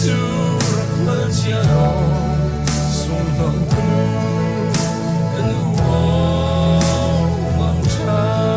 tu rakmal chiao sung hong kan wo mang cha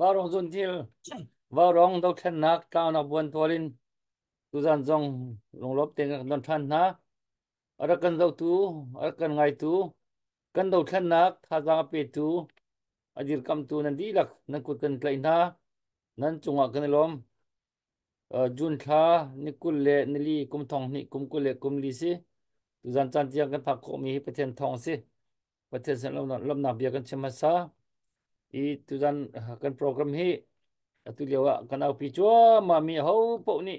varong zon til varong do then nak ka na buan tolin tu zan zong long lop teng don than na ara kan do tu ara kan ngai tu kan do then nak tha za pe tu adir kam tu nan di lak nan kut kan tlai na nan chunga kan lom jun tha nikul le nili kum thong ni kum kul le kum li si tu zan chan tiang kan phak ko mi pathen thong si pathen san lom na bia kan chema sa i tu zan kan program hi tu lewa kan au pi chua ma mi ho po ni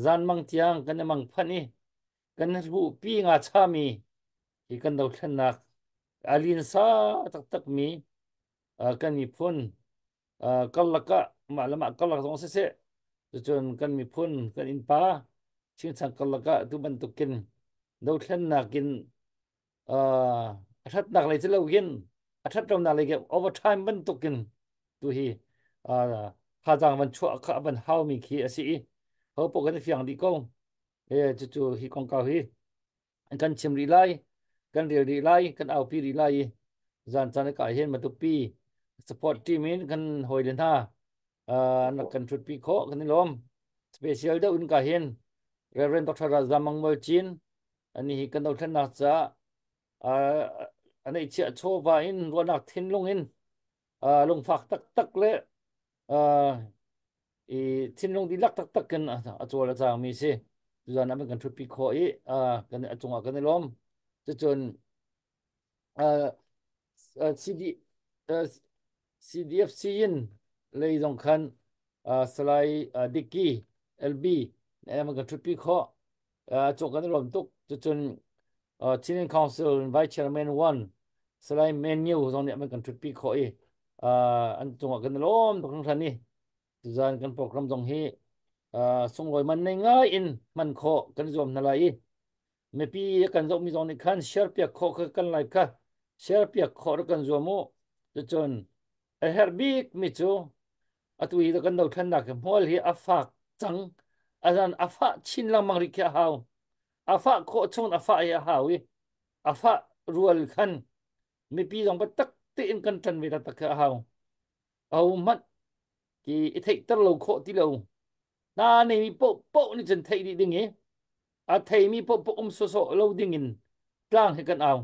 zan mang tiang kan mang phani kan ru pi nga cha mi i kan do thlan nak alin sa tak tak mi kan mi phun kal laka malama kal lak song se se chun kan mi phun kan in pa ching chang kal laka tu ban tukin do thlan nakin athat nak lai chelo gin athat rom na lai ge overtime ban tukin tu hi pha jang ban chua kha ban hau mi khi asi ho po kan fiang di ko chu chu hi kong ka hi kan chim ri lai kan ri ri lai kan au pi ri lai zan chan ka hen ma tu pi support team in kan hoi den ha na kan thut pi kho kan lom special da un ka hen Reverend Dr. Razamang Molchin ani hi kan do thlan na cha anh ấy chia cho và in luôn là thiên long in long phạc tắc tắc lệ thiên long đi lắc tắc tắc cần cho là sao mi se giờ nó mình cần chụp pi khoi cần chung cái này lom cho chun CD CDFC in lấy dòng khăn slide Dicky LB em cần chụp pi kho cho cái này lom tục cho chun Senior Council Vice Chairman One selain menu zong ni kan trut pi khoi an chunga kan lom to kan thani zan kan program zong hi sung loi man nei nga in man kho kan zom na lai me pi kan zom mi zong ni khan share pia kho kan lai ka share pia kho kan zomo to chon a her big mi chu atui da kan do than na ke mol hi afak chang azan afa chin lang mang ri kya hau afa kho chung afa ya hawi afa rual khan mi pi dong ba tak te in kan tan ve ta tak hau au mat ki i thei tar lo kho ti lo na nei mi po po ni chen thei di ding e a thei mi po po so so lo ding in tlang he kan au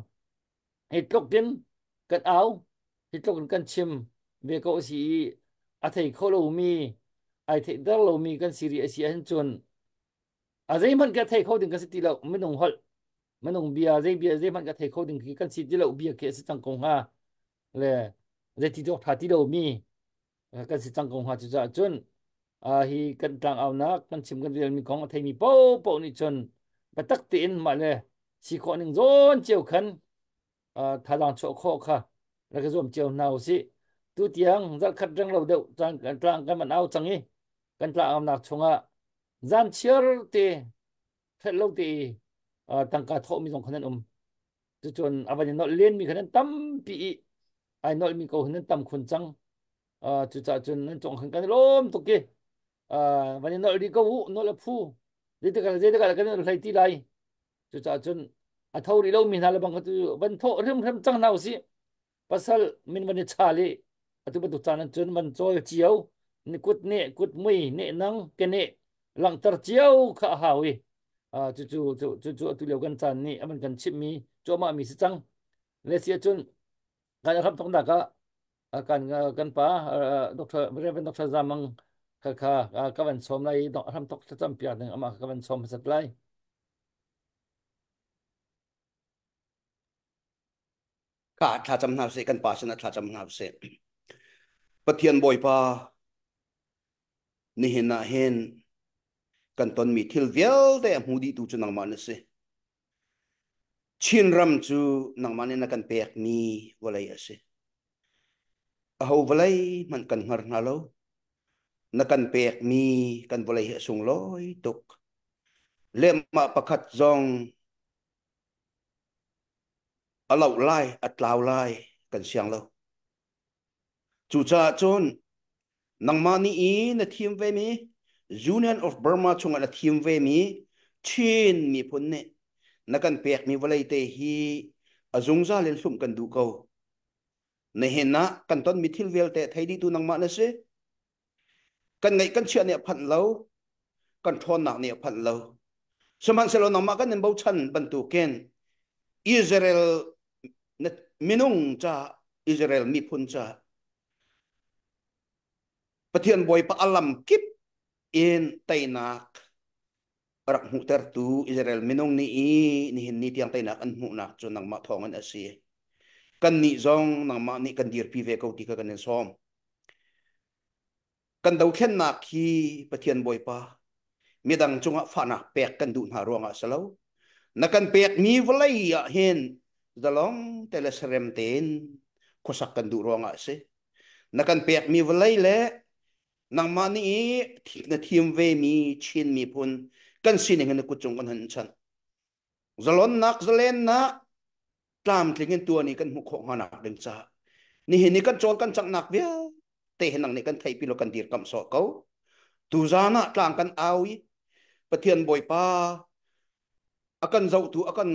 he tlok din kan au he tlok kan chim ve ko si a thei kho lo mi ai thei dar lo mi kan siri a si an chun a zai man ka thei kho ding ka si ti lo mi nong holมันองเบียเจมันก็เทคโคดิ้งคือกันสิที่เราเบียเคสจังกงฮาเลยเจที่ดอกทาที่เรามีกันสิจังกงฮาจะจน hi kan tlang au nak kan chim kan riel mi kong thei mi po ni chon batak tin ma le si kho ning zon cheu khan thalang cho kho kha la ka zom cheu nau si tu tiang zal khat rang lo deuh tlang kan man au changi kan tlang am nak chunga zan chiar te phet lo te tangka tho mi jong khanan chu chon avani no len mi khanan tam pi ai no mi ko khanan tam khun chang chu cha chun nan chong khan kan lom to ke vani no ri ko no la phu je te ka kan lai ti lai chu cha chun a thau ri lo mi na la bang tu ban tho rem chang nau si pasal min vani chali atu ba tu chan chun man chol chiao ni kut mui ne nang ke ne lang tar chiao kha hawi chu tu lo kan chan ni aman kan chip mi cho ma mi si chang le sia chun kan kham thong da ka kan pa doctor reverend doctor zamang ka van som lai dok ram tok cham pia nang ama ka van som sat lai ka tha cham na se kan pa sana tha cham na se pathian boy pa ni hin na hen kan ton mi thil vel de hudi tu chu nang man se chin ram chu nang man na kan pek mi walai ase a ho walai man kan ngar na lo na kan pek mi kan walai sung loi tuk le ma pakhat zong alau lai atlau lai kan siang lo chu cha chon nang mani i na thim ve mi Union of Burma chunga na thim ve mi chin mi phun ne na kan pek mi walai te hi azung za len sum kan du ko na hen na kan ton mi thil vel te thai di tu nang ma na se kan ngai kan chia ne phan lo kan thon nak ne phan lo saman se lo nang ma kan nen bo chan ban tu ken Israel na minung cha Israel mi phun cha pathian boy pa alam kip in tainak rak mu ter tu Israel minung ni i ni hin ni tiang tainak an mu nak chu nang ma thong an asi kan ni zong nang ma ni kan dir pi ve ko ti ka kan som kan dau khen nak hi pathian boy pa midang chunga fa nak pek kan du na ronga salo na kan pek mi vlai ya hen zalong teleserem ten kosak kan du ronga se na kan pek mi vlai le nang mani na thiam ve mi chin mi pun kan sining na kuchung kan han chan zalon nak zalen nak tlam tlingin tua ni kan mu kho nganak ding cha ni hin ni kan chol kan chak nak bia te hinang ni kan thai pilo kan dir kam so ko tu zana tlang kan awi pathian boy pa akan zau tu akan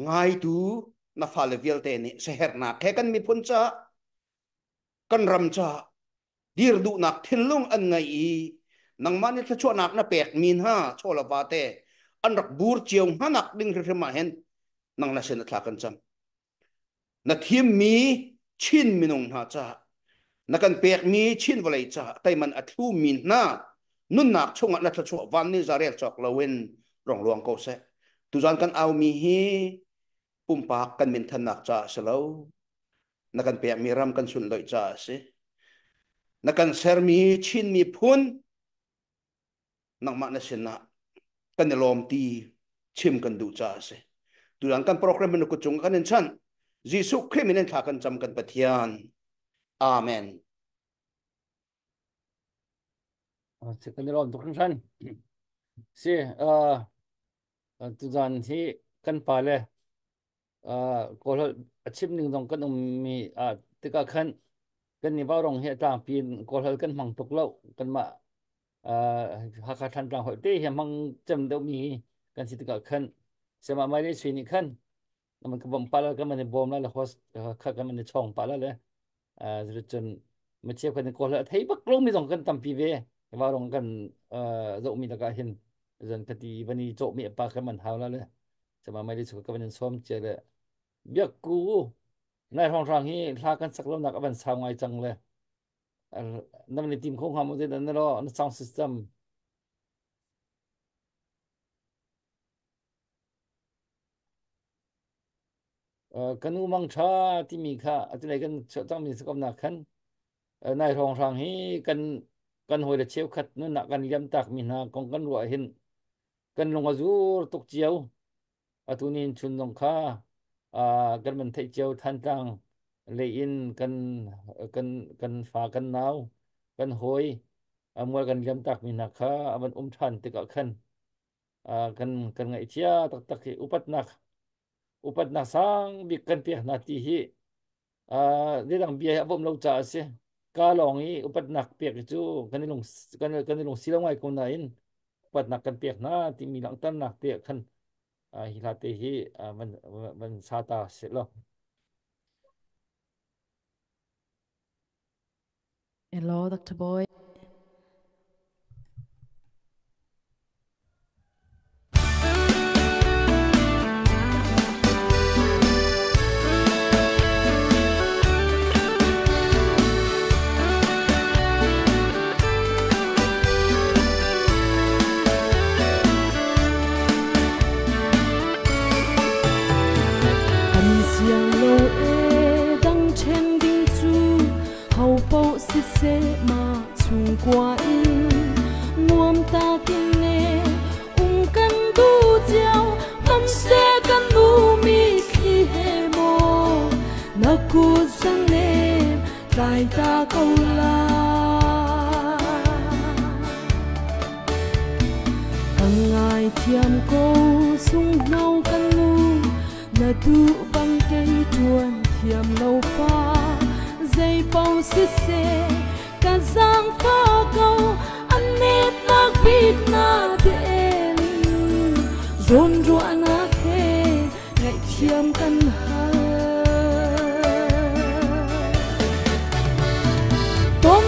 ngai tu na fa le vial te ni seher na ke kan mi pun cha kan ram cha dir du nak thinlung an ngai i nang mani tha cho nak na pek min ha chola ba te an rak bur chiong hanak ding re ma hen nang na sen thla kan cham na thim mi chin minung na cha na kan pek mi chin walai cha tai man athu min na nun nak chunga na tha cho van ni zarel chok lawin rong luang ko se tu zan kan au mi hi pumpak kan min than nak cha selo na kan pek mi ram kan sun loi cha se na kan ser mi chin mi phun nang ma na sen na kan lom ti chim kan du cha se tu zan kan program min ko chung kan en chan Jisu krimin tha kan cham kan pathian amen se kan rom to kan san se tu zan hi kan pa le ko chip ning dong kan mi tika khan kan ni ba rong he ta pin ko kan mang tok lo kan ma ha kha than tang hoi te he mang chem do mi kan si tika khan se ma mai le swi ni khanมันก็บ่มปาแล้วก็มันบอมแล้วละฮอสคักกันมันช่องปาแล้วเลยจนมาเทียบกันก็แล้วเฮ้ยบักลงมีสองกันตำปีเวว่าลงกันโจมีตะกาเห็นจนคดีวันนี้โจมีปากกันมันเฮาแล้วเลยจะมาไม่ได้สุขกับมันซ้อมเจอเลยเบียกกูในห้องทางนี้ลากันสักลมหนักมันสาวไงจังเลยนั่นมันทีมของเขาหมดเลยนั่นรอนั่นซาวด์ซิสเต็ม กันอุมังชาที่มีค่าอะไรกันต้องมีสกปรกขันนายทองทางให้กัน kan hoi da cheu khat nu na kan liam tak mi na kong kan ruah hin kan lunga zur tuk chiao atunin chun long kha kan man thei chiao than tang le in kan fa kan nau kan hoi amwal kan liam tak mi na kha aman than te ka khan kan ngai chia tak tak hi upat nak sang bi kan pi na ti hi ni dang bia abom lo cha se ka long hi upat nak pek chu kan long silong ai ko na in upat nak kan pek na ti mi lang tan nak te khan hi la te hi man sa ta se lo Hello, Dr. Boy. Se ma chung qua in nuam ta kin ne kan du jiao kan se kan nu mi khi he mo na ku sang ne tai ta câu la ngai thiam ko sung nau kan nu na du bang cây chuan thiam lâu pha dây bao xích xe cả giang pha câu anh nét nát biết na đen rôn rũa nát he ngày thiam căn ha tôm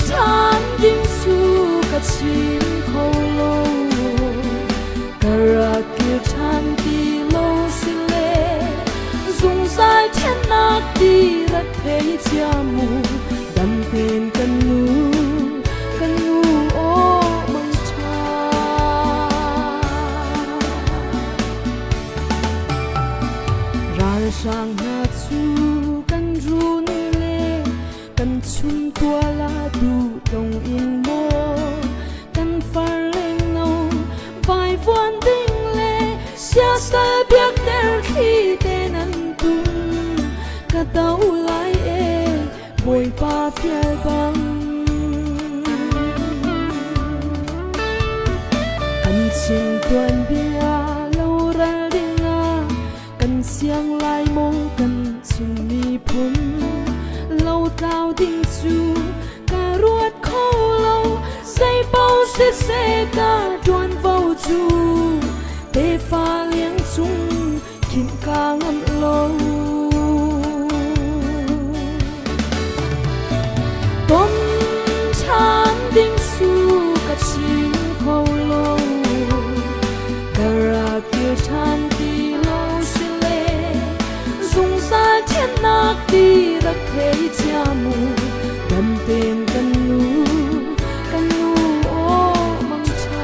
chan dinh su cả chim khâu lâu cả ra kia chan đi lâu xin lệ dùng dài thiên nát đi rất thấy chia mù đâm tên cần nu ô mong cha ra sang na chu cần run le cần chun tua la du dong in mo cần phar lên nâu vài vuan đinh le xa xa biết der khi tên anh tung cả tàu lại bồi ba phía băng cần chinh tuần bia lâu ra đinh cần xiang lai mong cần chinh mi phun lâu tao đinh chu cả ruột khô lâu dây bao xe cả đoàn vào chu để pha liếng chung khiến ca ngâm lâu tôm chan dinh su cả chim khâu lâu cả ra kia chan đi lâu xin lệ dùng ra thiên nát đi rất thấy chia mù đâm tên cần nu ô mong cha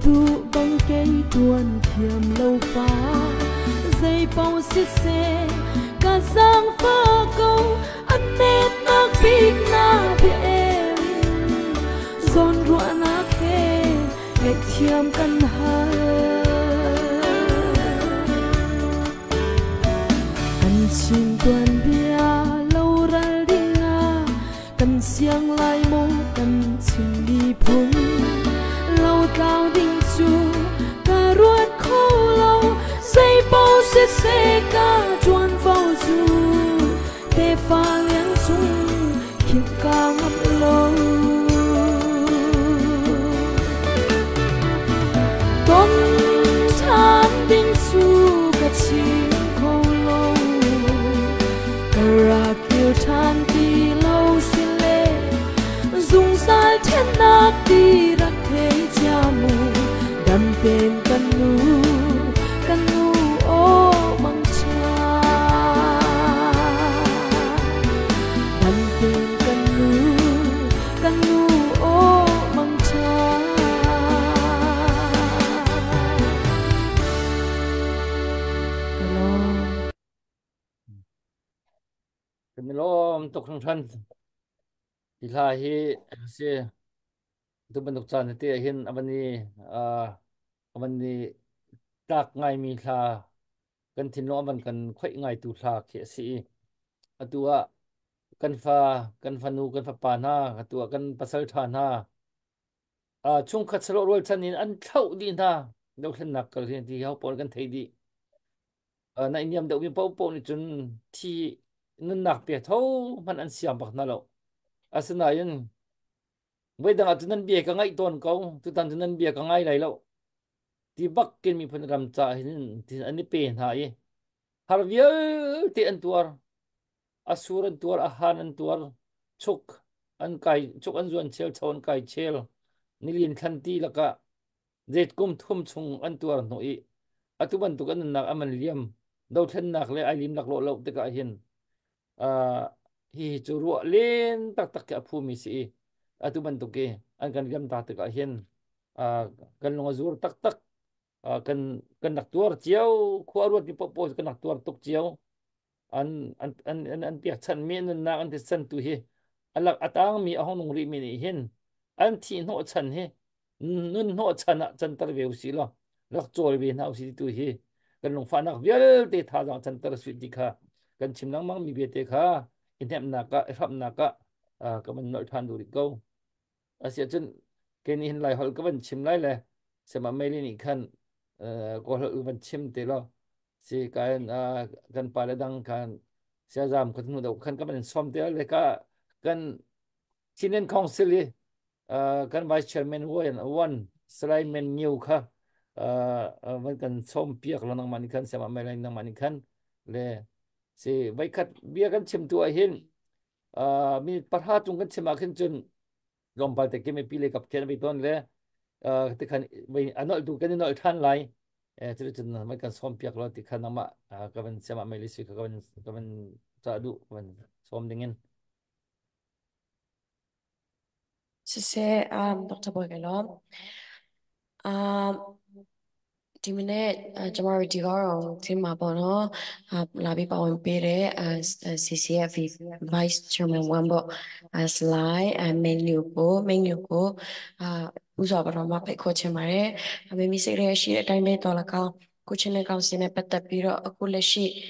tu băng cây tuôn thiềm lâu phá dây bao xích xe cả giang pha câu anh nét nát biết na biển giòn ruộng nát he ngày thiềm căn ha anh chim tuần bia lâu ra đinh cần xiang lai mong cần chim đi phun lâu cao đinh chu cả ruột khô lâu dây bao xe cả chuan vào du để pha liếng chung khiến ca ngâm lâu tôm kanu o mang cha dan tin kanu o mang cha kan lom tok thang than ti la hi se tu banduk chan te hin amani tak ngai mi tha kan thin lo man kan khoi ngai tu tha khe si atua kan fa nu kan fa pa na atua kan pasal tha na chung khat salo rol chanin an thau di na do thlen nak kal hin ti hau por kan thei di na inyam da wi pau pau ni chun thi nun nak pe tho man an siam bak na lo asna yin với đang ở trên nền bia cái ngay tuần câu từ tan trên nền bia cái ngay này lâu thì bắc kinh mi phân làm cha thì anh ấy bền hại har viếc thì anh tuar asur anh tuar ahan anh tuar chuk anh kai chuk anh zuan chel chon kai chel nilin khan ti laka zet kum thum chung anh tuar noi atuban tu kan nak aman liam đâu thân nak le ai lim nak lo lo te ka hin hi chu ro len tak tak ka phu mi si atuban tu ke an kan liam ta te ka hin kan long zur tak tak kan nak tuar chiao khuarut ni popo kan nak tuar tok chiao an piak chan men na an te san tu hi alak atang mi ahong nong ri mi ni hin an thi no chan he nun no chan chan tar veu si lo lak chol ve na si tu hi kan long fa nak vial te tha jang chan tar su ti kha kan chim nang mang mi be te kha in hem na ka rap na ka ka man nol than du ri ko asia chen ke ni hin lai hol ka ban chim lai le sema mai ni khan ko hol ban chim te lo si kan pa le dang kan sia jam kan nu do kan ka ban som te le ka kan chinen council kan vice chairman one Sulaiman New khaมันกันส้มเปียกแล้วนังมันกันเสียมาไม่ไรนังมันกันเลยสิไว้คัดเบียกันชิมตัวเห็นมีปัญหาจุงกันชิมมาขึ้นจนลมไปแต่ก็ไม่ปีเลยกับแค่ไปต้นเลยที่ขันไปอันนั้นดูกันนี่น้อยท่านไรที่จนมันกันส้มเปียกแล้วที่ขันน้ำมาก็มันเสียมาไม่ลิสิก็มันจะดูมันส้มดิ่ง Sise Dr. Boygalo. Dimine Jamari Digaro Tima Bono Labi Bowen Pere as CCF Vice Chairman Wambo as Lai and Menyuko Uzabara Peko Mare Mimi Sire Time Dolaka Kuchine Council Petapiro Akuleshi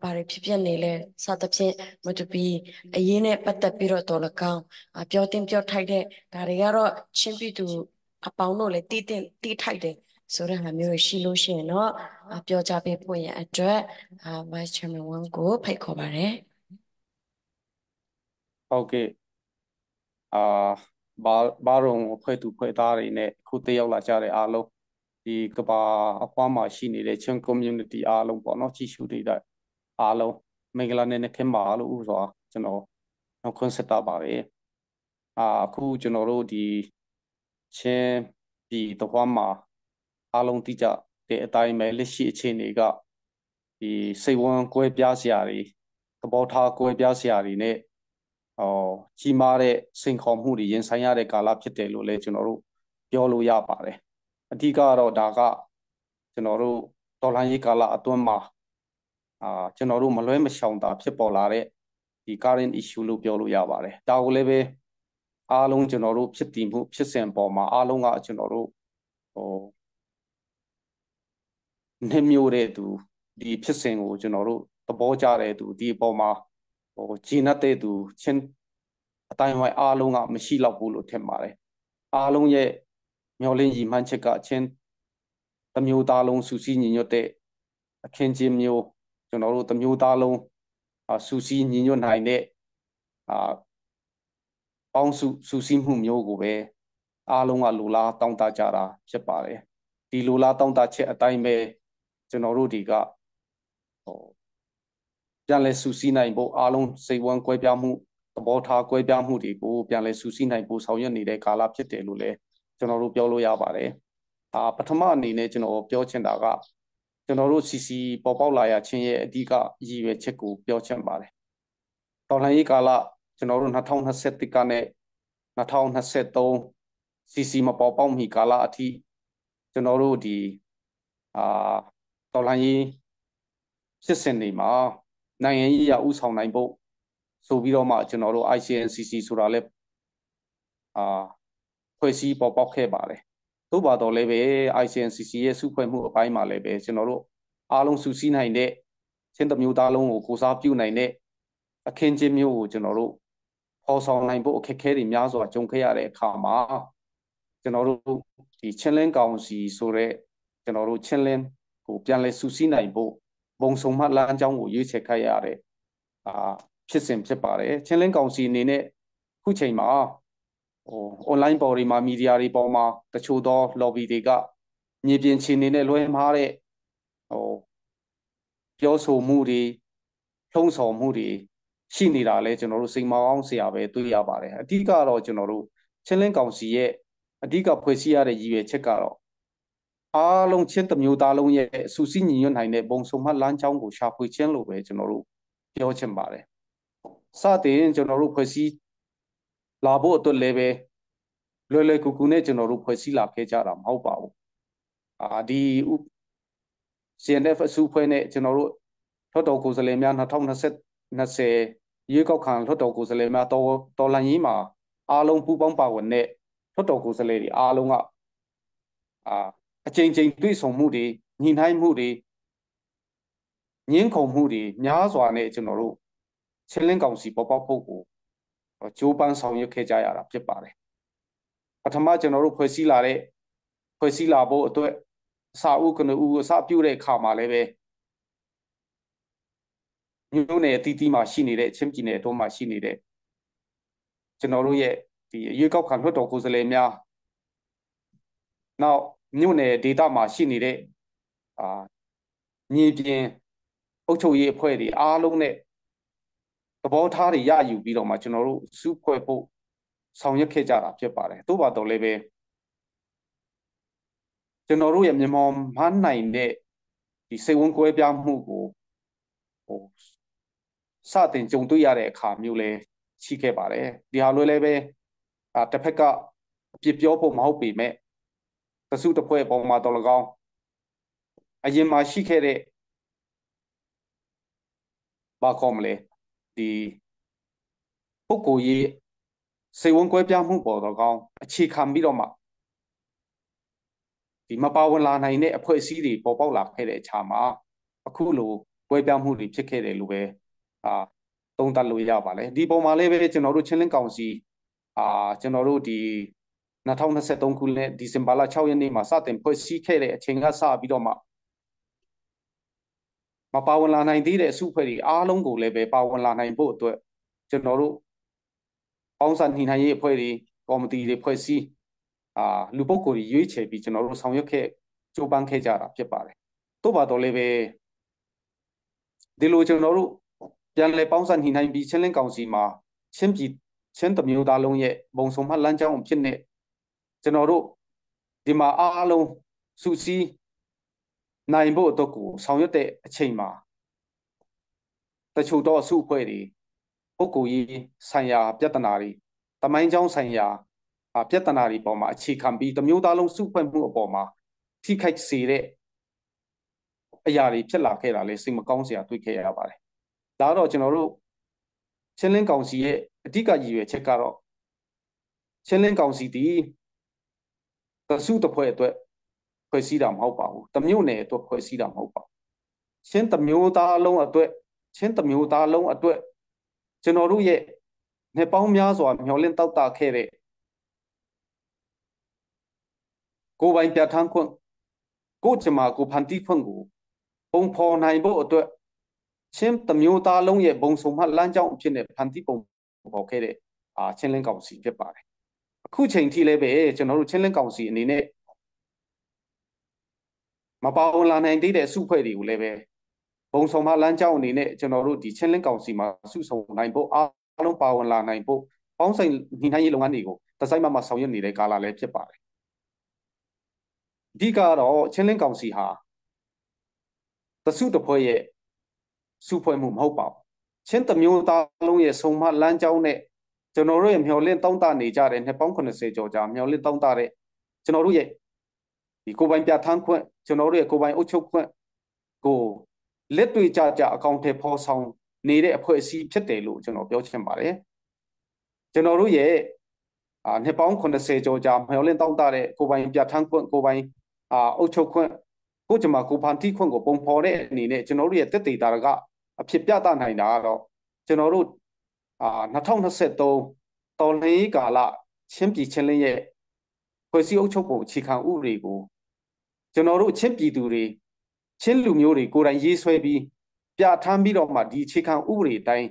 Bari Pipianele Satapse Matupi a Yene Petapiro Dolaka a Piotin Pio Tide Dariaro Chimpitu a Pauno le Tit Tide. So that I'm your solution, no? Up your job, boy, address, Vice Chairman one go, pay cover. Okay. Barong, pay to pay that in it, could they all like Alo, the Kaba, Apama, Shini, the Chung community, Alo, but not issue that Alo, Megalan and Kemalo, Uza, you know, no concept about it. Cool, you know, the Chen, the Wama. အားလုံးသိကြတဲ့အတိုင်းပဲလက်ရှိအခြေအနေကဒီစိတ်ဝမ်းကွဲပြားစရာတွေသဘောထားကွဲပြားစရာတွေနဲ့ကြီးမားတဲ့စိန်ခေါ်မှုတွေရင်ဆိုင်ရတဲ့ကာလဖြစ်တယ်လို့လည်းကျွန်တော်တို့ပြောလို့ရပါတယ်အဓိကတော့ဒါကကျွန်တော်တို့တော်လှန်ရေးကာလအတွင်းမှာကျွန်တော်တို့မလွဲမရှောင်တာဖြစ်ပေါ်လာတဲ့ဒီ current issue လို့ပြောလို့ရပါတယ်ဒါကိုလည်းပဲအားလုံးကျွန်တော်တို့ဖြစ်တည်မှုဖြစ်စဉ်ပေါ်မှာအားလုံးကကျွန်တော်တို့နေမျိုးတဲ့သူဒီဖြစ်စဉ်ကိုကျွန်တော်တို့သဘောကျတဲ့သူဒီအပေါ်မှာဂျင်းတဲ့သူချင်းအတိုင်းဝိုင်းအားလုံးကမရှိတော့ဘူးလို့ထင်ပါတယ်အားလုံးရဲ့မျှော်လင့်ရည်မှန်းချက်ကချင်းတစ်မျိုးသားလုံးစုစည်းညီညွတ်တဲ့အခင်းချင်းမျိုးကျွန်တော်တို့တစ်မျိုးသားလုံးစုစည်းညီညွတ်နိုင်တဲ့ပေါင်းစုစည်းမှုမျိုးကိုပဲအားလုံးကလူလားတောင်းတကြတာဖြစ်ပါတယ်ဒီလူလားတောင်းတချက်အတိုင်းပဲကျွန်တော်တို့ဒီကပြန်လဲစုစည်းနိုင်ဖို့အားလုံးစိတ်ဝမ်းကွဲပြားမှုသဘောထားကွဲပြားမှုတွေကိုပြန်လဲစုစည်းနိုင်ဖို့ဆောင်ရွက်နေတဲ့ကာလဖြစ်တယ်လို့လည်းကျွန်တော်တို့ပြောလို့ရပါတယ် ပထမအနေနဲ့ကျွန်တော်ပြောချင်တာကကျွန်တော်တို့ CC ပေါ်ပေါက်လာရခြင်းရဲ့အဓိကရည်ရွယ်ချက်ကိုပြောချင်ပါတယ်တော်လှန်ရေးကာလကျွန်တော်တို့2021ကနဲ့2023 CC မပေါ်ပေါက်မီကာလအထိကျွန်တော်တို့ဒီတော်လှန်ရေးဖြစ်စဉ်တွေမှာနိုင်ငံရေးရဥဆောင်နိုင်ဖို့ဆိုပြီးတော့မှကျွန်တော်တို့ ICNCC ဆိုတာလဲဖွဲ့စည်းပေါ်ပေါက်ခဲ့ပါတယ်သို့ပါတော့လည်းပဲ ICNCC ရဲ့စုဖွဲ့မှုအပိုင်းမှာလည်းပဲကျွန်တော်တို့အားလုံးစုစည်းနိုင်တဲ့ချင်းတစ်မျိုးသားလုံးကိုကိုစားပြုနိုင်တဲ့အခင်းချင်းမျိုးကိုကျွန်တော်တို့ပေါ်ဆောင်နိုင်ဖို့အခက်အခဲတွေများစွာကြုံခဲ့ရတဲ့အခါမှာကျွန်တော်တို့ဒီချင်းလင်းကောင်စီဆိုတဲ့ကျွန်တော်တို့ချင်းလင်းကိုပြန်လဲစုစည်းနိုင်ဖို့ဘုံဆုံမှလမ်းကြောင်းကိုရွေးချယ်ခဲ့ရတဲ့ဖြစ်စဉ်ဖြစ်ပါတယ်ချင်းလင်းကောင်စီအနေနဲ့ခုချိန်မှာonline ပေါ်တွေမှာမီဒီယာတွေပေါ်မှာတချို့သော lobby တွေကမြေပြင်ခြေနေနဲ့လွှဲမှားတဲ့ပြောဆိုမှုတွေထုံးဆော်မှုတွေရှိနေတာလဲကျွန်တော်တို့စိတ်မကောင်းစရာပဲတွေ့ရပါတယ်အဓိကတော့ကျွန်တော်တို့ချင်းလင်းကောင်စီရဲ့အဓိကဖွဲ့စည်းရတဲ့ရည်ရွယ်ချက်ကတော့အားလုံးချင်းတစ်မျိုးသားလုံးရဲ့စုစည်းညီညွတ်နိုင်တဲ့ဘုံဆုံမှတ်လမ်းကြောင်းကိုရှာဖွေခြင်းလို့ပဲကျွန်တော်တို့ပြောချင်ပါတယ်စတင်ကျွန်တော်တို့ဖွဲ့စည်းလာဖို့အတွက်လည်းပဲလွယ်လွယ်ကူကူနဲ့ကျွန်တော်တို့ဖွဲ့စည်းလာခဲ့ကြတာမဟုတ်ပါဘူးဒီ CNF အစုဖွဲ့နဲ့ကျွန်တော်တို့လွှတ်တော်ကိုယ်စားလှယ်များ2020ရွေးကောက်ခံလွှတ်တော်ကိုယ်စားလှယ်များတော်လှန်ရေးမှာအားလုံးပူးပေါင်းပါဝင်တဲ့လွှတ်တော်ကိုယ်စားလှယ်တွေအားလုံးကအချိန်ချင်းတွေ့ဆုံမှုတွေညီနိုင်မှုတွေငင်းခုန်မှုတွေများစွာနဲ့ကျွန်တော်တို့ချင်းလင်းကောင်စီပေါ်ပေါက်ဖို့ကိုကြိုးပမ်းဆောင်ရွက်ခဲ့ကြရတာဖြစ်ပါတယ်ပထမကျွန်တော်တို့ဖွဲ့စည်းလာဖို့အတွက်စာအုပ်ကနဦးအစပြုတဲ့အခါမှာလည်းပဲမြို့နယ်အသီးသီးမှာရှိနေတဲ့ချင်းပြည်နယ်တို့မှာရှိနေတဲ့ကျွန်တော်တို့ရဲ့ဒီရွေးကောက်ခံလွှတ်တော်ကိုယ်စားလှယ်များနောက်မြို့နယ်ဒေသမှာရှိနေတဲ့မြေပြင်အုပ်ချုပ်ရေးအဖွဲ့တွေအားလုံးနဲ့သဘောထားတွေရယူပြီးတော့မှကျွန်တော်တို့စုဖွဲ့ဖို့ဆောင်ရွက်ခဲ့ကြတာဖြစ်ပါတယ်သို့ပါတော့လည်းပဲကျွန်တော်တို့ရဲ့မြန်မာမှန်းနိုင်တဲ့ဒီစိတ်ဝင်ကွဲပြားမှုကိုစတင်ကြုံတွေ့ရတဲ့အခါမျိုးလဲရှိခဲ့ပါတယ်ဒီဟာလိုလည်းပဲတစ်ဖက်ကအပြစ်ပြောဖို့မဟုတ်ပေမဲ့တစုတစ်ဖွဲ့ပေါ်မှာတော်၎င်းအရင်မှာရှိခဲ့တဲ့ဘာခေါ်မလဲဒီပုဂ္ဂိုလ်ရေးစိတ်ဝင်ကွဲပြားမှုပေါ်တော်ကောင်းအခြေခံပြီးတော့မှဒီမပါဝင်လာနိုင်တဲ့အဖွဲ့အစည်းတွေပေါ်ပေါက်လာခဲ့တဲ့အခြားမှာအခုလိုကွဲပြားမှုတွေဖြစ်ခဲ့တယ်လို့ပဲသုံးသပ်လို့ရပါတယ်ဒီပုံမှာလည်းပဲကျွန်တော်တို့ချင်းလင်းကောင်စီကျွန်တော်တို့ဒီ2023ခုနှစ်ဒီဇင်ဘာလ6ရက်နေ့မှာစတင်ဖွဲ့စည်းခဲ့တဲ့အချိန်ကစပြီးတော့မှမပါဝင်လာနိုင်သေးတဲ့အစုအဖွဲ့တွေအားလုံးကိုလည်းပဲပါဝင်လာနိုင်ဖို့အတွက်ကျွန်တော်တို့ပေါင်းစပ်ညှိနှိုင်းရေးအဖွဲ့တွေကော်မတီတွေဖွဲ့စည်းလူပုဂ္ဂိုလ်တွေရွေးချယ်ပြီးကျွန်တော်တို့ဆောင်ရွက်ခဲ့ကြိုးပမ်းခဲ့ကြတာဖြစ်ပါတယ်သို့ပါတော့လည်းပဲဒီလိုကျွန်တော်တို့ပြန်လည်ပေါင်းစပ်ညှိနှိုင်းပြီးချင်းလင်းကောင်စီမှာချင်းတစ်မျိုးသားလုံးရဲ့ဘုံဆုံမှတ်လမ်းကြောင်းဖြစ်နေကျွန်တော်တို့ဒီမှာအားလုံးစုစည်းနိုင်ဖို့အတွက်ကိုဆောင်ရွက်တဲ့အချိန်မှာတချို့တော့အစုအဖွဲ့တွေပုဂ္ဂိုလ်ရေးဆိုင်ရာပြဿနာတွေတမိုင်းကြောင်းဆိုင်ရာပြဿနာတွေပေါ်မှာအခြေခံပြီးတစ်မျိုးသားလုံးစုဖွဲ့မှုအပေါ်မှာထိခိုက်စေတဲ့အရာတွေဖြစ်လာခဲ့တာလေစိတ်မကောင်းစရာတွေ့ခဲ့ရပါတယ်ဒါတော့ကျွန်တော်တို့ချင်းလင်းကောင်စီရဲ့အဓိကရည်ရွယ်ချက်ကတော့ချင်းလင်းကောင်စီဒီတစုတစ်ဖွဲ့အတွက်ဖွဲ့စည်းတာမဟုတ်ပါဘူးတမျိုးနယ်အတွက်ဖွဲ့စည်းတာမဟုတ်ပါဘူးချင်းတမျိုးသားလုံးအတွက်ချင်းတမျိုးသားလုံးအတွက်ကျွန်တော်တို့ရဲ့နှစ်ပေါင်းများစွာမျှော်လင့်တောက်တခဲ့တဲ့ကိုယ်ပိုင်ပြဋ္ဌာန်းခွင့်ကိုကျမကိုဖန်တီးခွင့်ကိုပုံဖော်နိုင်ဖို့အတွက်ချင်းတမျိုးသားလုံးရဲ့ဘုံဆုံမှလမ်းကြောင်းအဖြစ်နဲ့ဖန်တီးပုံပေါ်ခဲ့တဲ့ချင်းလင်းကောင်စီဖြစ်ပါတယ်အခုချိန်ထိလည်းပဲကျွန်တော်တို့ချင်းလင်းကောင်စီအနေနဲ့မပါဝင်လာနိုင်သေးတဲ့စုဖွဲ့တွေကိုလည်းပဲဘုံဆုံမှလမ်းကြောင်းအနေနဲ့ကျွန်တော်တို့ဒီချင်းလင်းကောင်စီမှာစုဆုံနိုင်ဖို့အားလုံးပါဝင်လာနိုင်ဖို့ပေါင်းဆိုင်ညှိနှိုင်းရေးလုပ်ငန်းတွေကိုတစိုက်မဆောင်ရွက်နေတဲ့ကာလလည်းဖြစ်ပါတယ် ဒီကတော့ချင်းလင်းကောင်စီဟာတစုတစ်ဖွဲ့ရဲ့စုဖွဲ့မှုမဟုတ်ပါဘူးချင်းတစ်မျိုးသားလုံးရဲ့ဆုံမလမ်းကြောင်းနဲ့ကျွန်တော်တို့ရဲ့မျှော်လင့်တောင်းတနေကြတဲ့နှစ်ပေါင်း80ကျော်ကြာမျှော်လင့်တောင်းတတဲ့ကျွန်တော်တို့ရဲ့ဒီကိုယ်ပိုင်ပြဋ္ဌာန်းခွင့်ကျွန်တော်တို့ရဲ့ကိုယ်ပိုင်အုပ်ချုပ်ခွင့်ကိုလက်တွေ့ကြအကောင့်ထဲပေါ်ဆောင်နေတဲ့အဖွဲ့အစည်းဖြစ်တယ်လို့ကျွန်တော်ပြောချင်ပါတယ်ကျွန်တော်တို့ရဲ့နှစ်ပေါင်း80ကျော်ကြာမျှော်လင့်တောင်းတတဲ့ကိုယ်ပိုင်ပြဋ္ဌာန်းခွင့်ကိုယ်ပိုင်အုပ်ချုပ်ခွင့်ကိုကျွန်မကိုဖန်တီးခွင့်ကိုပုံဖော်တဲ့အနေနဲ့ကျွန်တော်တို့ရဲ့တက်တေတာကအဖြစ်ပြသနိုင်တာကတော့ကျွန်တော်တို့2023တော်လှန်ရေးကာလချင်းပြည်ချင်းလင်းရဲ့ဖွဲ့စည်းအုပ်ချုပ်ပုံအခြေခံဥပဒေကိုကျွန်တော်တို့ချင်းပြည်သူတွေချင်းလူမျိုးတွေကိုယ်တိုင်ရေးဆွဲပြီးပြဋ္ဌာန်းပြီးတော့မှဒီအခြေခံဥပဒေတိုင်း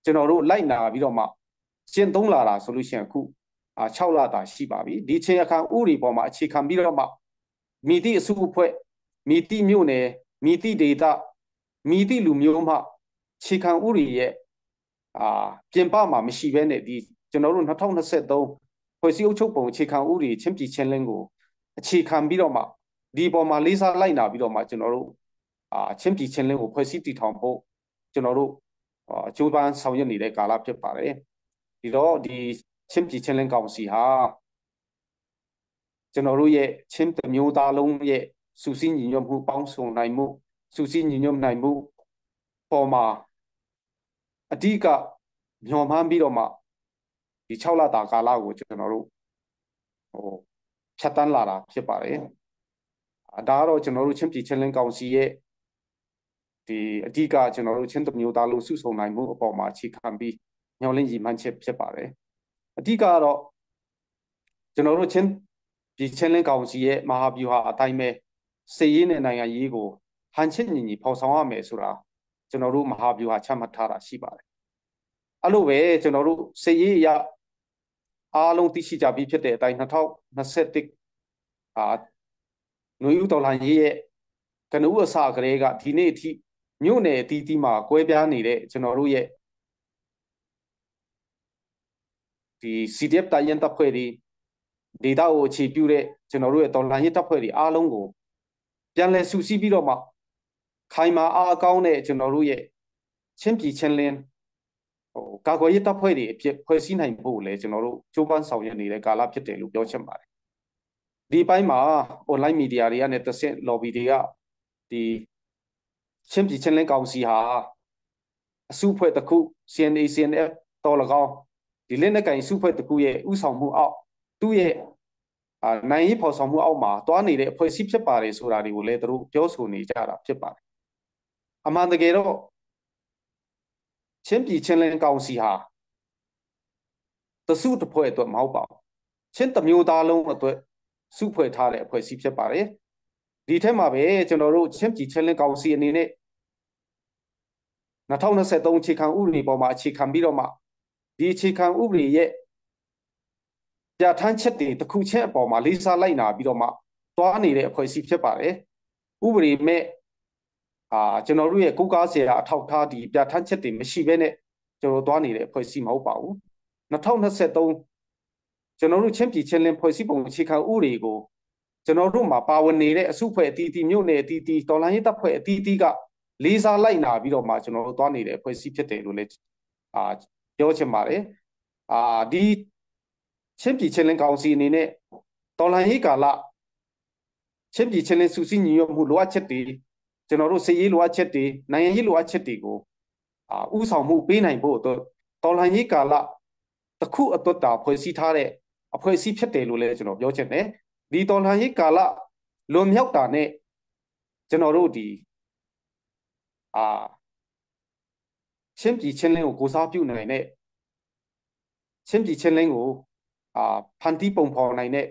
ကျွန်တော်တို့လိုက်နာပြီးတော့မှရှင်းသုံးလာတာဆိုလို့ရှိရင်အခု6လတာရှိပါပြီဒီအခြေခံဥပဒေပေါ်မှာအခြေခံပြီးတော့မှမိတိအစုအဖွဲ့မိတိမြို့နယ်မိတိဒေသမိတိလူမျိုးမှအခြေခံဥပဒေရဲ့ပြင်ပမှာမရှိဘဲနဲ့ဒီကျွန်တော်တို့2023ဖွဲ့စည်းအုပ်ချုပ်ပုံအခြေခံဥပဒေချင်းပြည်ချင်းလင်းကိုအခြေခံပြီးတော့မှဒီပေါ်မှာလေးစားလိုက်နာပြီးတော့မှကျွန်တော်တို့ချင်းပြည်ချင်းလင်းကိုဖွဲ့စည်းတည်ထောင်ဖို့ကျွန်တော်တို့ကြိုးပမ်းဆောင်ရွက်နေတဲ့ကာလဖြစ်ပါတယ်ဒီတော့ဒီချင်းပြည်ချင်းလင်းကောင်စီဟာကျွန်တော်တို့ရဲ့ချင်းတစ်မျိုးသားလုံးရဲ့စုစည်းညီညွတ်မှုပေါင်းစုံနိုင်မှုစုစည်းညီညွတ်နိုင်မှုပေါ်မှာအဓိကညှော်မှန်းပြီးတော့မှဒီ6လတာကာလကိုကျွန်တော်တို့ဖြတ်တန်းလာတာဖြစ်ပါတယ်ဒါကတော့ကျွန်တော်တို့ချင်းပြည်ချင်းလင်းကောင်စီရဲ့ဒီအဓိကကျွန်တော်တို့ချင်းတစ်မျိုးသားလုံးစုဆုံနိုင်မှုအပေါ်မှာအခြေခံပြီးညှော်လင့်ရည်မှန်းချက်ဖြစ်ပါတယ်အဓိကကတော့ကျွန်တော်တို့ချင်းပြည်ချင်းလင်းကောင်စီရဲ့မဟာဗျူဟာအတိုင်းပဲစစ်ရေးနဲ့နိုင်ငံရေးကိုဟန်ချက်ညီညီဖော်ဆောင်ရမယ်ဆိုတာကျွန်တော်တို့မဟာဗျူဟာချမှတ်ထားတာရှိပါတယ်အဲ့လိုပဲကျွန်တော်တို့စစ်ရေးအရအားလုံးသိရှိကြပြီးဖြစ်တဲ့အတိုင်း2021နွေဦးတော်လှန်ရေးရဲ့ကနဦးအစကလေးကဒီနေ့အထိမြို့နယ်အသီးသီးမှာကွဲပြားနေတဲ့ကျွန်တော်တို့ရဲ့ဒီ CDF တိုင်းရင်းတပ်ဖွဲ့တွေဒေသကိုအခြေပြုတဲ့ကျွန်တော်တို့ရဲ့တော်လှန်ရေးတပ်ဖွဲ့တွေအားလုံးကိုပြန်လည်စုစည်းပြီးတော့မှခိုင်မာအားကောင်းတဲ့ကျွန်တော်တို့ရဲ့ချင်းပြည်ချင်းလင်းကာကွယ်ရေးတပ်ဖွဲ့တွေအဖြစ်ဖွဲ့စည်းနိုင်ဖို့လည်းကျွန်တော်တို့ကြိုးပမ်းဆောင်ရွက်နေတဲ့ကာလဖြစ်တယ်လို့ပြောချင်ပါတယ်ဒီပိုင်းမှာ online media တွေကနေတစ်ဆင့် lobby တွေကဒီချင်းပြည်ချင်းလင်းကောင်စီဟာအစုအဖွဲ့တစ်ခု CNA CNF တော်၎င်းဒီလက်နက်ကင်စုဖွဲ့တစ်ခုရဲ့ဥဆောင်မှုအောက်သူ့ရဲ့နိုင်ရေးဖော်ဆောင်မှုအောက်မှာတွားနေတဲ့အဖွဲ့အစည်းဖြစ်ပါတယ်ဆိုတာတွေကိုလည်းသူတို့ပြောဆိုနေကြတာဖြစ်ပါတယ်အမှန်တကယ်တော့ချင်းပြည်ချင်းလင်းကောင်စီဟာတစုတစ်ဖွဲ့အတွက်မဟုတ်ပါဘူးချင်းတစ်မျိုးသားလုံးအတွက်စုဖွဲ့ထားတဲ့အဖွဲ့အစည်းဖြစ်ပါတယ်ဒီထက်မှာပဲကျွန်တော်တို့ချင်းပြည်ချင်းလင်းကောင်စီအနေနဲ့2023အခြေခံဥပဒေပေါ်မှာအခြေခံပြီးတော့မှဒီအခြေခံဥပဒေရဲ့ပြဋ္ဌာန်းချက်တွေတစ်ခုချင်းအပေါ်မှာလေးစားလိုက်နာပြီးတော့မှတွားနေတဲ့အဖွဲ့အစည်းဖြစ်ပါတယ်ဥပဒေမဲ့ကျွန်တော်တို့ရဲ့ကိုးကားစရာအထောက်ထားဒီပြဋ္ဌာန်းချက်တွေမရှိဘဲနဲ့ကျွန်တော်တွားနေတဲ့အဖွဲ့အစည်းမဟုတ်ပါဘူး2023ကျွန်တော်တို့ချင်းပြည်ချင်းလင်းဖွဲ့စည်းပုံအခြေခံဥပဒေကိုကျွန်တော်တို့မှာပါဝင်နေတဲ့အစုအဖွဲ့အသီးသီးမြို့နယ်အသီးသီးတော်လှန်ရေးတပ်ဖွဲ့အသီးသီးကလေးစားလိုက်နာပြီးတော့မှကျွန်တော်တို့တွားနေတဲ့အဖွဲ့အစည်းဖြစ်တယ်လို့လည်းပြောချင်ပါတယ်ဒီချင်းပြည်ချင်းလင်းကောင်စီအနေနဲ့တော်လှန်ရေးကာလချင်းပြည်ချင်းလင်းစုစည်းညီညွတ်မှုလိုအပ်ချက်တွေကျွန်တော်တို့စစ်ရေးလိုအပ်ချက်တွေနိုင်ငံရေးလိုအပ်ချက်တွေကိုဥဆောင်မှုပေးနိုင်ဖို့အတွက်တော်လှန်ရေးကာလတစ်ခုအတွက်တာဖွဲ့စည်းထားတဲ့အဖွဲ့အစည်းဖြစ်တယ်လို့လည်းကျွန်တော်ပြောချင်တယ်ဒီတော်လှန်ရေးကာလလွန်မြောက်တာနဲ့ကျွန်တော်တို့ဒီချင်းပြည်ချင်းလင်းကိုစားပြုနိုင်တဲ့ချင်းပြည်ချင်းလင်းကိုဖန်တီးပုံဖော်နိုင်တဲ့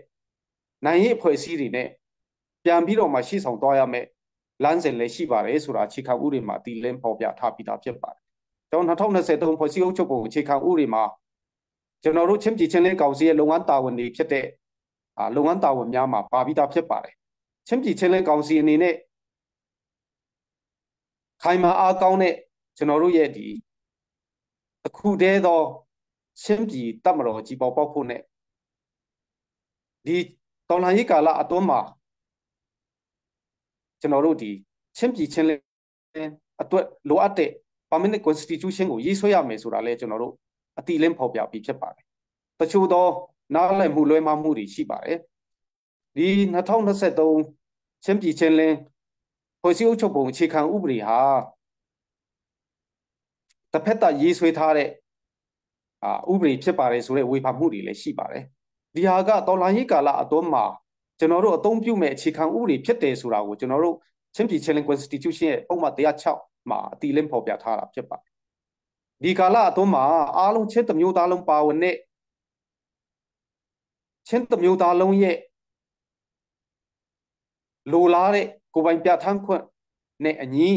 နိုင်ရေးအဖွဲ့အစည်းတွေနဲ့ပြန်ပြီးတော့မှရှေ့ဆောင်သွားရမယ်လမ်းစဉ်လည်းရှိပါတယ်ဆိုတာအခြေခံဥပဒေမှာတည်လင်းပေါ်ပြထားပြီးသားဖြစ်ပါတယ်ကျွန်တော်2023ဖွဲ့စည်းအုပ်ချုပ်ပုံအခြေခံဥပဒေမှာကျွန်တော်တို့ချင်းပြည်ချင်းလင်းကောင်စီရဲ့လုပ်ငန်းတာဝန်တွေဖြစ်တဲ့လုပ်ငန်းတာဝန်များမှာပါပြီးသားဖြစ်ပါတယ်ချင်းပြည်ချင်းလင်းကောင်စီအနေနဲ့ခိုင်မာအားကောင်းတဲ့ကျွန်တော်တို့ရဲ့ဒီအခုတည်းသောချင်းပြည်တပ်မတော်ကြီးပေါက်ဖို့နဲ့ဒီတော်လှန်ရေးကာလအတွင်းမှာ ကျွန်တော်တို့ဒီချင်းပြည်ချင်းလင်းအတွက်လိုအပ်တဲ့ permanent constitution ကိုရေးဆွဲရမယ်ဆိုတာလဲကျွန်တော်တို့အတိလင်းဖော်ပြပြီးဖြစ်ပါတယ်တချို့သောနားလည်မှုလွဲမှားမှုတွေရှိပါတယ်ဒီ2023ချင်းပြည်ချင်းလင်းဖွဲ့စည်းအုပ်ချုပ်ပုံအခြေခံဥပဒေဟာတစ်ဖက်သက်ရေးဆွဲထားတဲ့ဥပဒေဖြစ်ပါတယ်ဆိုတဲ့ဝေဖန်မှုတွေလည်းရှိပါတယ်ဒီဟာကတော်လှန်ရေးကာလအတွင်းမှာကျွန်တော်တို့အသုံးပြုမဲ့အခြေခံဥပဒေဖြစ်တယ်ဆိုတာကိုကျွန်တော်တို့ချင်းပြည်ချင်းလင်း constitution ရဲ့ပုံမှန်106မှာအတိအလင်းဖော်ပြထားတာဖြစ်ပါတယ်ဒီကာလအတွင်းမှာအားလုံးချင်းတစ်မျိုးသားလုံးပါဝင်တဲ့ချင်းတစ်မျိုးသားလုံးရဲ့လိုလားတဲ့ကိုယ်ပိုင်ပြဋ္ဌာန်းခွင့်နဲ့အညီ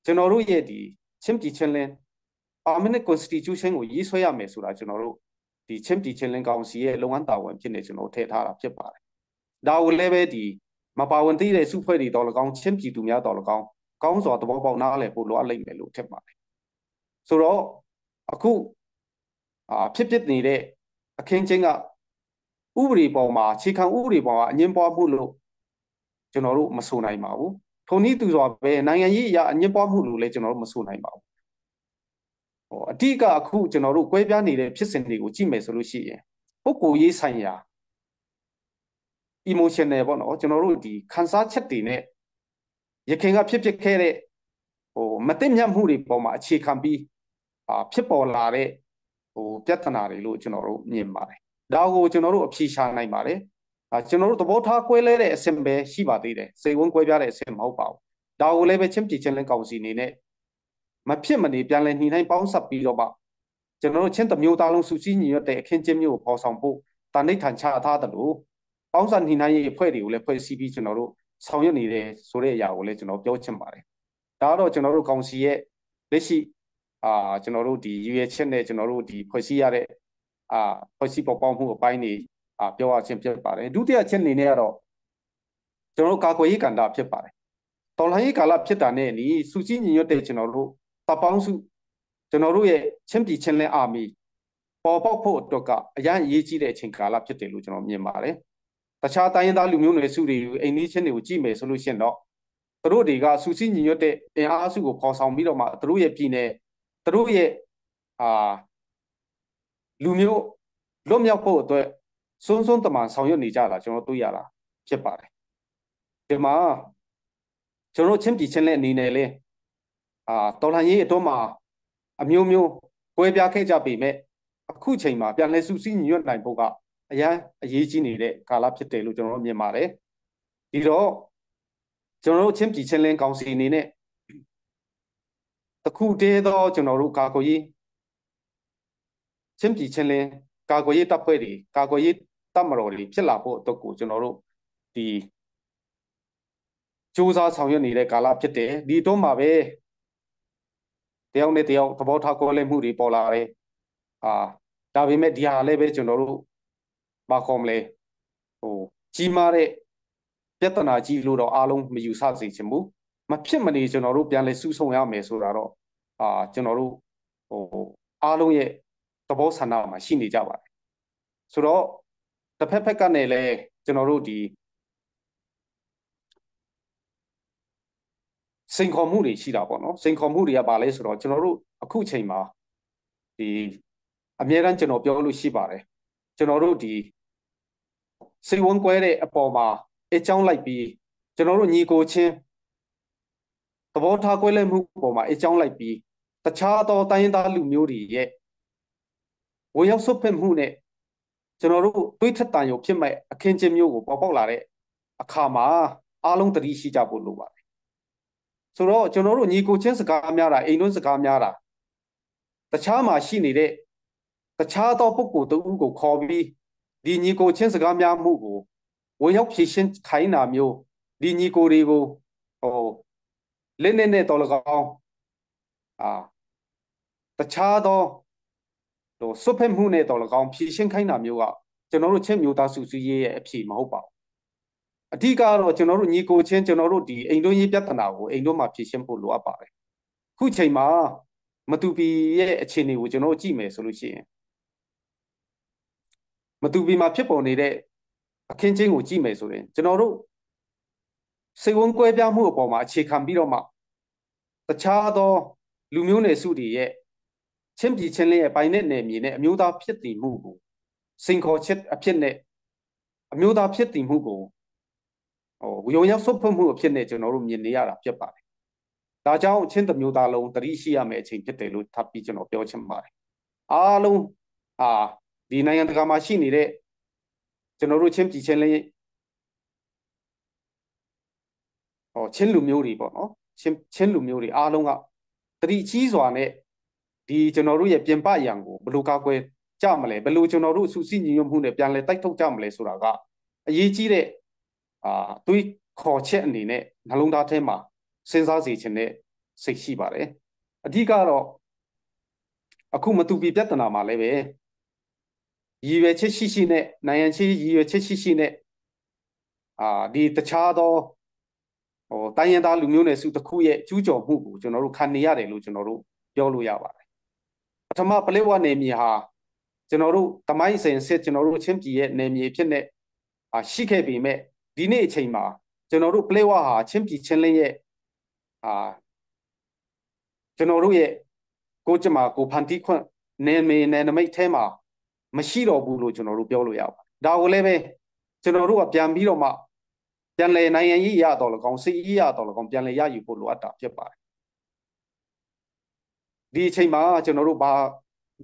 ကျွန်တော်တို့ရဲ့ဒီချင်းပြည်ချင်းလင်း permanent constitution ကိုရေးဆွဲရမယ်ဆိုတာကျွန်တော်တို့ဒီချင်းပြည်ချင်းလင်းကောင်စီရဲ့လုပ်ငန်းတာဝန်ဖြစ်နေကျွန်တော်ထည့်ထားတာဖြစ်ပါတယ်ဒါကိုလည်းပဲဒီမပါဝင်သေးတဲ့စုဖွဲ့တွေတော်လကောင်းချင်းပြည်သူများတော်လကောင်းကောင်းစွာသဘောပေါက်နားလည်ဖို့လိုအပ်လိမ့်မယ်လို့ထင်ပါတယ်ဆိုတော့အခုဖြစ်နေတဲ့အခင်းချင်းကဥပဒေပေါ်မှာအခြေခံဥပဒေပေါ်မှာအငြင်းပွားမှုလို့ကျွန်တော်တို့မဆိုနိုင်ပါဘူးထုံနည်းသူစွာပဲနိုင်ငံရေးအရာအငြင်းပွားမှုလို့လည်းကျွန်တော်တို့မဆိုနိုင်ပါဘူးအဓိကအခုကျွန်တော်တို့ကွဲပြားနေတဲ့ဖြစ်စဉ်တွေကိုကြည့်မယ်ဆိုလို့ရှိရင်ပုဂ္ဂိုလ်ရေးဆိုင်ရာ emotional ပေါ့နော်ကျွန်တော်တို့ဒီခံစားချက်တွေနဲ့ရခင်ကဖြစ်ခဲ့တဲ့မသိမြတ်မှုတွေပေါ်မှာအခြေခံပြီးဖြစ်ပေါ်လာတဲ့ပြဿနာတွေလို့ကျွန်တော်တို့မြင်ပါတယ်ဒါကိုကျွန်တော်တို့အဖြေရှာနိုင်ပါတယ်ကျွန်တော်တို့သဘောထားကွဲလဲတဲ့အဆင့်ပဲရှိပါသေးတယ်စိတ်ဝင်ကွဲပြားတဲ့အဆင့်မဟုတ်ပါဘူးဒါကိုလည်းပဲချင်းပြည်ချင်းလင်းကောင်စီအနေနဲ့မဖြစ်မနေပြန်လည်နှိမ့်နိုင်ပေါင်းစပ်ပြီးတော့မှကျွန်တော်တို့ချင်းတစ်မျိုးသားလုံးစုစည်းညီညွတ်တဲ့အခင်းကျင်းမျိုးကိုပေါ်ဆောင်ဖို့တာနှိဋ္ဌာန်ချထားတယ်လို့ပေါင်းစပ်နှိမ့်နိုင်ရေးအဖွဲ့တွေကိုလည်းဖွဲ့စည်းပြီးကျွန်တော်တို့ဆောင်ရွက်နေတယ်ဆိုတဲ့အရာကိုလည်းကျွန်တော်ပြောချင်ပါတယ်ဒါကတော့ကျွန်တော်တို့ကောင်စီရဲ့လက်ရှိကျွန်တော်တို့ဒီရွေးချက်နဲ့ကျွန်တော်တို့ဒီဖွဲ့စည်းရတဲ့ဖွဲ့စည်းပေါ်ပေါက်မှုအပိုင်းတွေပြောရခြင်းဖြစ်ပါတယ်ဒုတိယချက်အနေနဲ့ကတော့ကျွန်တော်တို့ကာကွယ်ရေးကဏ္ဍဖြစ်ပါတယ်တော်လှန်ရေးကာလဖြစ်တာနဲ့နီးစုစည်းညီညွတ်တဲ့ကျွန်တော်တို့တပ်ပေါင်းစုကျွန်တော်တို့ရဲ့ချင်းပြည်ချင်းလင်းအာမီပေါ်ပေါက်ဖို့အတွက်ကအရန်အရေးကြီးတဲ့အချိန်ကာလဖြစ်တယ်လို့ကျွန်တော်မြင်ပါတယ်တခြားတိုင်းရင်းသားလူမျိုးနွယ်စုတွေအိမ်နီးချင်းတွေကိုကြည့်မယ်ဆိုလို့ရှိရင်တော့သူတို့တွေကစုစည်းညီညွတ်တဲ့အင်အားစုကိုပေါ်ဆောင်ပြီးတော့မှသူတို့ရဲ့ပြည်နယ်သူတို့ရဲ့လူမျိုးလွတ်မြောက်ဖို့အတွက်စွန်းစွန်းတမန်ဆောင်ရွက်နေကြတာကျွန်တော်တွေ့ရတာဖြစ်ပါတယ်ဒီမှာကျွန်တော်ချင်းပြည်ချင်းလည်းအနေနဲ့လေတော်လှန်ရေးအတွင်းမှာအမျိုးမျိုးကွဲပြားခဲ့ကြပေမဲ့အခုချိန်မှာပြန်လဲစုစည်းညီညွတ်နိုင်ဖို့ကအရန်အရေးကြီးနေတဲ့ကာလဖြစ်တယ်လို့ကျွန်တော်မြင်ပါတယ်ဒီတော့ကျွန်တော်ချင်းပြည်ချင်းလင်းကောင်စီအနေနဲ့တခုတည်းသောကျွန်တော်တို့ကာကွယ်ရေးချင်းပြည်ချင်းလင်းကာကွယ်ရေးတပ်ဖွဲ့တွေကာကွယ်ရေးတပ်မတော်တွေဖြစ်လာဖို့အတွက်ကိုကျွန်တော်တို့ဒီစူးစမ်းဆောင်ရွက်နေတဲ့ကာလဖြစ်တယ်ဒီတော့မှာပဲတယောက်နဲ့တယောက်သဘောထားကွဲလွဲမှုတွေပေါ်လာတယ်ဒါပေမဲ့ဒီဟာလည်းပဲကျွန်တော်တို့ဘာခေါ်မလဲကြီးမားတဲ့ပြဿနာကြီးလို့တော့အားလုံးမယူဆစေချင်ဘူးမဖြစ်မနေကျွန်တော်တို့ပြန်လဲစုဆုံရမယ်ဆိုတာတော့ကျွန်တော်တို့အားလုံးရဲ့သဘောဆန္ဒမှာရှိနေကြပါတယ်ဆိုတော့တစ်ဖက်ကနေလည်းကျွန်တော်တို့ဒီစိန်ခေါ်မှုတွေရှိတာပေါ့နော်စိန်ခေါ်မှုတွေကဘာလဲဆိုတော့ကျွန်တော်တို့အခုချိန်မှာဒီအများအားကျွန်တော်ပြောလို့ရှိပါတယ်ကျွန်တော်တို့ဒီစိတ်ဝင်ကွဲတဲ့အပေါ်မှာအကြောင်းလိုက်ပြီးကျွန်တော်တို့ညီကိုချင်းသဘောထားကွဲလွဲမှုပေါ်မှာအကြောင်းလိုက်ပြီးတခြားသောတိုင်းရင်းသားလူမျိုးတွေရဲ့ဝေရောက်ဆွတ်ဖက်မှုနဲ့ကျွန်တော်တို့တွေးထက်တန်ရုံဖြစ်မဲ့အခင်းချင်းမျိုးကိုပေါ်ပေါက်လာတဲ့အခါမှာအားလုံးသတိရှိကြဖို့လိုပါတယ်ဆိုတော့ကျွန်တော်တို့ညီကိုချင်းစကားများတာအိမ်တွင်းစကားများတာတခြားမှာရှိနေတဲ့တခြားသောပုဂ္ဂိုလ်တဦးကိုခေါ်ပြီးဒီညီကိုချင်းစကားများမှုကိုဝေရောက်ဖြည့်ရှင်းခိုင်းတာမျိုးဒီညီကိုတွေကိုလက်နဲ့တော်လကောင်းတခြားသောစွတ်ဖက်မှုနဲ့တော်လကောင်းဖြည့်ရှင်းခိုင်းတာမျိုးကကျွန်တော်တို့ချင်းမျိုးသားစုစည်းရေးရဲ့အဖြေမဟုတ်ပါဘူးအဓိကတော့ကျွန်တော်တို့ညီကိုချင်းကျွန်တော်တို့ဒီအိမ်တွင်းရေးပြဿနာကိုအိမ်တွင်းမှာဖြည့်ရှင်းဖို့လိုအပ်ပါတယ်ခုချိန်မှာမတူပီရဲ့အခြေအနေကိုကျွန်တော်တို့ကြည့်မယ်ဆိုလို့ရှိရင်မတူပီမှာဖြစ်ပေါ်နေတဲ့အခင်းချင်းကိုကြည့်မယ်ဆိုရင်ကျွန်တော်တို့ စိတ်ဝင်ကွဲပြားမှုအပေါ်မှာအခြေခံပြီးတော့မှတခြားသောလူမျိုးနယ်စုတွေရဲ့ချင်းပြည်ချင်းလေးရဲ့ပိုင်တဲ့နယ်မြေနဲ့အမျိုးသားဖြစ်တည်မှုကိုစိန်ခေါ်ချက်အဖြစ်နဲ့အမျိုးသားဖြစ်တည်မှုကိုရုံရောက်ဆုတ်ဖက်မှုအဖြစ်နဲ့ကျွန်တော်တို့မြင်နေရတာဖြစ်ပါတယ်။ဒါကြောင့်ချင်းတစ်မျိုးသားလုံးတတိရှိရမယ့်အချိန်ဖြစ်တယ်လို့ထပ်ပြီးကျွန်တော်ပြောချင်ပါတယ်။အားလုံးဒီနိုင်ငံတကာမှာရှိနေတဲ့ကျွန်တော်တို့ချင်းပြည်ချင်းလေးချင်းလူမျိုးတွေပေါ့နော်ချင်းလူမျိုးတွေအားလုံးကတတိကြီးစွာနဲ့ဒီကျွန်တော်တို့ရဲ့ပြင်ပရန်ကိုဘယ်လိုကာကွယ်ကြမလဲဘယ်လိုကျွန်တော်တို့စုစည်းညီညွတ်မှုနဲ့ပြန်လဲတိုက်ထုတ်ကြမလဲဆိုတာကအရေးကြီးတဲ့တွေးခေါ်ချက်အနေနဲ့နှလုံးသားထဲမှာစဉ်းစားစေချင်တဲ့စိတ်ရှိပါတယ်အဓိကတော့အခုမတူပီပြဿနာမှာလည်းပဲရည်ရွယ်ချက်ရှိနဲ့နိုင်ငံချင်းရည်ရွယ်ချက်ရှိနဲ့ဒီတခြားသောတိုင်းရင်းသားလူမျိုးနယ်စုတစ်ခုရဲ့ကျူးကျော်မှုကိုကျွန်တော်တို့ခံနေရတယ်လို့ကျွန်တော်တို့ပြောလို့ရပါတယ်ပထမပလက်ဝနယ်မြေဟာကျွန်တော်တို့တမိုင်းစဉ်စစ်ကျွန်တော်တို့ချင်းပြည်ရဲ့နယ်မြေဖြစ်နေရှိခဲ့ပေမဲ့ဒီနေ့အချိန်မှာကျွန်တော်တို့ပလက်ဝဟာချင်းပြည်ချင်းလင်းရဲ့ကျွန်တော်တို့ရဲ့ကိုကျမကိုဖန်တီးခွင့်နယ်မြေနယ်နမိတ်ထဲမှာမရှိတော့ဘူးလို့ကျွန်တော်တို့ပြောလို့ရပါတယ်ဒါကိုလည်းပဲကျွန်တော်တို့ကပြန်ပြီးတော့မှပြန်လည်နိုင်ငံရေးရတော့လကောင်စစ်ရေးရတော့လကောင်ပြန်လည်ရယူဖို့လိုအပ်တာဖြစ်ပါတယ်ဒီအချိန်မှာကျွန်တော်တို့ဘာ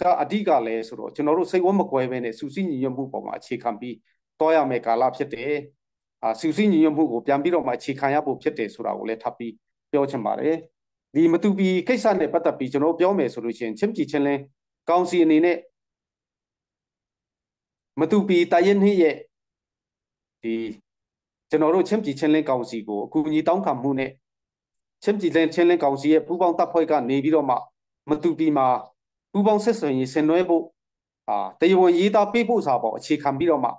ကအဓိကလဲဆိုတော့ကျွန်တော်တို့စိတ်ဝမကွဲပဲနဲ့စုစည်းညီညွတ်မှုပေါ်မှာအခြေခံပြီးတောရမယ်ကာလဖြစ်တယ်စုစည်းညီညွတ်မှုကိုပြန်ပြီးတော့မှအခြေခံရဖို့ဖြစ်တယ်ဆိုတာကိုလည်းထပ်ပြီးပြောချင်ပါတယ်ဒီမတူပီကိစ္စနဲ့ပတ်သက်ပြီးကျွန်တော်ပြောမယ်ဆိုလို့ရှိရင်ချင်းပြည်ချင်းလင်းကောင်စီအနေနဲ့မတူပီတိုင်းရင်းနှင်းရဲ့ဒီကျွန်တော်တို့ချင်းပြည်ချင်းလင်းကောင်စီကိုအကူအညီတောင်းခံမှုနဲ့ချင်းပြည်ချင်းလင်းကောင်စီရဲ့ပူးပေါင်းတပ်ဖွဲ့ကနေပြီးတော့မှမတူပီမှာပူးပေါင်းဆက်ဆံရေးဆင်နွှဲဖို့တရားဝင်ရေးသားပေးဖို့စာပေါ်အခြေခံပြီးတော့မှ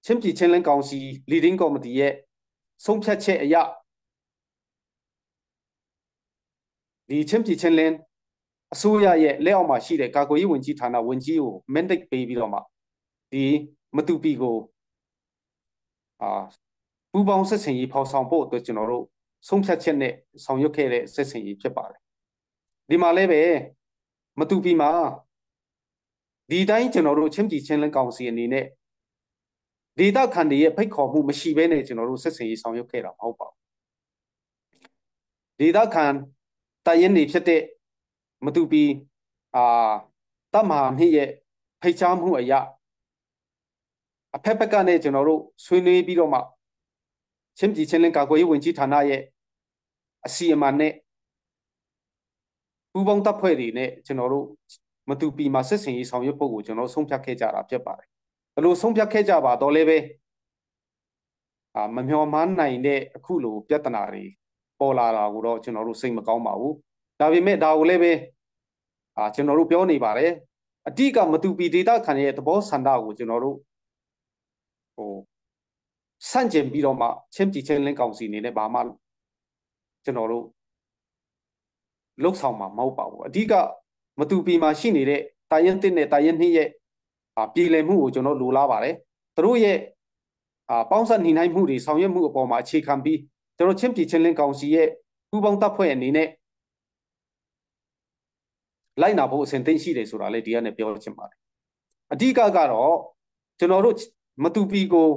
ချင်းပြည်ချင်းလင်းကောင်စီ leading committee ရဲ့ဆုံးဖြတ်ချက်အရဒီချင်းပြည်ချင်းလင်းအစိုးရရဲ့လက်အောက်မှာရှိတဲ့ကာကွယ်ရေးဝန်ကြီးဌာနဝန်ကြီးကို mandate ပေးပြီးတော့မှဒီမတူပီကိုပူးပေါင်းဆက်ဆံရေးဖော်ဆောင်ဖို့အတွက်ကျွန်တော်တို့ဆုံးဖြတ်ချက်နဲ့ဆောင်ရွက်ခဲ့တဲ့ဆက်ဆံရေးဖြစ်ပါတယ်ဒီမှာလည်းပဲမတူပီမှာဒီတိုင်းကျွန်တော်တို့ချင်းပြည်ချင်းလင်းကောင်စီအနေနဲ့ဒေသခံတွေရဲ့ဖိတ်ခေါ်မှုမရှိဘဲနဲ့ကျွန်တော်တို့ဆက်ဆံရေးဆောင်ရွက်ခဲ့တာမဟုတ်ပါဘူးဒေသခံတိုင်းရင်းတွေဖြစ်တဲ့မတူပီတမဟာနှစ်ရဲ့ဖိတ်ကြားမှုအရာအဖက်ဖက်ကနဲ့ကျွန်တော်တို့ဆွေးနွေးပြီးတော့မှချင်းပြည်ချင်းလင်းကာကွယ်ရေးဝန်ကြီးဌာနရဲ့အစီအမံနဲ့ပူးပေါင်းတပ်ဖွဲ့တွေနဲ့ကျွန်တော်တို့မတူပီမှာစစ်စင်ရေးဆောင်ရွက်ဖို့ကိုကျွန်တော်ဆုံးဖြတ်ခဲ့ကြတာဖြစ်ပါတယ်ဘယ်လိုဆုံးဖြတ်ခဲ့ကြပါတော့လဲပဲမမျှော်မှန်းနိုင်တဲ့အခုလိုပြဿနာတွေပေါ်လာတာကိုတော့ကျွန်တော်တို့စိတ်မကောင်းပါဘူးဒါပေမဲ့ဒါကိုလည်းပဲကျွန်တော်တို့ပြောနေပါတယ်အတိကမတူပီဒေတာခံရဲ့သဘောဆန္ဒကိုကျွန်တော်တို့ဆန့်ကျင်ပြီးတော့မှချင်းပြည်ချင်းလင်းကောင်စီအနေနဲ့ဘာမှကျွန်တော်တို့လှုပ်ဆောင်မှာမဟုတ်ပါဘူးအဓိကမတူပီမှာရှိနေတဲ့တိုင်းရင်းတစ်နဲ့တိုင်းရင်းနှင်းရဲ့ပြည်လည်မှုကိုကျွန်တော်လိုလားပါတယ်သူတို့ရဲ့ပေါင်းစပ်နှိမ့်နိုင်မှုတွေဆောင်ရွက်မှုအပေါ်မှာအခြေခံပြီးကျွန်တော်ချင်းပြည်ချင်းလင်းကောင်စီရဲ့ပူးပေါင်းတပ်ဖွဲ့အနေနဲ့လိုက်နာဖို့အစဉ်သင့်ရှိတယ်ဆိုတာလည်းဒီကနေပြောချင်ပါတယ်အဓိကကတော့ကျွန်တော်တို့မတူပီကို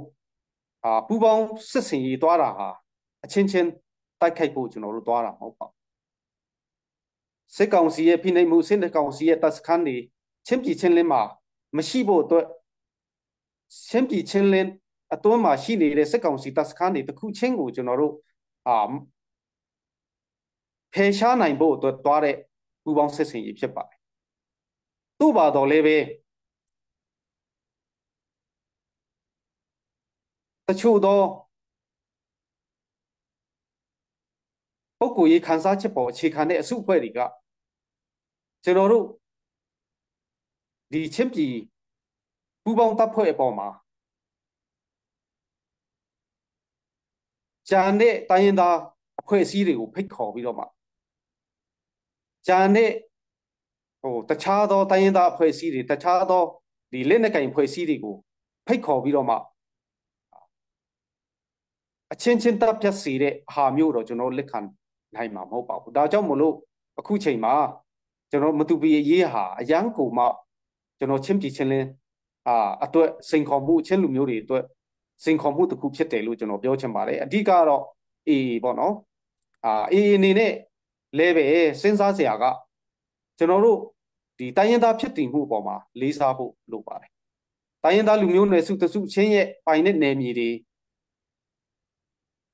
ပူးပေါင်းစစ်စင်ရေးသွားတာဟာအချင်းချင်းတိုက်ခိုက်ဖို့ကျွန်တော်တို့သွားတာမဟုတ်ပါဘူးစစ်ကောင်စီရဲ့ဖိနှိပ်မှုစစ်ကောင်စီရဲ့တပ်စခန်းတွေချင်းပြည်ချင်းလင်းမှာမရှိဖို့အတွက်ချင်းပြည်ချင်းလင်းအတွင်းမှာရှိနေတဲ့စစ်ကောင်စီတပ်စခန်းတွေတစ်ခုချင်းကိုကျွန်တော်တို့ဖယ်ရှားနိုင်ဖို့အတွက်သွားတဲ့ပူးပေါင်းစစ်စင်ရေးဖြစ်ပါတယ်သို့ပါတော့လည်းပဲတချို့သောပုဂ္ဂိုလ်ရေးခန်းစားချက်ပေါ်အခြေခံတဲ့အစုအဖွဲ့တွေကကျွန်တော်တို့ဒီချင်းပြည်ပူးပေါင်းတပ်ဖွဲ့အပေါ်မှာဂျန်တဲ့တိုင်းရင်းသားအဖွဲ့အစည်းတွေကိုဖိတ်ခေါ်ပြီးတော့မှဂျန်တဲ့တခြားသောတိုင်းရင်းသားအဖွဲ့အစည်းတွေတခြားသောဒီလက်နက်ကင်အဖွဲ့အစည်းတွေကိုဖိတ်ခေါ်ပြီးတော့မှ အချင်းချင်းတပ်ဖြတ်စီတဲ့ဟာမျိုးတော့ကျွန်တော်လက်ခံနိုင်မှာမဟုတ်ပါဘူးဒါကြောင့်မလို့အခုချိန်မှာကျွန်တော်မတူပီရေးဟာအရန်ကိုမှကျွန်တော်ချင်းပြည်ချင်းလင်းအတွက်စိန်ခေါ်မှုချင်းလူမျိုးတွေအတွက်စိန်ခေါ်မှုတစ်ခုဖြစ်တယ်လို့ကျွန်တော်ပြောချင်ပါတယ်အဓိကတော့ပေါ့နော်အနေနဲ့လဲပဲစဉ်းစားစရာကကျွန်တော်တို့ဒီတိုင်းရင်းသားဖြစ်တည်မှုအပေါ်မှာလေးစားဖို့လိုပါတယ်တိုင်းရင်းသားလူမျိုးနယ်စုတစုချင်းရဲ့ပိုင်တဲ့နယ်မြေတွေ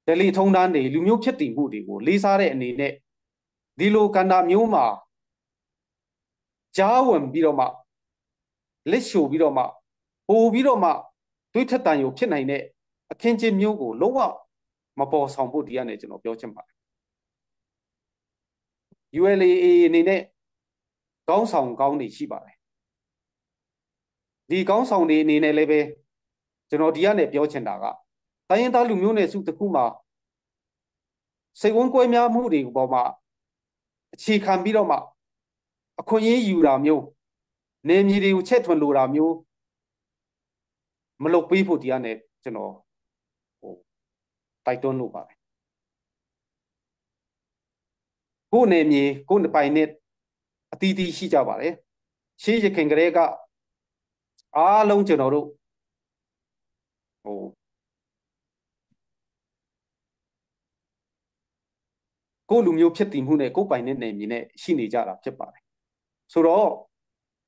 ဒလီထုံးတန်းတွေလူမျိုးဖြစ်တည်မှုတွေကိုလေးစားတဲ့အနေနဲ့ဒီလိုကန္တာမျိုးမှာကြားဝင်ပြီးတော့မှလက်ရှို့ပြီးတော့မှပို့ပြီးတော့မှတွေးထက်တန်ရုံဖြစ်နိုင်တဲ့အခင်းချင်းမျိုးကိုလုံးဝမပေါ်ဆောင်ဖို့ဒီကနေကျွန်တော်ပြောချင်ပါတယ် ULA အနေနဲ့ကောင်းဆောင်ကောင်းတွေရှိပါတယ်ဒီကောင်းဆောင်တွေအနေနဲ့လည်းပဲကျွန်တော်ဒီကနေပြောချင်တာကတိုင်းရင်းသားလူမျိုးနယ်စုတစ်ခုမှာစိတ်ဝန်းကွဲများမှုတွေပေါ်မှာအခြေခံပြီးတော့မှအခွင့်အရေးယူတာမျိုးနေမြေတွေကိုချက်ထွန်လိုတာမျိုးမလုပ်ပေးဖို့ဒီကနေကျွန်တော်တိုက်တွန်းလို့ပါတယ်ကိုယ်နေမြေကိုယ်ပိုင်နဲ့အတီးတီးရှိကြပါတယ်ရှေးရခင်ကလေးကအားလုံးကျွန်တော်တို့ကိုယ်လူမျိုးဖြစ်တည်မှုနဲ့ကိုယ်ပိုင်တဲ့နေမြေနဲ့ရှိနေကြတာဖြစ်ပါတယ်ဆိုတော့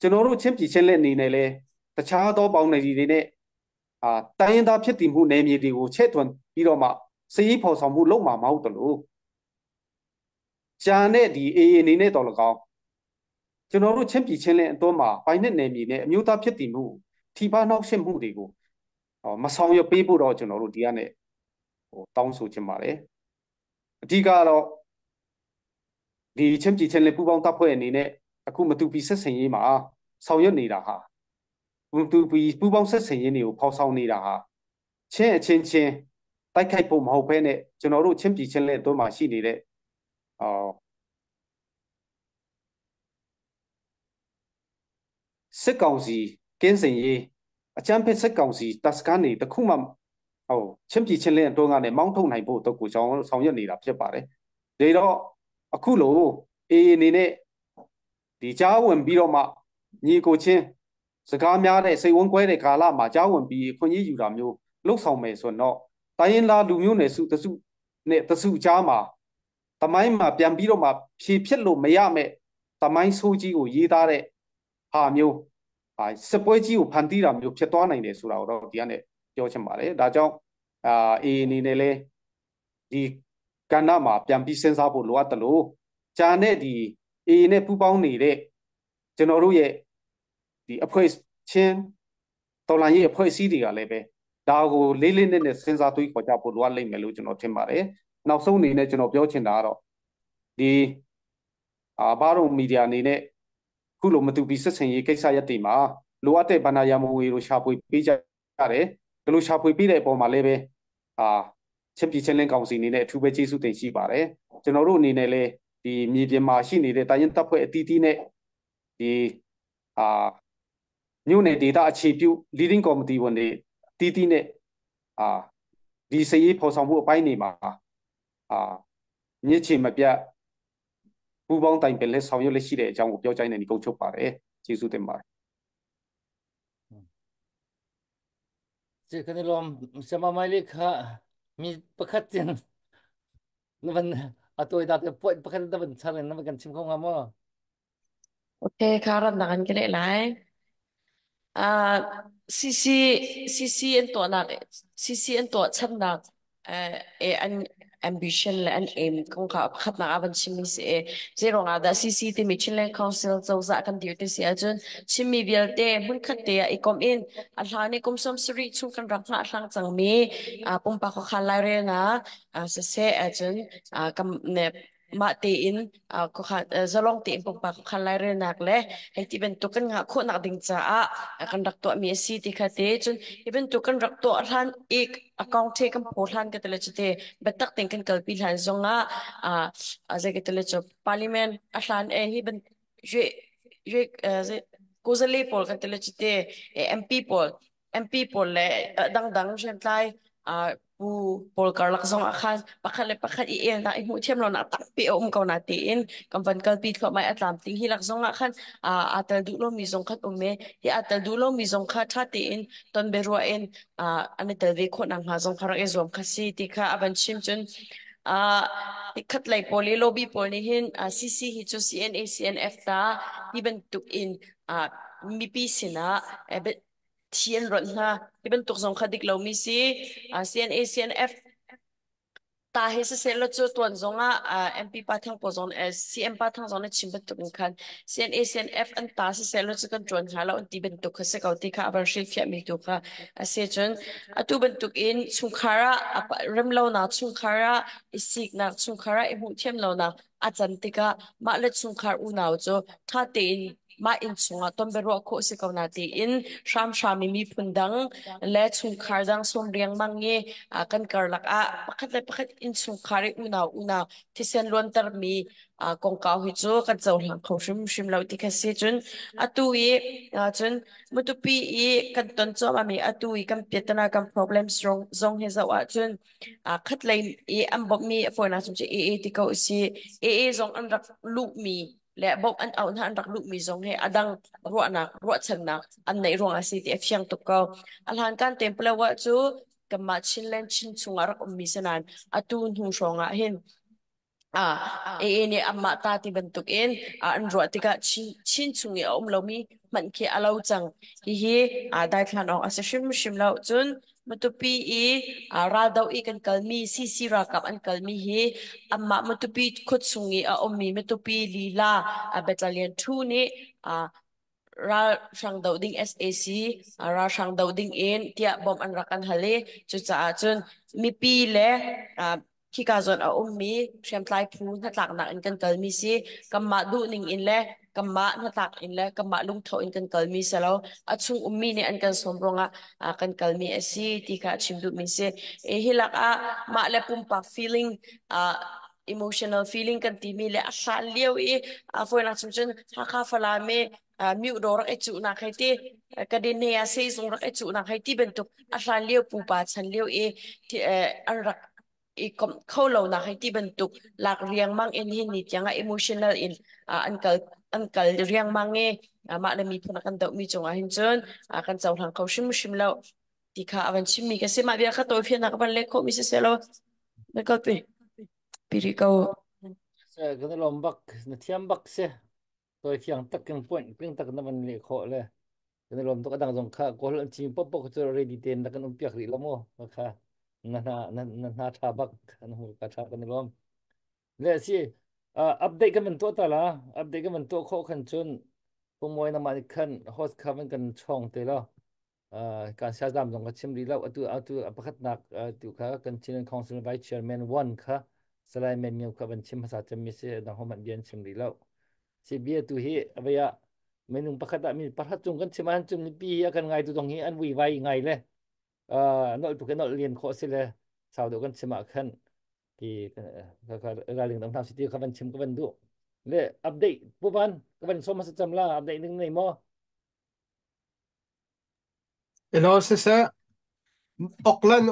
ကျွန်တော်တို့ချင်းပြည်ချင်းလက်အနေနဲ့လဲတခြားသောပေါင်းနယ်တွေနဲ့တိုင်းရင်းသားဖြစ်တည်မှုနယ်မြေတွေကိုချက်ထွန်ပြီးတော့မှစည်ဖော်ဆောင်မှုလုပ်မှာမဟုတ်တလို့ဂျာနဲ့ဒီ AA အနေနဲ့တော်၎င်းကျွန်တော်တို့ချင်းပြည်ချင်းလက်အတွင်းမှာပိုင်တဲ့နယ်မြေနဲ့အမျိုးသားဖြစ်တည်မှုထိပါနှောက်ယှက်မှုတွေကိုမဆောင်ရွက်ပေးဖို့တော့ကျွန်တော်တို့ဒီကနေတောင်းဆိုချင်ပါတယ်အဓိကတော့ဒီချင်းပြည်ချင်းလက်ပူးပေါင်းတပ်ဖွဲ့အနေနဲ့အခုမတူပီဆက်ဆင်ရေးမှာဆောင်ရွက်နေတာဟာမတူပီပူးပေါင်းဆက်ဆင်ရေးတွေကိုဖော်ဆောင်နေတာဟာချင်းအချင်းချင်းတိုက်ခိုက်ဖို့မဟုတ်ဘဲနဲ့ကျွန်တော်တို့ချင်းပြည်ချင်းလက်အတွင်းမှာရှိနေတဲ့စစ်ကောင်စီကင်းစင်ရေးအကြမ်းဖက်စစ်ကောင်စီတပ်စခန်းတွေတခုမှချင်းပြည်ချင်းလက်အတွင်းကနေမောင်းထုတ်နိုင်ဖို့အတွက်ကိုဆောင်ရွက်နေတာဖြစ်ပါတယ်ဒါတော့အခုလို AA အနေနဲ့ဒီကြားဝင်ပြီးတော့မှညီကိုချင်းစကားများတဲ့စိတ်ဝန်းကွဲတဲ့ကာလမှာကြားဝင်ပြီးခွင့်ရယူတာမျိုးလှုပ်ဆောင်မယ်ဆိုတော့တိုင်းရင်းသားလူမျိုးနယ်စုတစုနဲ့တစုကြားမှာတမိုင်းမှာပြန်ပြီးတော့မှဖြည့်ဖြစ်လို့မရမဲ့တမိုင်းဆိုးကြီးကိုရေးသားတဲ့ဟာမျိုးစစ်ပွဲကြီးကိုဖန်တီးတာမျိုးဖြစ်သွားနိုင်တယ်ဆိုတာကိုတော့ဒီကနေပြောချင်ပါတယ်ဒါကြောင့်AA အနေနဲ့လဲဒီကဏ္ဍမှာပြန်ပြီးစဉ်းစားဖို့လိုအပ်တယ်လို့ဂျာနဲ့ဒီ AA နဲ့ပူးပေါင်းနေတဲ့ကျွန်တော်တို့ရဲ့ဒီအဖွဲ့ချင်းတော်လှန်ရေးအဖွဲ့အစည်းတွေကလည်းပဲဒါကိုလေးလေးနက်နက်စဉ်းစားတွေးခေါ်ကြဖို့လိုအပ်လိမ့်မယ်လို့ကျွန်တော်ထင်ပါတယ်နောက်ဆုံးအနေနဲ့ကျွန်တော်ပြောချင်တာကတော့ဒီဘာလို့မီဒီယာအနေနဲ့ခုလိုမတူပီဆက်ဆင်ရေးကိစ္စရပ်တွေမှာလိုအပ်တဲ့ဗဏ္ဍာရမဝေတို့ရှာဖွေပေးကြရတယ်ဒီလိုရှာဖွေပေးတဲ့အပေါ်မှာလည်းပဲချင်းပြည်ချင်းလင်းကောင်စီအနေနဲ့အထူးပဲကျေးဇူးတင်ရှိပါတယ်ကျွန်တော်တို့အနေနဲ့လည်းဒီမြေပြင်မှာရှိနေတဲ့တိုင်းရင်းတပ်ဖွဲ့အသီးသီးနဲ့ဒီမြို့နယ်ဒေသအခြေပြု leading committee ဝင်တွေအသီးသီးနဲ့ဒီစရေးဖော်ဆောင်မှုအပိုင်းတွေမှာညစ်ချေမပြတ်ပူပေါင်းတိုင်ပင်လက်ဆောင်ရွက်လက်ရှိတဲ့အကြောင်းကိုပြောကြတဲ့ဒီကုတ်ချုပ်ပါတယ်ကျေးဇူးတင်ပါတယ်สิคันลมสมาไม่ลิค่ะมีประคัดจินนั่นมันตัวดับจะป่วยประคัดนั่นมันชาเลนนั่นมันกันชิมข้าวงามอ่ะโอเคค่ะรับนักกันก็ได้หลายซีซีอันตัวนักซีอันตัวชัดนักอัน ambition และอัน aim ของเขาขัดนักอันชิมิเสเจรองอาดาซีที่มีชิลเลนคาวซิลเจ้าจากกันเดียวที่เสียจนชิมิเบลเต้มุ่งขัดเตะอีกอมอินอันหานี่กุมสมสรีชุกันรักหน้าทางจังมีปุ่มปากของคันไลเรนะเสจนกำเนบมาตีอินก็ขัดจะลองตีอินปุ่มปากของคันไลเรนักเลยให้ที่เป็นตุกันงาโคนักดิ่งจ้ากันรักตัวมีซีที่ขัดเตะจนที่เป็นตุกันรักตัวท่านอีกaccount เทกันโพลันกันแต่ละจุดเตะเบ็ดตักติงกันเกิดปีหลังจงจะกันแต่ละจุด parliament อัลลันที่เป็นเจกูจะเลี้ยปอลกันแต่ละจุดเตะMP ปอลเลยดังเช่นไร ปูปอลการลักษณะคันปักขัดเลยปักขัดอีเอ็นนะไอหมูเทียมเราหน้าตักเปียวเขาหน้าตีนกำวันกัลปีเขาไม่อัตลามติงฮิลักษณะคันอัตลดูโลมีสงคัดเมฮิอัตลดูโลมีสงคัดทัดตีนตอนเบรัวเอ็นอันนี้แต่เด็กคนนั้นหาสงครามเอซอมคัสซีติค่ะอันชิมจนติคัดไลโพลีโลบีโพลีหินซีซีฮิจู CNA CNF ตาที่เป็นตุกอินมีปีสินะเทียนรถนะที่เป็นตุกสงคดิกเรามีซี CNA CNF ตาเฮสเซลล์จุดตัวจงMP ปะทั้งปอจงCM ปะทั้งจงเนี่ยชิมเป็นตุกกัน CNA CNF อันตาเซลล์จุดกันจวนหาแล้วอันที่เป็นตุกเขาเสกเอาที่ข้าบังชิลฟิอามีตุกค่ะเสียจนอัตุเป็นตุกอินชุงคาระเริ่มเล่านะชุงคาระอิสิกนะชุงคาระอิมุเทียมเล่านะอาจารย์ติกามาเล็ดชุงคาระอุณาวโจท่าเตินมาอินชุงต้นเบรัวโคสิกาวนาตีอินชามมีพุนดังและชุงคาดังสมเรียงมังเงกันกรลักปักขัดอินชุงคาริอุณาวที่เซนล้วนตรมีกงกาวฮิจูกันเจ้าหลังเขาชิมเราที่แค่เสียจนอตุยจนมุตุปีกันตนจอมามีอตุยกันเปียตนากัน problem strong ซงเฮซาวะจนขัดเลยอันบอกมีฝนนะสมจิที่เขาสิซงอันรักลูกมีและบอกอันเอาอันรักลูกมีซงเฮอดังรัวชันนะอันในรวงอาศัยที่เอฟยังตุกเขาอันหันกันเต็มเปล่าวะจูกับมาชินเลนชินสุงารักมีสนานอตุนหุงชงเห็นini amma ta ti bentukin an ro tika chin chungi lo mi man ke alo chang hi dai thlan ong shim lo chun matupi ra dau kan kalmi si ra kap an kalmi hi amma matupi khut chungi mi matupi lila battalion 2 ni ra sang dau ding SAC ra sang dau ding in tia bom an rakan hale chu cha chun mi pi le khi cả dọn ở mi xem lại phun thật lạc nặng cần cần mi si cầm mã đủ ninh in le cầm mã thật lạc in le cầm mã lung thọ in cần cần mi sa lo at chung mi ne an cần som ronga cần cần mi si ti ka chim du mi se hilak mã le pumpa feeling emotional feeling kan ti mi le sa liu foi na chum chen ha fala me miu do rak chu na khai ti ka din ne se zung rak chu na khai ti ben tu sa liu pu pa chan liu ti an rak kom kholo na hai ti bentuk lak riang mang en hin ni changa emotional in ankal riang mang nge ma le mi phuna kan dau mi chunga hin chon kan chaw thang khau shim lo ti kha awan chim mi ka se ma bia kha to phian na ka ban le kho mi se se lo me kal pe piri ka se kan lom bak na thiam bak se tôi phiang tak kan point ping tak na man le kho le kan lom to kadang jong kha ko lan chi pop pop cho ready ten da kan piak ri lo mo kha na tha bak kan hu ka tha kan lom le si update kan man to ta la update kan man to kho khan chun pumoi na ma khan host kha man kan chong te loการเสียดำตรงกับชิมรีแล้วตัวประคัดนักตัวข้ากันชินคอนซิลไวเชอร์แมนวันค่ะสไลด์เมนยูค่ะเป็นชิมภาษาจะมีเสียดังหัวมันเบียนชิมรีแล้วสิเบียตัวเฮอะไรอะเมนูประคัดมีประคัดจงกันชิมันจุ่มปีกันไงตัวตรงนี้อันวีไวไงเลยนอกตัวกันนอกเรียนโคสิเลยชาวเดียวกันชิมขันที่ก็รายเรื่องต่างๆสิที่เขาเป็นชิมก็เป็นดูเลยอัปเดตผู้พันก็เป็นสมมติจำลาอัปเดตหนึ่งในหม้อ Hello, Sisa. Auckland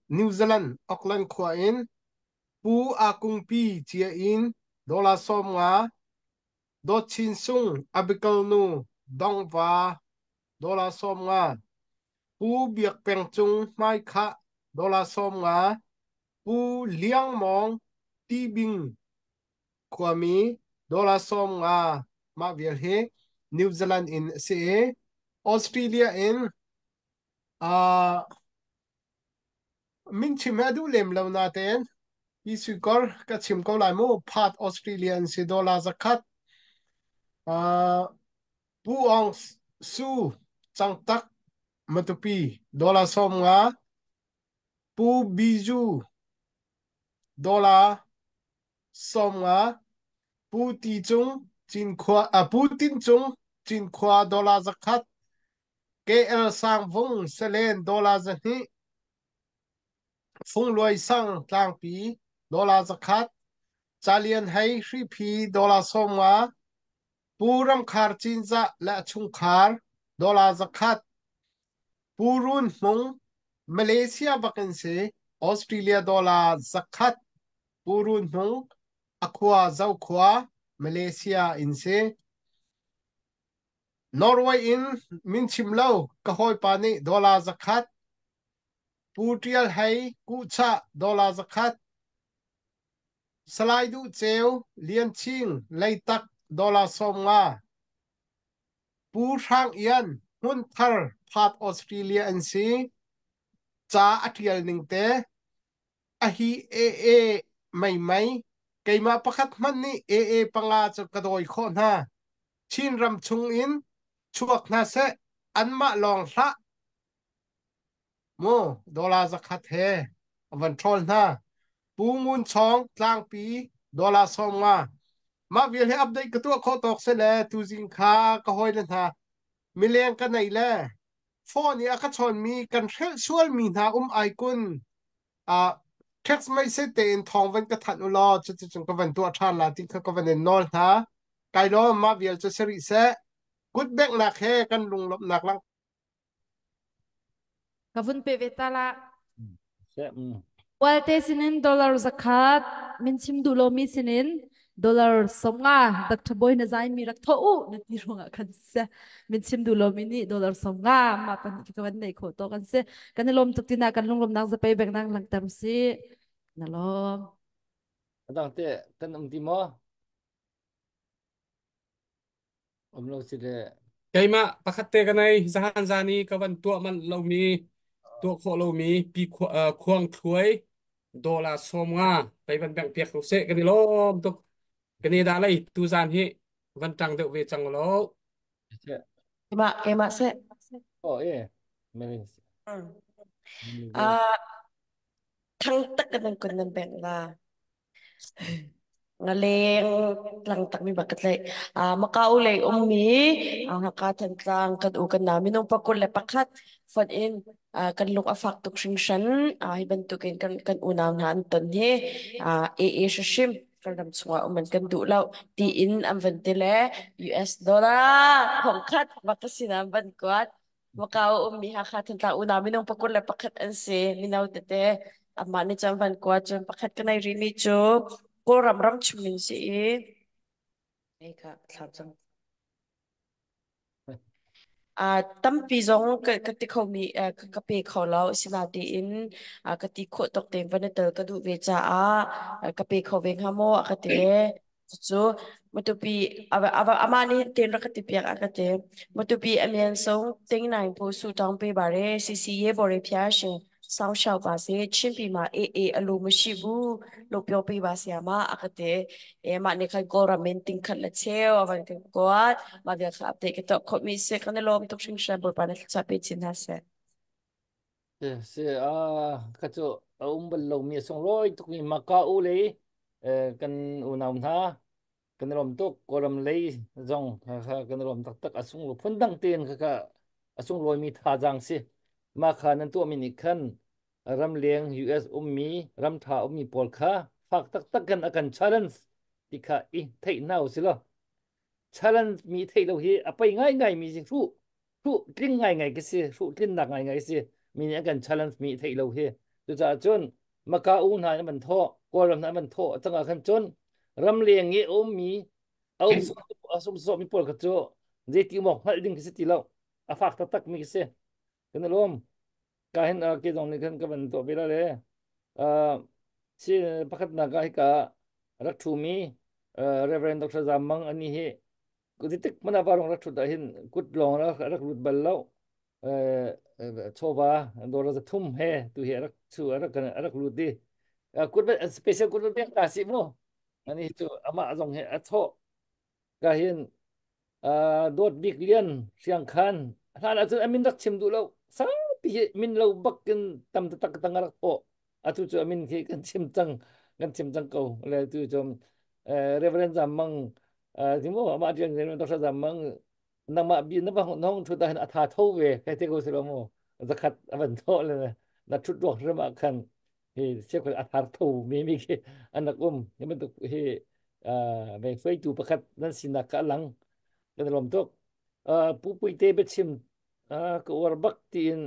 New Zealand, Auckland Quain. Pu akung pi chia in, dola som nga. Do chin sung, abikal nu, dong va, dola som nga. Pu biak peng chung, mai ka, dola som nga. Pu liang mong, ti bing, kwami, dola som nga. Ma vial he, New Zealand in CA. Australia in min chim adu lem lo na ten isukor ka chim ko lai mo phat Australian si dollar zakat pu ong su chang tak matupi dollar som nga pu biju dollar som nga pu ti chung chin khwa pu tin chung chin khwa dollar zakat KL sang vung selen dollar zahi phung loi sang tlang pi dollar zakat chalian hai hri pi dollar somwa puram khar chinza la chung khar dollar zakat purun mong Malaysia vacancy ออสเตรเลียดอลลาร์สักขัดปูรุนหงอควาเจ้าขวามาเลเซียอินเซนอร์เวย์อินมินชิมเลากะฮอยปานีดอลลาร์สักขัดปูเทียลไฮกูชะดอลลาร์สักขัดสไลดูเจลเลียนชิงไลตักดอลลาร์สองมาปูช่างเอียนหุ่นทาร์พาดออสเตรเลียอินซีจ้าอัธยาลิงเตอฮีเอไม่ไกมาประคัดมันนี่เอปังอาจะกระโดดข้อหน้าชินรำชุงอินช่วกนาเซอันมาลองละโมดอลลาร์สักขัดเฮวันทรอลหน้าปูมุนชองกลางปีดอลลาร์สองมาเวียนให้อัปเดตกระตัวข้อตอกเสนอตูจิงคากระหอยเลนหามิเลียงกันไหนแลฟอนี่อากาศชนมีกันเทช่วยมีนาไอกุนอ่า text ไม่ใช่เต็นทองวันกระทันอุลอจะจงกวันตัวทานลาติเขากวันเนนอลฮะไกลอมาเวียจะสริเซกุดเบกนักเฮกันลุงลบนักลัง Kavun pe vetala sẽ walte sinin dollar zakat min chim dulo mi sinin dollar somnga dak thaboy na zai mi rak tho u na ti ronga kan se min chim dulo mi ni dollar somnga ma pan ki kawan nei kho to kan se kan lom tuk tina kan lom nang za pe bek nang lang tam si na lom đang te tan ti mo lo si de Kay ma pakate kanay zahan zani kawan tua man lo mi tua kho lo mi pi khuang thuai dola somnga pai ban bang piak se kani lo tuk kani da lai tu zan hi van tang de we chang lo sẽ Kema se. mình Thang tak kan kun nan beng la. Ngaleng lang tak mi bakat lay makaulay ummi ang hakatan lang kad ukan namin nung pakul pakat fad in kan lung afak tuk sing shan hiban tukin kan unang na anton he shashim kan ram sunga uman kan dulaw ti in ang ventile US dollar hongkat makasina ban kwat makau ummi hakatan lang unamin nung pakul pakat anse minaw tete amma ni jam ban kwat jam pakat kanay rini jo cô rầm chumin si ấy cả thảo chân tâm pi giống cái tí khâu mi cái pi khâu lâu xin là đi in cái tí khổ tộc tiền vấn đề cái đủ về trả cái pi khâu về hamo cái tí chú mà tụi pi amani tiền ra cái tí pi cái tí mà tụi pi amian sống tiếng này bố su trong pi bà re CCA bồi phia xin sao sao bà sẽ chim pi mà alo mà shi bu lo pio pi bà sẽ mà cái tí mà này cái government tính khẩn là treo và cái quát mà việc update cái tộc mi sẽ cái này lom tộc sinh sản bồi bàn là bị chín ha sẽ sẽ cái chỗ bần lâu mi song rồi tụi mình mà cao lấy kan unam tha kan rom to kolam lei zong kan rom tak tak asung lo phun dang ten ka asung loi mi tha jang si ma kha nan to mi ni khan ram leng US mi ram tha mi pol kha fak tak tak kan akan challenge tikha I thei nau si lo challenge mi thei lo hi apai ngai mi si thu tling ngai cái si thu tin nak ngai si mi ni akan challenge mi thei lo hi tu cha chon ma ka u na man tho kolam na man tho changa khan chon ram leng nge mi asum so mi pol ka cho je ti mo hal ding ki ti lo afak tak tak mi ki se kan lom ka hen ke dong ni kan ka ban to be la le si pakat na ka ka rak thu mi reverend dr zamang ani he ku ti tik mana barong rak thu da hin kut long rak lut bal lo choba do ra thum he tu he rak chu rak lut di kut special kut be ka si mo ani chu ama zong he atho ka hin dot big lian siang khan han atun amin dak chim du lo sa pi min lo bakin tam tak tangarak po atu chu amin khi kan chim chang ko le tu chom reverend zamang timo ama jeng jeng dr zamang nang ma bi na ba nong thu da han atha tho ve kai te ko se lo mo zakat aban tho le na thu dok rema khan he se ko atha tho mi ki anak yaman tu he ve fei tu pakat nan sinak ka lang kan rom tok pupui te bet sim ko war bak tin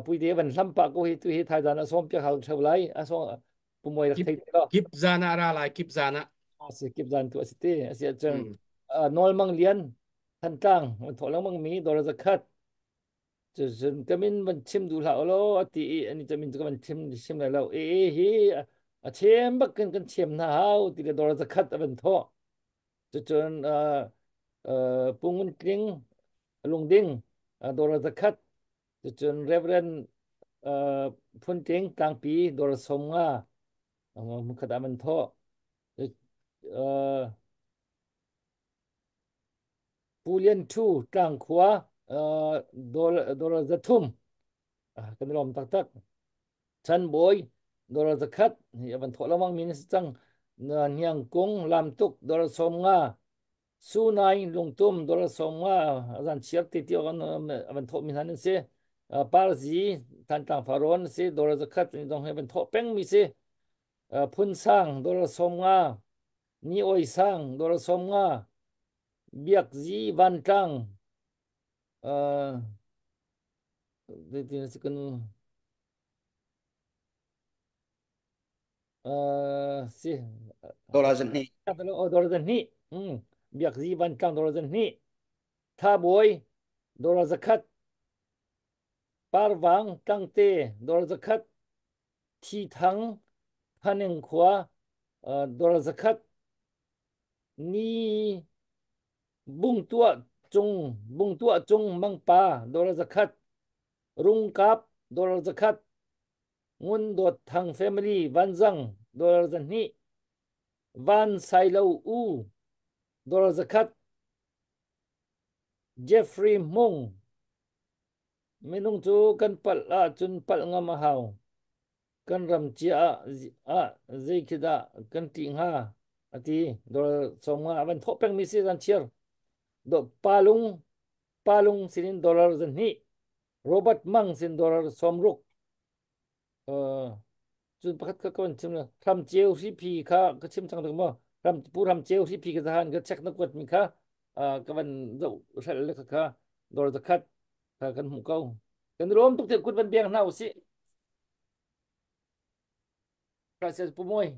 ปุยเดียวันสัมปะกูฮิตุฮิไทยจานอสมเปียเขาเท่าไรอสมปุ่มมวยรัก kip ไทยก็ kip zana ara lai kip zana สิกิบจานตัวสิตีเสียจัง hmm นอลมังเลียนทันตังมันถอดแล้วมังมีโดนจะคัดจนก็มินมันชิมดูแล้วแล้วตีอันนี้จะมินก็มันชิมแล้วเฮ้เชมบักกันเชมนะฮาวตีก็โดนจะคัดมันท้อจนปุงมันกริงลุงดิ้งโดนจะคัดจนเรเวรนพุ่นเจงกลางปีโดนสมงามันขดามันท้อเอ่อ ปูเลียนทูกลางขวาโดลจะทุ่มกันลมตักชันบอยโดลจะคัดอย่าบันทอละมังมินสจังเนียงกงลำตุกโดลสมงาสู้นายลุงตุ้มโดลสมงาอาจารย์เชียบติดเดียวกันบันทอมินันเสปาร์ซีทันตังฟารอนเสโดลจะคัดนี่ต้องให้บันทอเป็งมิเสพุนสังโดลสมงานี่โอยสังโดลสมงาเบียกจีวันจังDia sekan si ดอลลาร์จันนี่ dolar ni biak zi ban kang dolar ni tha boy dolar zakat par wang kang te dolar zakat thi thang phaneng khwa dolar zakat ni bung tua chung mang pa dolar zakat rung kap dolar zakat ngun dot thang family van zang dolar ni van sailo u dolar zakat Jeffrey Mung minung chu kan pal chun pal nga ma haw kan ram chia zai khida kan ti nga ati dolar somnga avan tho peng mi si ran chiar do palung sinin dolar zan ni Robert Mang sin dolar somruk chun pakhat ka kon chim na ram cheu si phi kha ka chim chang dang ma ram cheu si phi ka han ka check na kwat mi kha ka ban zo sal le kha dor da khat ka kan mu kau kan rom tuk te kut ban biang na usi process pu moi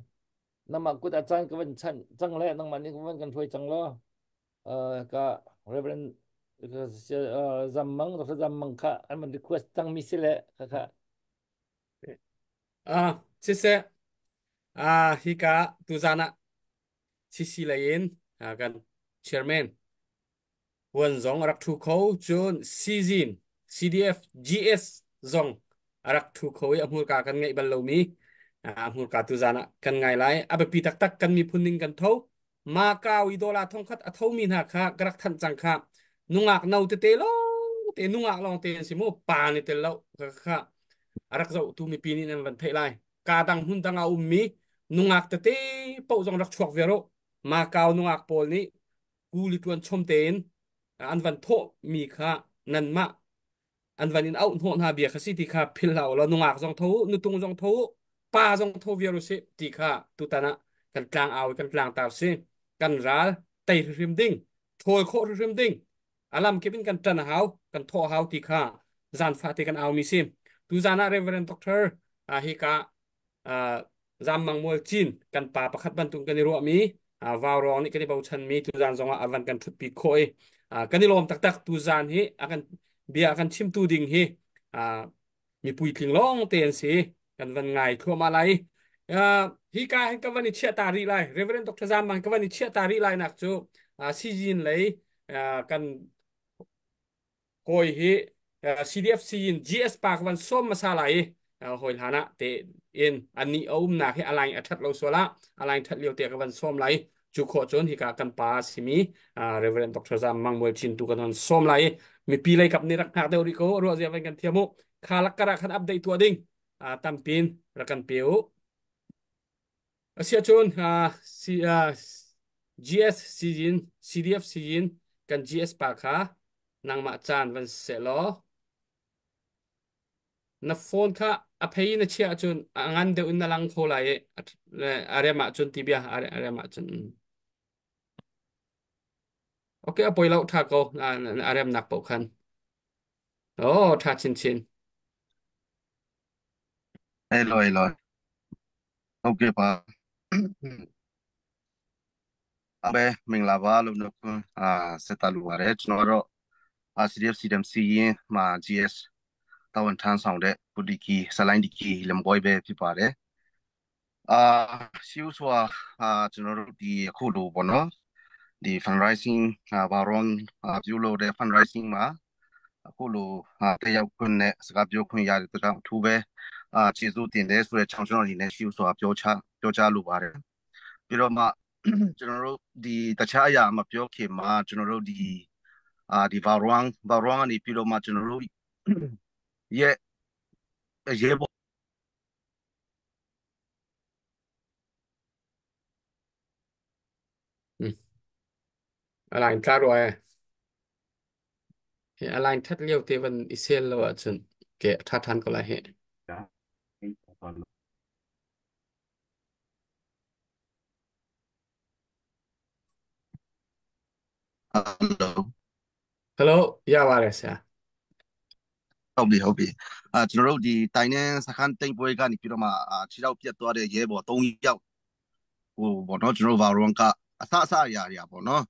nama kut a chan ka ban chan chang le nang man ni ka ban kan thoi chang lo ka reverend zammang dr zammang kha an man request tang mi sile kha sise hika tuzana sisi lain kan chairman wan zong rak thu kho chun season CDF GS zong rak thu kho amur ka kan ngai ban lo mi amur ka tuzana kan ngai lai abapi tak tak kan mi phuning kan tho ma kaw idola thong khat a tho min ha kha grak than chang kha nungak nau te lo te nungak long te simu pa ni te lo kha arak zo tu mi pini nan van thei lai ka dang hun dang au mi nungak te pau zong rak chuak vero ma kaw nungak pol ni ku li tuan chom ten an van tho mi kha nan ma an van in out hon ha bia khasi ti kha phil law lo nungak zong tho nu tung zong tho pa zong tho vero se ti kha tu ta na kan tlang au kan tlang taw se kan ral tai rim ding thoi kho rim ding alam kebin kan tan hau kan tho hau ti kha zan fa ti kan au mi sim tu zana reverend doctor hika zam mang mol chin kan pa pakhat ban tung kan ro mi vào rong ni kan bau chan mi tu zan zonga avan kan thut pi khoi kan lom tak tak tu zan hi akan bia akan chim tu ding hi mi pui tling long ten si kan van ngai thua ma lai hika hin ka van ni chia tari lai reverend doctor zam mang ka van ni chia tari lai nak chu si jin lai kan koi hi CDF sin GS Park van som masala hi hoi hana te in ani om na hi alai athat lo sola alai that liu te ka van som lai chu kho chon hi ka kan pa simi reverend dr zam mangmol chin tu kan som lai mi pi lai kap ni rak na de ri ko ro je van kan thiamu khalak kara khan update tu ding tam pin ra kan piu asia chon si GS sin CDF sin kan GS Park ha nang ma chan van se lo na phone kha a phei na chia chun angan de un na lang kho lai are ma chun tibia are ma chun okay a poilo tha ko are nak po khan oh tha chin chin Hello. Okay pa. Abe mình là ba lúc nào cũng sẽ ta lưu lại chúng nó CDF CDMC mà GS tao vẫn thang xong đấy bút đi kỳ salin đi kỳ làm gọi về phía bà đấy siêu xóa chúng nó đi khu đồ bọn nó đi fundraising vào rong phiêu lô để fundraising mà khu đồ thế giao quân này sẽ gặp giao quân nhà để tao thu về chỉ dụ tiền đấy số trong chúng nó đi này siêu xóa biểu cha lưu lạiပြီးတော့မှကျွန်တော်တို့ဒီတခြားအရာမပြောခင်မှာကျွန်တော်တို့ဒီဘာရောင်းကနေပြီးတော့မှကျွန်တော်တို့ရဲ့ရဲဘော် อะไรกันrồi hệอะไรทัดเลี้ยวเทวันอิเซลแล้วอ่ะจนเกะทัดทันก็ไรเหตุ Hello ရပါတယ်ဆရာဟုတ်ပြီကျွန်တော်တို့ဒီတိုင်နဲ့စခန်းတိမ်ပွဲကနေပြီးတော့မှခြေထောက်ပြတ်သွားတဲ့ရဲဘော်3ယောက်ဘောနော်ကျွန်တော်တို့ဘာရောင်းကအဆအရာတွေပေါ့နော်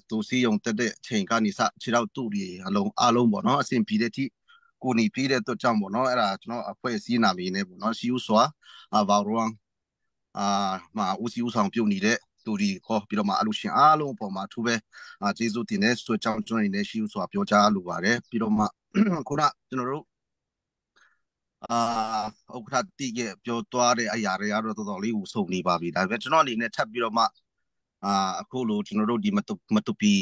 သူစီယုံတက်တဲ့ချိန်ကနေစခြေထောက်တူတွေအလုံးပေါ့နော်အဆင်ပြေတဲ့ထိကိုနေပြေးတဲ့အတွက်ကြောင့်ပေါ့နော်အဲ့ဒါကျွန်တော်အဖွဲ့အစည်းနာမည်နဲ့ပေါ့နော်စီယူစွာဘာရောင်းမှာဦးစီးဦးဆောင်ပြုတ်နေတဲ့သူဒီခေါ်ပြီးတော့မှအလူရှင်အားလုံးပေါ်မှာသူပဲကျေးဇူးတင်တဲ့ဆိုကြောင့်ကျွန်တော်နေရှိဦးစွာပြောကြားလိုပါတယ်ပြီးတော့မှခုနကျွန်တော်တို့ဥက္ကဋ္ဌတိရဲ့ပြောသွားတဲ့အရာတွေကတော့တော်တော်လေးကိုစုံနေပါပြီဒါပေမဲ့ကျွန်တော်အနေနဲ့ထပ်ပြီးတော့မှအခုလိုကျွန်တော်တို့ဒီမတူပီ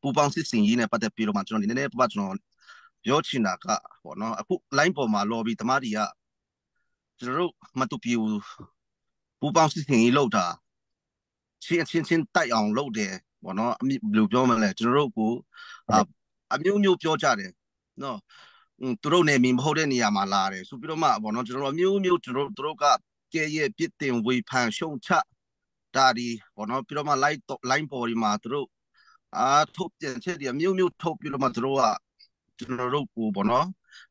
ပူပေါင်းစစ်စင်ရေးနဲ့ပတ်သက်ပြီးတော့မှကျွန်တော်ဒီနည်းနည်းကျွန်တော်ပြောချင်တာကပေါ့နော်အခု line ပေါ်မှာ lobby တမားတွေကကျွန်တော်တို့မတူပီပူပေါင်းစစ်စင်ရေးလောက်တာချင်းတိုက်အောင်လုပ်တယ်ပေါ့နော်ဘယ်လိုပြောမလဲကျွန်တော်တို့ကိုအမျိုးပြောကြတယ်နော်သူတို့နေမီမဟုတ်တဲ့နေရာမှာလာတယ်ဆိုပြီးတော့မှပေါ့နော်ကျွန်တော်တို့မျိုးကျွန်တော်တို့ကကဲရဲ့ပြစ်တင်ဝေဖန်ရှုံချဒါဒီပေါ့နော်ပြီးတော့မှ line ပေါ်ဒီမှာသူတို့ထုတ်ပြန်ချက်တွေမျိုးထုတ်ပြီးတော့မှသူတို့ကကျွန်တော်တို့ကိုပေါ့နော်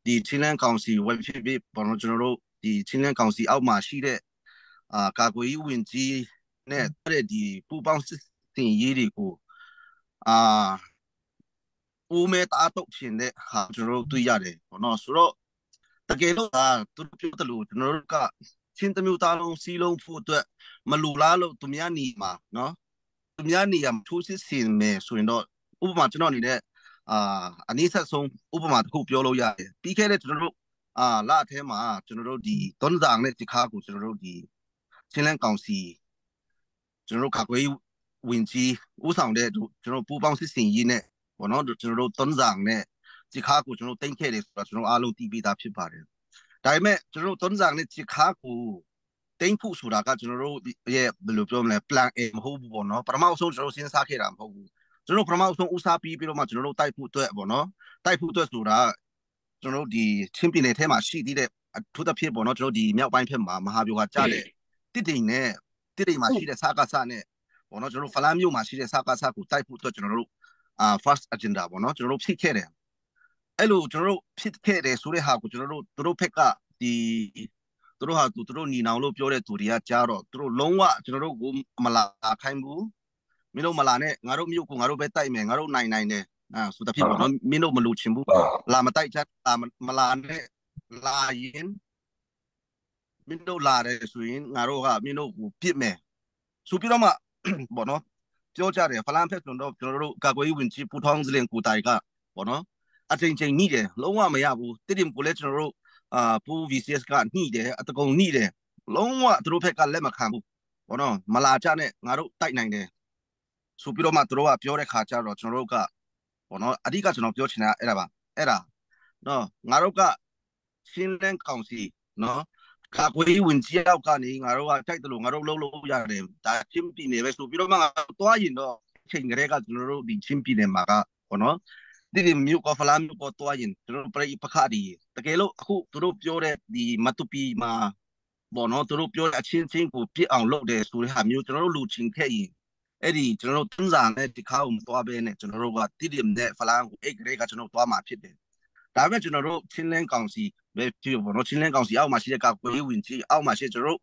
ဒီချင်းလန်းကောင်စီဝက်ဖြစ်ဖြစ်ပေါ့နော်ကျွန်တော်တို့ဒီချင်းလန်းကောင်စီအောက်မှာရှိတဲ့ကာကွယ်ရေးဝန်ကြီးနဲ့တဲ့ဒီပူပေါင်းစစ်တင်ရေးတွေကိုဦးမဲတာတော့ရှင်တဲ့ဟာကျွန်တော်တို့တွေ့ရတယ်ပေါ့နော်ဆိုတော့တကယ်လို့သူပြောတယ်လို့ကျွန်တော်တို့ကချင်းတမျိုးသားလုံးစီးလုံးဖို့အတွက်မလူလားလို့သူများနေမှာနော်သူများနေရထိုးစစ်ဆင်မယ်ဆိုရင်တော့ဥပမာကျွန်တော်အနေနဲ့အနည်းဆက်ဆုံးဥပမာတစ်ခုပြောလို့ရတယ်ပြီးခဲ့တဲ့ကျွန်တော်တို့လအထဲမှာကျွန်တော်တို့ဒီသွန်းဆောင်နဲ့ဒီခါကိုကျွန်တော်တို့ဒီချင်းလန်းကောင်စီကျွန်တော်တို့ကာကွယ်ဝင်ကြီးဥဆောင်တဲ့ကျွန်တော်ပူပေါင်းစစ်စင်ရေးနဲ့ပေါ့နော်ကျွန်တော်တို့သွန်းဆောင်နဲ့ဒီခါကိုကျွန်တော်တင်ခဲ့တယ်ဆိုတော့ကျွန်တော်အားလုံးသိပြီးသားဖြစ်ပါတယ်ဒါပေမဲ့ကျွန်တော်တို့သွန်းဆောင်နဲ့ဒီခါကိုတင်ဖို့ဆိုတာကကျွန်တော်တို့ရဲ့ဘယ်လိုပြောမလဲ plan A မဟုတ်ဘူးပေါ့နော်ပထမဆုံးကျွန်တော်စဉ်းစားခဲ့တာမဟုတ်ဘူးကျွန်တော်ပထမဆုံးဦးစားပြီးတော့မှကျွန်တော်တို့တိုက်ဖို့အတွက်ပေါ့နော်တိုက်ဖို့အတွက်ဆိုတာကျွန်တော်တို့ဒီချင်းပြည်နယ်ထဲမှာရှိသေးတဲ့အထူးသဖြင့်ပေါ့နော်ကျွန်တော်ဒီမြောက်ပိုင်းဘက်မှာမဟာဗျူဟာကျတဲ့တစ်တိမ်မှာရှိတဲ့စကားစနဲ့ပေါ့နော်ကျွန်တော်တို့ဖလားမြို့မှာရှိတဲ့စကားစကိုတိုက်ဖို့အတွက်ကျွန်တော်တို့ first agenda ပေါ့နော်ကျွန်တော်တို့ဖြစ်ခဲ့တယ်အဲ့လိုကျွန်တော်တို့ဖြစ်ခဲ့တယ်ဆိုတဲ့ဟာကိုကျွန်တော်တို့သူတို့ဘက်ကဒီသူတို့ဟာသူတို့ညီနောင်လို့ပြောတဲ့သူတွေကကြားတော့သူတို့လုံးဝကျွန်တော်တို့ကိုမလာခိုင်းဘူးမင်းတို့မလာနဲ့ငါတို့မြို့ကိုငါတို့ပဲတိုက်မယ်ငါတို့နိုင်တယ်ဆိုတဲ့ဖြစ်ပေါ့နော်မင်းတို့မလို့ချင်ဘူးလာမတိုက်ချမလာနဲ့လာရင်မင်းတို့လာတယ်ဆိုရင်ငါတို့ကမင်းတို့ကိုပြစ်မယ်ဆိုပြီးတော့မှပေါ့နော်ပြောကြတယ်ဖလန်ဖက်ဆိုတော့ကျွန်တော်တို့ကာကွယ်ရေးဝန်ကြီးပူထောင်းစလင်ကိုတိုင်ကပေါ့နော်အချိန်ညှိတယ်လုံးဝမရဘူးတိတိကိုလည်းကျွန်တော်တို့ပူ VCS ကညှိတယ်အတကုံညှိတယ်လုံးဝသူတို့ဖက်ကလက်မခံဘူးပေါ့နော်မလာကြနဲ့ငါတို့တိုက်နိုင်တယ်ဆိုပြီးတော့မှသူတို့ကပြောတဲ့ခါကျတော့ကျွန်တော်တို့ကပေါ့နော်အဓိကကျွန်တော်ပြောချင်တာအဲ့ဒါနော်ငါတို့ကရှင်းလင်းကောင်စီနော်ကာကွယ်ရေးဝန်ကြီးအောက်ကနေငါတို့ကတိုက်တယ်လို့ငါတို့လုံးလို့ရတယ်ဒါချင်းပြည်နယ်ပဲဆိုပြီးတော့မှသွားရင်တော့ချိန်ကလေးကကျွန်တော်တို့ဒီချင်းပြည်နယ်မှာကပေါ့နော်ဒီမြို့ကဖလားမြို့ကသွားရင်ကျွန်တော်ပြိပခါဒီတကယ်လို့အခုသူတို့ပြောတဲ့ဒီမတူပီမှာပေါ့နော်သူတို့ပြောတဲ့အချင်းကိုပြစ်အောင်လုပ်တယ်ဆိုတဲ့ဟာမျိုးကျွန်တော်တို့လူချင်းခဲ့ရင်အဲ့ဒီကျွန်တော်တို့သုံးစားနဲ့ဒီခါကိုမသွားဘဲနဲ့ကျွန်တော်တို့ကတိတိနဲ့ဖလားကိုအိတ်ကလေးကကျွန်တော်သွားမှာဖြစ်တယ်ဒါပေမဲ့ကျွန်တော်တို့ချင်းလင်းကောင်စီ ပဲဖြစ်ပေါ့နော်ချင်းလင်းကောင်စီအောက်မှာရှိတဲ့ကာကွယ်ရေးဝင်ကြီးအောက်မှာရှိကျွန်တော်တို့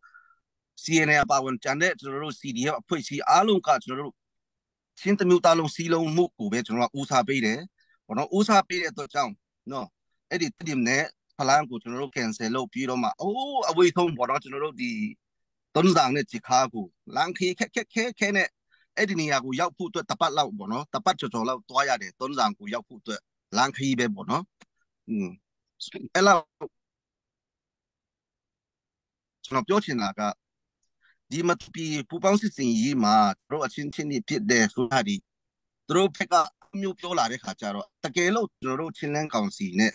CNA ပါဝင်ကြတဲ့ကျွန်တော်တို့ CDF အဖွဲ့အစည်းအားလုံးကကျွန်တော်တို့ချင်းတမျိုးသားလုံးစီလုံးမှုကိုပဲကျွန်တော်ကဦးစားပေးတယ်ပေါ့နော်ဦးစားပေးတဲ့အတွက်ကြောင့်နော်အဲ့ဒီတင်နဲ့ဖလန်ကိုကျွန်တော်တို့ cancel လုပ်ပြီးတော့မှအဝေးဆုံးပေါ့နော်ကျွန်တော်တို့ဒီတွန်းဆောင်နဲ့ဂျီခါကိုလန်ခီခဲနဲ့အဲ့ဒီနေရာကိုရောက်ဖို့အတွက်တပတ်လောက်ပေါ့နော်တပတ်ကျော်လောက်တွားရတယ်တွန်းဆောင်ကိုရောက်ဖို့အတွက်လန်ခီပဲပေါ့နော်အဲ့လောက်ကျွန်တော်ပြောချင်တာကဒီမတူပီပူပေါင်းစစ်စင်ကြီးမှာတို့အချင်းချင်းဖြစ်တဲ့ဆိုတာဒီတို့ဖက်ကမျိုးပြောလာတဲ့ခါကျတော့တကယ်လို့ကျွန်တော်တို့ချင်းလန်းကောင်စီနဲ့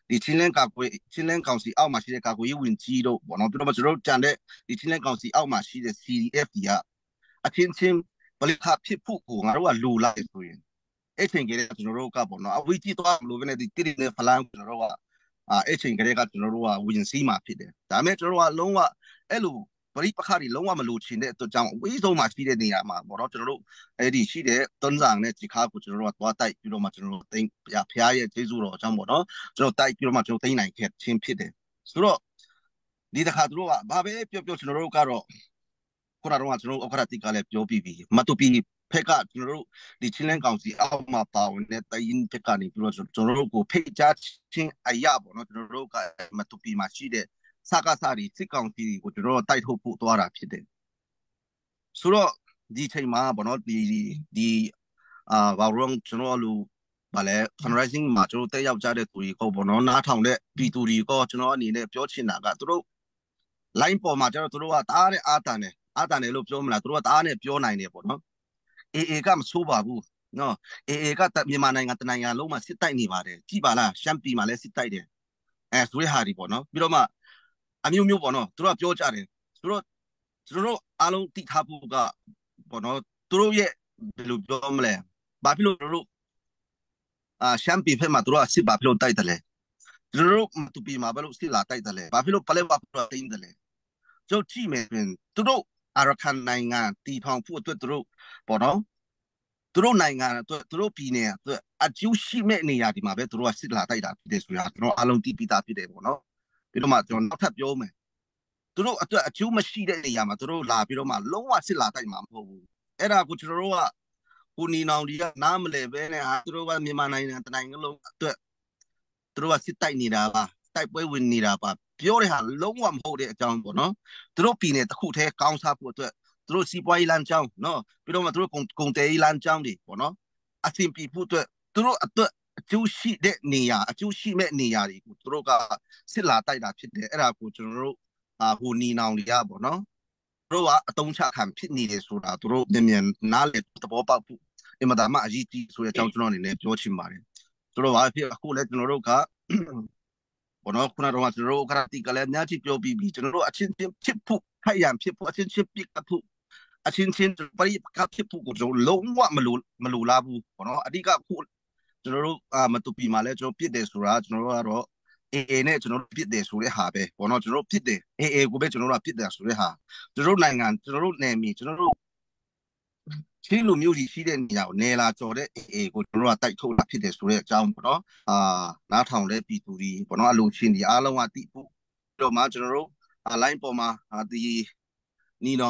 ဒီချင်းလန်းကောင်စီအောက်မှာရှိတဲ့ကာကွယ်ရေးဝင်ကြီးတို့ပေါ့နော်ပြီးတော့ကျွန်တော်တို့ကြံတဲ့ဒီချင်းလန်းကောင်စီအောက်မှာရှိတဲ့ CDF ကြီးကအချင်းချင်းဘယ်ခါဖြစ်ဖို့ကိုငါတို့ကလူလိုက်ဆိုရင်အဲ့ချိန်ကလေးကျွန်တော်တို့ကပေါ့နော်အဝေးကြီးသွားလို့ပဲနဲ့ဒီတိတိနဲ့ဖလန်းကျွန်တော်တို့ကအဲ့ချိန်ကလေးကကျွန်တော်တို့ကဝင်စီးမှာဖြစ်တယ်ဒါပေမဲ့ကျွန်တော်တို့ကလုံးဝအဲ့လိုပရိပခါတွေလုံးဝမလိုချင်တဲ့အတွက်ကြောင့်အဝေးဆုံးမှာရှိတဲ့နေရာမှာပေါ့နော်ကျွန်တော်တို့အဲ့ဒီရှိတဲ့တွန်းဆောင်နဲ့ဂျီခါကိုကျွန်တော်တို့ကသွားတိုက်ပြီးတော့မှကျွန်တော်တို့သိဖျားရဲ့ကျေးဇူးတော်အကြောင်းပေါ့နော်ကျွန်တော်တိုက်ပြီးတော့မှကျွန်တော်သိနိုင်ခဲ့ချင်းဖြစ်တယ်ဆိုတော့ဒီတစ်ခါသူတို့ကဘာပဲပြောကျွန်တော်တို့ကတော့ခုနကတော့ကျွန်တော်တို့အခရတိကလည်းပြောပြီးပြီမတူပီဖက်ကကျွန်တော်တို့ဒီချင်းလန်းကောင်စီအောက်မှာပါဝင်တဲ့တိုင်းဖက်ကနေပြီးတော့ကျွန်တော်တို့ကိုဖိတ်ကြားချင်းအရာပေါ့နော်ကျွန်တော်တို့ကမတူပီမှာရှိတဲ့စကားစားဒီစစ်ကောင်စီကိုကျွန်တော်တို့တိုက်ထုတ်ဖို့သွားတာဖြစ်တယ်ဆိုတော့ဒီချိန်မှာပေါ့နော်ဒီဘာလို့ကျွန်တော်တို့ဗာလဲ fundraising မှာကျွန်တော်တက်ရောက်ကြတဲ့သူတွေကိုပေါ့နော်နားထောင်တဲ့ပြည်သူတွေကိုကျွန်တော်အနေနဲ့ပြောချင်တာကသူတို့ line ပေါ်မှာကျတော့သူတို့ကတားတဲ့အာတန်တယ်လို့ပြောမလားသူတို့ကတားနဲ့ပြောနိုင်တယ်ပေါ့နော် AA ကမဆိုးပါဘူးနော် AA ကမြန်မာနိုင်ငံတနိုင်ငံလုံးမှာစစ်တိုက်နေပါတယ်ကြည့်ပါလားရှမ်းပြည်မှာလည်းစစ်တိုက်တယ်ဆိုတဲ့ဟာဒီပေါ့နော်ပြီးတော့မှအမျိုးမျိုးပေါ့နော်သူတို့ကပြောကြတယ်ဆိုတော့ကျွန်တော်တို့အားလုံးသိထားဖို့ကပေါ့နော်သူတို့ရဲ့ဘယ်လိုပြောမလဲဘာဖြစ်လို့တို့ရှမ်းပြည်ဖက်မှာသူတို့ကစစ်ဘာဖြစ်လို့တိုက်တယ်လဲကျွန်တော်တို့တူပီမှာဘာလို့စစ်လာတိုက်တယ်လဲဘာဖြစ်လို့ပလဲဘာလို့တင်းတယ်လဲကျွန်တော်ကြည့်မယ်သူတို့အာရကန်နိုင်ငံတီထောင်ဖို့အတွက်သူတို့ပေါ့နော်သူတို့နိုင်ငံအတွက်သူတို့ပြည်နယ်အတွက်အကျိုးရှိမဲ့နေရာဒီမှာပဲသူတို့ကစစ်လာတိုက်တာဖြစ်တယ်ဆိုတာကျွန်တော်အားလုံးသိပြီးသားဖြစ်တယ်ပေါ့နော်ပြီးတော့မှကျွန်တော်နောက်ထပ်ပြောမယ်သူတို့အတွက်အကျိုးမရှိတဲ့နေရာမှာသူတို့လာပြီးတော့မှလုံးဝစစ်လာတိုက်မှာမဟုတ်ဘူးအဲ့ဒါကိုကျွန်တော်တို့ကကိုနီနောင်ဒီကနားမလဲပဲနဲ့ဟာသူတို့ကမြန်မာနိုင်ငံတနိုင်ငံလုံးအတွက်သူတို့ကစစ်တိုက်နေတာပါတိုက်ပွဲဝင်နေတာပါပြောတဲ့ဟာလုံးဝမဟုတ်တဲ့အကြောင်းပေါ့နော်သူတို့ပြည်နယ်တစ်ခုတည်းကောင်းစားဖို့အတွက်သူတို့စီးပွားရေးလမ်းကြောင်းနော်ပြီးတော့မှသူတို့ကုန်တယ်ရေးလမ်းကြောင်းတွေပေါ့နော်အဆင်ပြေဖို့အတွက်သူတို့အတွက်အကျိုးရှိတဲ့နေရာအကျိုးရှိမဲ့နေရာတွေကိုသူတို့ကစစ်လာတိုက်တာဖြစ်တယ်အဲ့ဒါကိုကျွန်တော်တို့ဟိုနီနောင်တွေကပေါ့နော်သူတို့ကအတုံးချခံဖြစ်နေတယ်ဆိုတာသူတို့မြန်နားလေသဘောပေါက်ဖို့အမှန်တမ်းအရေးကြီးဆိုတဲ့အကြောင်းကျွန်တော်အနေနဲ့ပြောချင်ပါတယ်သူတို့ဘာဖြစ်အခုလဲကျွန်တော်တို့ကဘောနော်ခုနကတော့ကျွန်တော်တို့ခရတိကလည်းအများကြီးပြောပြီးပြီကျွန်တော်တို့အချင်းချင်းဖြစ်ဖို့ခိုင်ရန်ဖြစ်ဖို့အချင်းချင်းပြစ်ဖို့အချင်းချင်းပရိပကဖြစ်ဖို့ကိုကျွန်တော်လုံးဝမလိုလားဘူးဘောနော်အဓိကအခုကျွန်တော်တို့မတူပီမှာလည်းကျွန်တော်ပြစ်တယ်ဆိုတာကျွန်တော်တို့ကတော့ AA နဲ့ကျွန်တော်တို့ပြစ်တယ်ဆိုတဲ့ဟာပဲဘောနော်ကျွန်တော်တို့ပြစ်တယ် AA ကိုပဲကျွန်တော်တို့ပြစ်တယ်ဆိုတဲ့ဟာကျွန်တော်တို့နိုင်ငံကျွန်တော်တို့နယ်မြေကျွန်တော်တို့ချင်းလူမျိုးကြီးရှိတဲ့နေရာကိုနယ်လာကြော်တဲ့ AA ကိုကျွန်တော်တို့ကတိုက်ထုတ်လာဖြစ်တယ်ဆိုတဲ့အကြောင်းပေါ့နော်နားထောင်တဲ့ပြည်သူတွေပေါ့နော်အလိုချင်းဒီအားလုံးကတိဖို့ပြီးတော့မှကျွန်တော်တို့line ပေါ်မှာဒီနီနော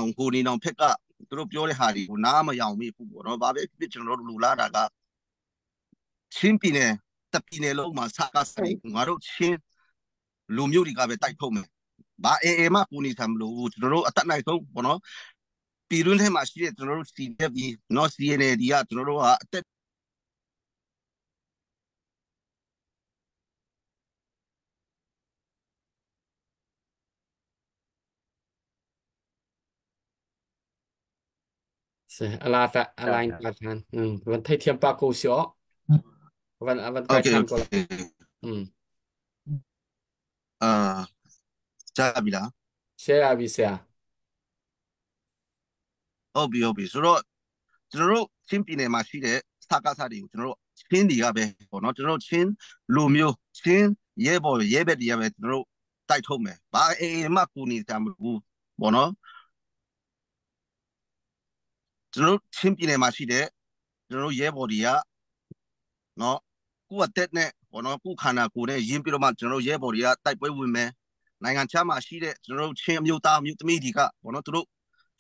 င်ဖက်ကသူတို့ပြောတဲ့ဟာတွေကိုနားမယောင်မိဘူးပေါ့နော်ဘာပဲဖြစ်ကျွန်တော်တို့လူလာတာကချင်းပြည်နယ်တပြည်နယ်လုံးမှာစကားဆိုင်ငါတို့ချင်းလူမျိုးတွေကပဲတိုက်ထုတ်မယ်ဘာAAမှပူနေသံမလို့ကျွန်တော်တို့အတတ်နိုင်ဆုံးပေါ့နော်ပြည်တွင်းထဲမှာရှိတဲ့ကျွန်တော်တို့ CDF ကြီးနော် CNA ဒီကကျွန်တော်တို့ကအတက်အလားတအလိုင်းပါထန်วันไทยเทียมปากูเสียวันไทยทันก็ကြားပြီလား share ရပြီဆရာဟုတ်ပြီဆိုတော့ကျွန်တော်တို့ချင်းပြည်နယ်မှာရှိတဲ့စကားစားတွေကိုကျွန်တော်တို့ချင်းတွေကပဲပေါ့နော်ကျွန်တော်တို့ချင်းလူမျိုးချင်းရဲဘက်တွေကပဲကျွန်တော်တို့တိုက်ထုတ်မယ်ဘာအေးမှကူနေကြမှာဘူးပေါ့နော်ကျွန်တော်တို့ချင်းပြည်နယ်မှာရှိတဲ့ကျွန်တော်တို့ရဲဘော်တွေကနော်ကု กูเต็ดเนี่ยพอเนาะกูขานากูเนี่ยยินไปแล้วมาကျွန်တော်ရဲဘော်တွေကတိုက်ပွဲဝင်မယ်နိုင်ငံခြားမှာရှိတဲ့ကျွန်တော်ချင်းမျိုးသားမျိုးသမီးတွေကဘောနော်သူတို့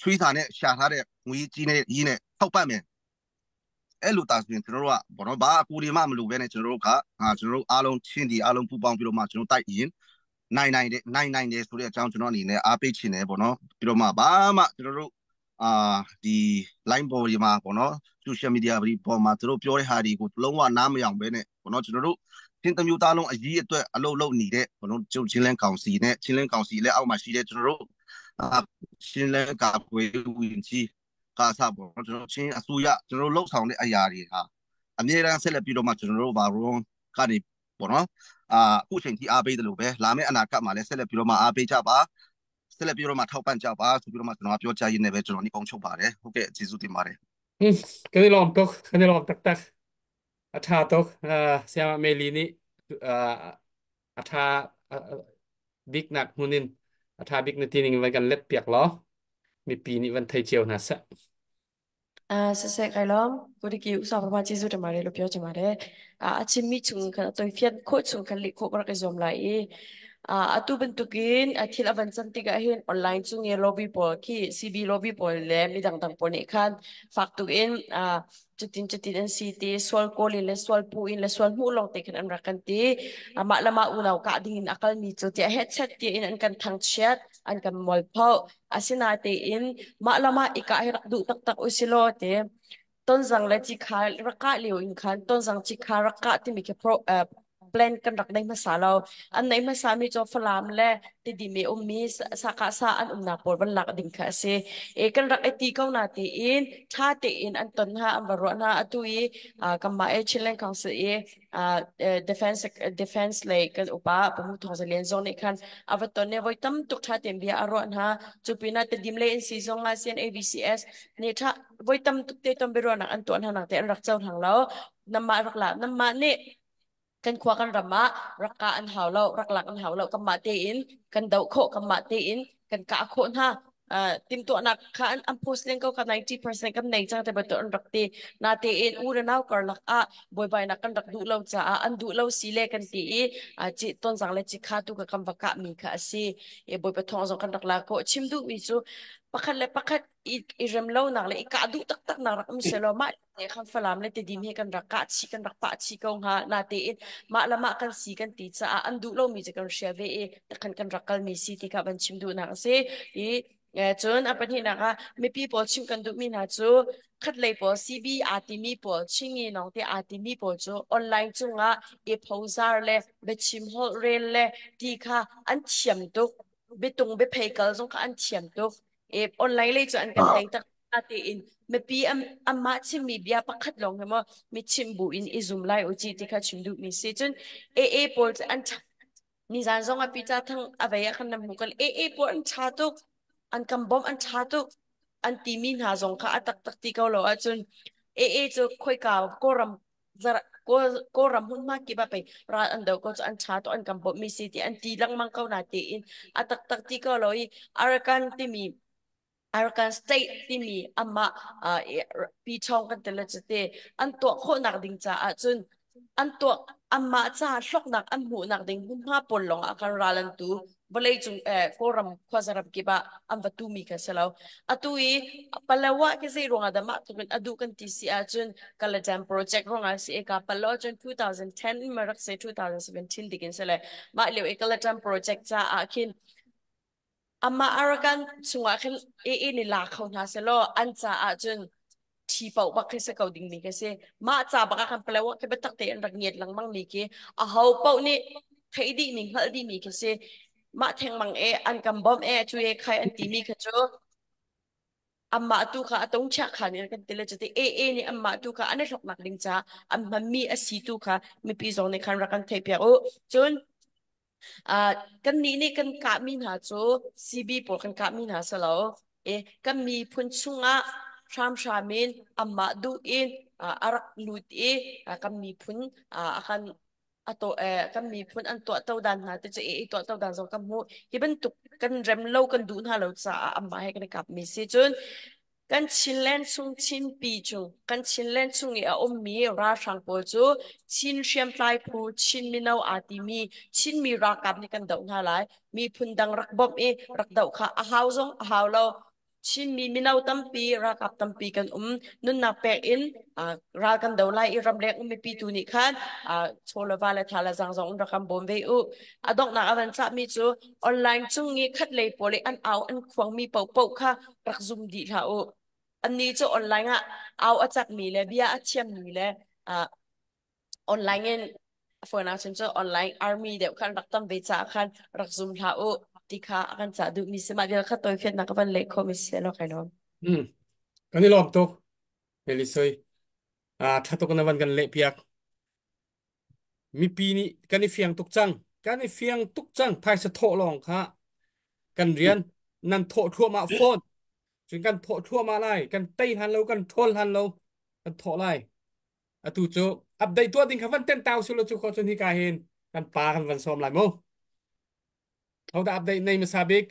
ချွေးစာနဲ့ရှာထားတဲ့ငွေကြီးနဲ့ရင်းနဲ့ထောက်ပံ့မယ်အဲ့လိုတာဆိုရင်ကျွန်တော်တို့ကဘောနော်ဘာအကူတွေမှမလိုဘဲနဲ့ကျွန်တော်တို့ကကျွန်တော်တို့အားလုံးချင်းဒီအားလုံးပူပေါင်းပြီးတော့မှကျွန်တော်တိုက်ရင်နိုင်တယ်ဆိုတဲ့အကြောင်းကျွန်တော်အနေနဲ့အားပေးချင်တယ်ဘောနော်ပြီးတော့မှဘာမှကျွန်တော်တို့ဒီ line ပေါ်ဒီမှာဘောနော် social media ပေါ်မှာသူတို့ပြောတဲ့ဟာတွေကိုလုံးဝနားမယောင်ဘဲနဲ့ဘောနော်ကျွန်တော်တို့ချင်းတမျိုးသားလုံးအကြီးအတွက်အလုပ်လုပ်နေတဲ့ဘောနော်ကျုပ်ချင်းလန်းကောင်စီနဲ့ချင်းလန်းကောင်စီလည်းအောက်မှာရှိတဲ့ကျွန်တော်တို့ချင်းလန်းကာကွယ်ဝင်ကြီးကာစားဘောနော်ကျွန်တော်ချင်းအစိုးရကျွန်တော်လှုပ်ဆောင်တဲ့အရာတွေဟာအမြဲတမ်းဆက်လက်ပြီးတော့မှကျွန်တော်တို့ဘာရောကနေဘောနော်အခုချိန်ကြီးအားပေးတယ်လို့ပဲလာမယ့်အနာဂတ်မှာလည်းဆက်လက်ပြီးတော့မှအားပေးကြပါဆက်လက်ပြီးတော့မှထောက်ပံ့ကြပါဆိုပြီးတော့မှကျွန်တော်ပြောချရင်းနဲ့ပဲကျွန်တော်ဒီကုန်းချုပ်ပါတယ်ဟုတ်ကဲ့ကျေးဇူးတင်ပါတယ်Kani lom tok kani lom tak tak atha tok siama meli ni atha big nak hunin atha big na tining vai kan let piak lo mi pi ni van thai chieu na sa Sese kailom kuri ki usa forma chizu de mare lo pyo de mare achimi chung kan toi fiat kho chung kan li kho ra ke zom lai atu bentukin athil avan santiga hin online chung ye lobby pol ki CB lobby pol le mi dang dang pon khan faktu in chutin NCT swal koli le swal pu in le swal mu long te kan an rakan ti ama lama unaw ka ding akal mi chu ti headset ti in an kan thang chat an kan mol phau asina te in ma lama ika hi rak du tak tak usilo te ton zang le chi kha raka liu in khan ton zang chi kha raka ti mi ke pro plan kan rak dai masalo an nei masami cho falam le ti di me ummi saka sa an umna por ban lak ding kha se e kan rak ti kau na ti in tha te in an ton ha am baro na atui kama e chilen council defense like kan upa pamu thozalian zone khan avaton ne voi tam tuk tha tem bia aro na chupina te dimle in season nga sian ABCS ne tha voi tam tuk te tom bero na an ton ha na te rak chau thang lo namma rak la namma ne kan khwa kan rama raka an hawlo raklak an hawlo kam mate in kan dau kho kam mate in kan ka kho na tim to nak kha an post leng ko ka 90% kam nei chang te ba to an rakti na te in ura naw kar lak boy bai na kan rak du lo cha an du lo si le kan ti chi ton jang le chi kha tu ka kam ba ka mi kha si e boy pa thong jong kan rak la ko chim du wi chu pakhat i rem lo nak le ka du tak tak na rak am selo ma ne khan falam le te dim he kan rak ka chi kan rak pa chi ko ha na te in ma lama kan si kan ti cha an du lo mi je kan share ve kan rakal mi si ti ka ban chim du na se chun apan hi na ka mi people chim kan du mi na chu khat lei po CB atimi po chingi nong te atimi po chu online chunga e phozar le be chim hol rel le ti kha an chiam tu betung be phaikal jong kha an chiam tu e online le chu an kan dai tak ate in me pi amma chim mi bia pakhat long hemo mi chim bu in izum lai uchi ti kha chim du mi se chun e pol an ni zan zong a pi cha thang avaya khan nam mukal e pol an cha tu an kam bom an cha tu an ti min ha zong kha atak tak ti ko lo a chun e chu khoi ka ko ram zara ko ram hun ma ki ba pe ra an do ko an cha to an kam bom mi si ti an ti lang mang ko na ti in atak tak ti ko lo i arakan ti mi Arakan state ti mi amma pi chong kan tele chete an to kho nak ding cha a chun an to amma cha hlok nak an mu nak ding hun ma pol long a kan ralan tu bolei chung forum khwazarap ki ba am ba tu mi ka selaw atui palawa ke se ronga da ma tu adu kan ti si a chun kala jam project ronga si e ka palo chun 2010 marak se 2017 digin sele ma le e kala jam project cha a kin amma arakan chunga khin e ni la khau na se lo an cha a chun thi pau ba khe se kau ding mi ke se ma cha ba kan palawa ke betak te an rak nyet lang mang mi ke a hau pau ni thei di ning hal di mi ke se ma theng mang an kam bom chu e khai an ti mi kha chu amma tu kha atong cha kha ni kan tele chate ni amma tu kha ane hlok nak ling cha amma mi a si tu kha mi pi zong ne khan ra kan thei pia o chun kan ni kan ka min ha chu CB por kan ka min ha salo kan mi phun chunga sham shamin amma du in arak lut kan mi phun akan ato kan mi phun an to tau dan ha te che to tau dan zo kam hu hi ban tuk kan rem lo kan du na lo cha amma he kan kap mi si chun kan chin len chung chin pi chung kan chin len chung i a mi ra sang pol chu chin riam tlai phu chin mi nau ati mi chin mi ra kap ni kan dau na lai mi phun dang rak bop e rak dau kha a hau zong a hau lo chin mi nau tampi ra kap tampi kan nun na pe in ra kan dau lai i ram lek mi pi tu ni khan chola wala thala zang zong ra kam bom ve u adok na avan cha mi chu online chung ngi khat lei pole an au an khwang mi pau pau kha rak zum di tha uอันนี้จะออนไลน์อ่ะเอาจากมีเลยเบียเทียมมีเลยออนไลน์เงินฝนเอาฉันจะออนไลน์อาร์มีเดี๋ยวคันรักตั้มเวจาคันรักซุ่มท่าโอติค่ะกันจะดูมีสมาเดียวคันตัวเฟียนนักบันเล็กคอมิเซลใครน้องกันนี่รอบตกเฮลิซอยถ้าตกกันวันกันเละเปียกมีปีนี้กันนี่เฟียงตุกจังกันนี่เฟียงตุกจังพายสะโถลองค่ะกันเรียนนั่นโถทั่วมาโฟนจึงกันโถทั่วมาไล่กันเต้ทันเรากันทนทันเรากันโถไล่ตูโจอัปเดตตัวดิ้งคันเต้นเตาสุดจุกจนที่กายเห็นกันปากันวันซ้อมหลายโมเขาได้อัปเดตในมิซาบิก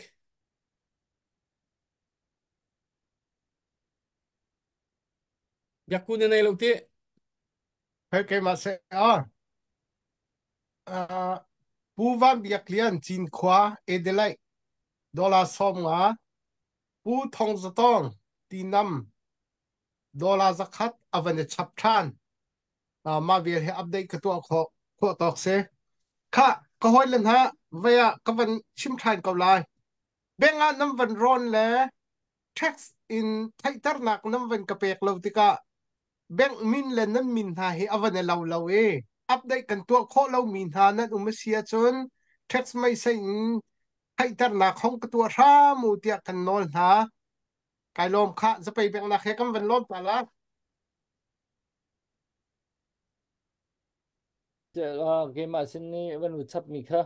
อยากกูในโลกที่Oke mas pu van biak lian chin khwa edelai dollar som nga pu thong zatong tinam dollar zakhat avane chap than ma vir he update ka to kho tok se kha ka hoi len ha vaya ka van chim than ko lai benga nam van ron le tax in thaitar nak nam van ka pek lo tika beng min le nan min ha he avane law law e update kan to kho lo min ha nan sia chun tax mai sai thaitar nak hong ka to ra mu tia kan nol ha kai lom kha za pai beng na he kam van lom pa la game mà xin ni vẫn chắp mi kha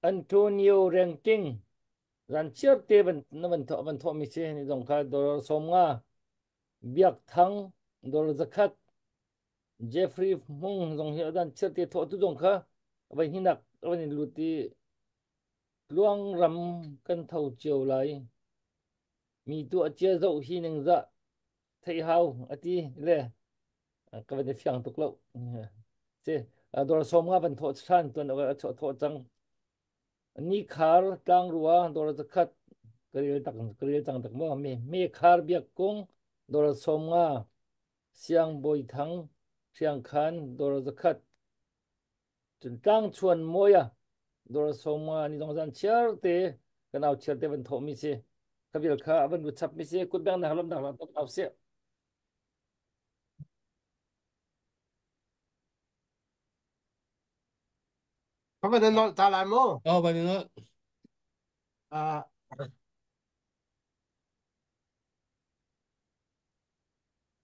Antonio ranking ran chiar te vẫn thọ mi se ni dong kha dollar som nga biak thang dollar zakat Jeffrey Mung dong hi dan chiar te thọ tu dong kha vậy hinak vậy luti luang ram kan thau chiu lai mi tu chia dậu hi ning za thei hau ati le ka vậy fiang tuk lo se dollar som nga vẫn thọ chan tu na thọ chang ni khar tang ruwa dollar zakat karil tang tak mo me khar biak kong dollar som nga siang boi thang siang khan dollar zakat chun tang chuan moya dollar som nga ni dong jan chiar te kanau chiar te ban tho mi se kabil kha ban bu chap mi se kut bang na halom dak la top se ka van nol ta la moวันนี้เนาะ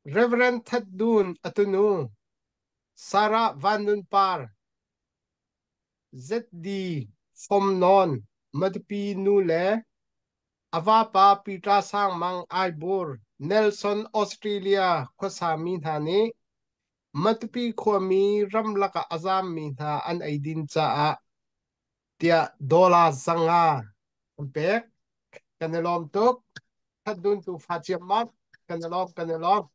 Reverend Thadun Atunu Sarah Vanun Par ZD From Non Madpi Nule Avapa Pita Sang Mang Aibur Nelson Australia Khosami Thani Madpi Khwami Ramlaka Azam Minha An Aidin Cha Tia Dola Zanga Pek Kanelom Tuk Thadun Tu Fachiamat Kanelom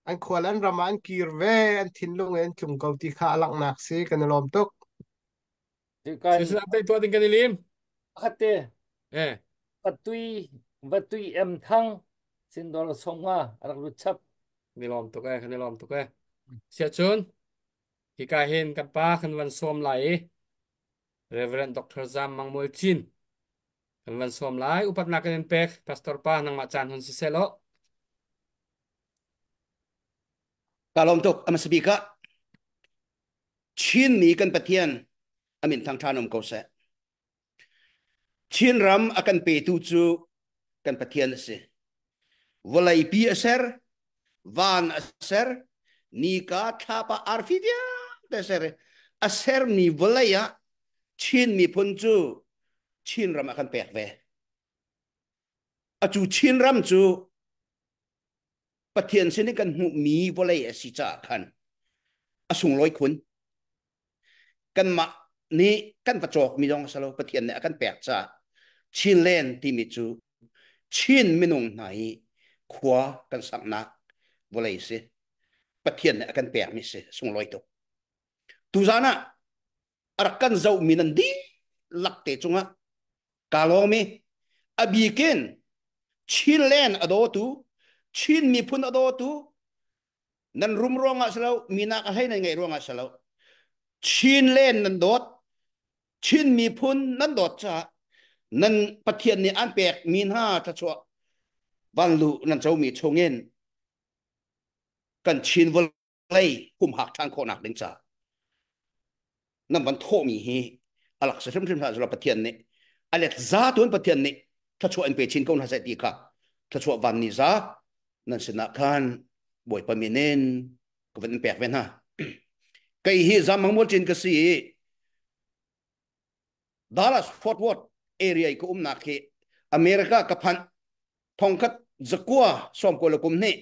anh khua lên ra mà anh kir về anh thìn luôn anh chung cầu tì khá lặng nạc xí cái nó lòm tốt ti kan เสียอัปเดตตัวดิ้งกันนี่ลิม khate เอ๊ะ vatui em thang sin dollar som nga rak lu chap นี่ลอมตุกคันนี่ลอมตุกเสียชนที่กายเห็นกันป้าคันวันซ้อมไหล Reverend Dr. Zam Mang Mul Chin คันวันซ้อมไหลอุปัฏนากันเป็ก Pastor ป้านังมาจานฮุนซิเซโล kalom tok amasbika chin mi kan pathian amin thang thanom ko se chin ram akan pe tu chu kan pathian se walai pi aser van aser ni ka thapa arfidia aser aser ni walaya chin mi pun chu chin ram akan pek ve achu chin ram chu pathian se ni kan hu mi walai asi cha khan asung loi khun kan ma ni kan pachok mi dong salo pathian ne akan pek cha chin len ti mi chu ชินมินุงไหนขวากันสักนักวลัยสิปะเทียนเนี่ยกันแปลกมิสิส่งลอยตกตุจานะอากันเจ้ามินันดีลักเตจุงะกาลอมีอบีเกนชินเลนอโดตุชินมีพุนอโดตุนั่นรุมรองอ่ะสลาวมีนักให้ในไงรองอ่ะสลาวชินเลนนั่นโดดชินมีพุนนั่นโดดจ้านั่นปะเทียนเนี่ยอันแปลกมีห้าทัชวะวันลุนั่นเจ้ามีชงเงินกันชินวลัยหุ่มหักทางโคนักดึงจ้านั่นมันโทมีฮีอลักษณ์สมมติว่าเราปะเทียนเนี่ยอะไรซาตัวปะเทียนเนี่ยทัชวะอันเป็นชินก้นหาเสตีค่ะทัชวะวันนี้ซานั่นสนักขันบ่อยปะมีเน้นก็เป็นแปลกเป็นฮะไก่ฮีจามังมดจินก็สีดัลลัสฟอร์ตวอร์ธเอเรียก็นักเหอเมริกากับพันทองคัดจักว่าสมกุลกุมเนี่ย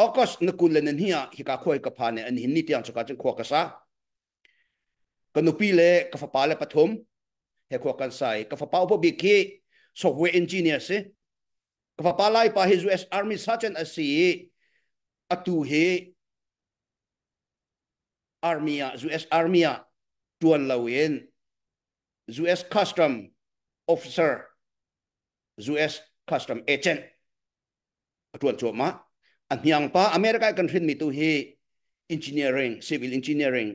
ออกัสนักกุลเลนเฮียฮิกาคุยกับพันเนี่ยอันนี้นิตยังสกัดจังขวากษากันนุปีเล่กับฟ้าเล่ปฐมเฮขวากันใส่กับฟ้าอุปบิกีซอฟต์แวร์เอนจิเนียร์สิกับฟ้าไล่ไปให้ US Army Sergeant อาศีอตูเฮArmy US Armyจวนลาวิน US Custom Officer US Custom Agent จวนจวบมาอันยังป้าอเมริกากันฟินมีตัวเฮ Engineering Civil Engineering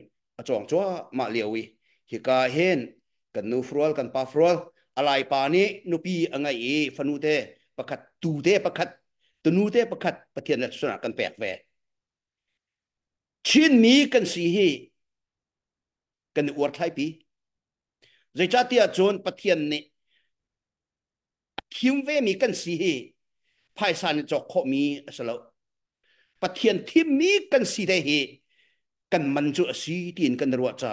จวงจัวมาเลียวีฮิกาเฮนกันนูฟรัลกันปาฟรัลอะไรป่านี้นุปีอะไรฟันูเตประคัดตูเตประคัดตนูเตประคัดประเทียนลักษณะกันแปลกแหวชินมีกันสีเฮกันอวดไทยปีใจจ้าเตียโจนปะเทียนเนี่ยคิมเวมีกันสีเฮภายสารจอกขมีสลาวปะเทียนที่มีกันสีได้เฮกันมันจุสีตีนกันรัวจ้า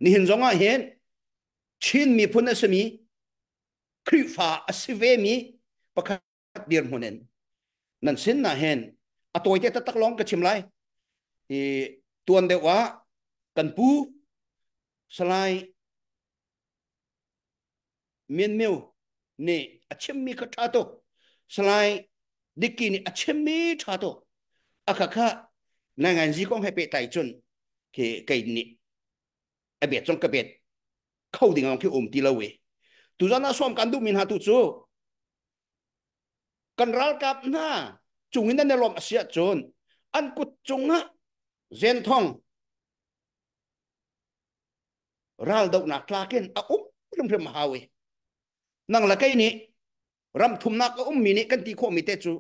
นี่เห็นจงอ่ะเห็นชินมีพุนอสมีคริฟ้าอสิเวมีประคัดเดียร์มนันนั่นสินน่ะเห็นอตัวเจตตักลองกระชิมไรตัวเดียวว่ากันปูสลายเมียนมิวนี่อาชิมมีกระทาโตสลายดิกินี่อาชิมมีทาโตอาคาค่ะนางงานจีกองให้เปไตจนเกยนี่อเบียดจงกระเบียดเข้าดิ่งเอาที่ตีละเวตุจานาสวมกันดูมินหาตุจูกันรัลกับหน้าจุงอินนั่นในลมเสียจนอันกุดจงนะเซนทองรัลดอกนักลาเกนเริ่มมาหาเวนั่งละไกนี่รำทุมนักมินิกันตีโคมิเตจู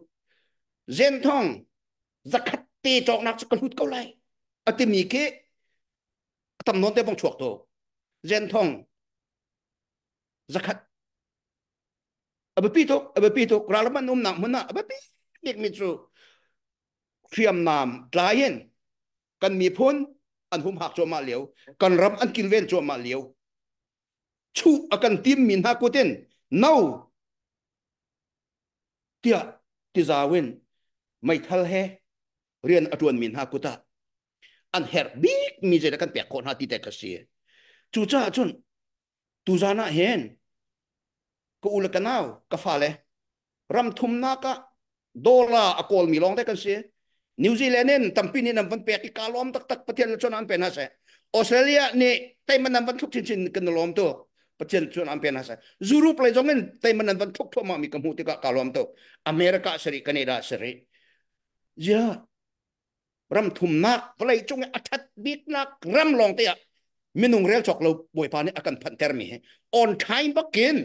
เซนทองจะขัดตีจอกนักสกัดหุดเกาไลอติมีเกตำนวนเตบังชวกโตเซนทองจะขัดอบปีโตราลมันนักมันนะอบปีเด็กมิจูเทียมนามกลายเห็นกันมีพ้นอันหุ่มหักจวมาเหลียวกันรับอันกินเว้นจวมาเหลียวชูอากันทีมมินฮักกุเตนน่าเตียติจาวินไม่ทัลเฮเรียนอดวนมินฮักกุตาอันเฮร์บิกมีเจตกันเปียกคนหาติเตกเสียจูจ้าจนตูจานะเห็นก็อุลกันเอากฟ้าเลยรำทุมนักะดอลลาร์อากอลมีลองได้กันเสียนิวซีแลนด์เนี่ยตั้มปีนี้นำวันเปียกกาลอมตักประเทศชนอันเป็นอะไรออสเตรเลียนี่แต่มันนำวันทุกชิ้นกันลอมตัวประเทศชนอันเป็นอะไรยูโรปเลยจงเงินแต่มันนำวันทุกทั่วมามีกำหูติกาลอมตัวอเมริกาสริแคนาดาสริยารำทุมนักอะไรจงอัดบิดนักรำลองเตียมินุงเรียลจอกเราบ่อยปานี่อาการพันเทอร์มีออนไทม์บักกิน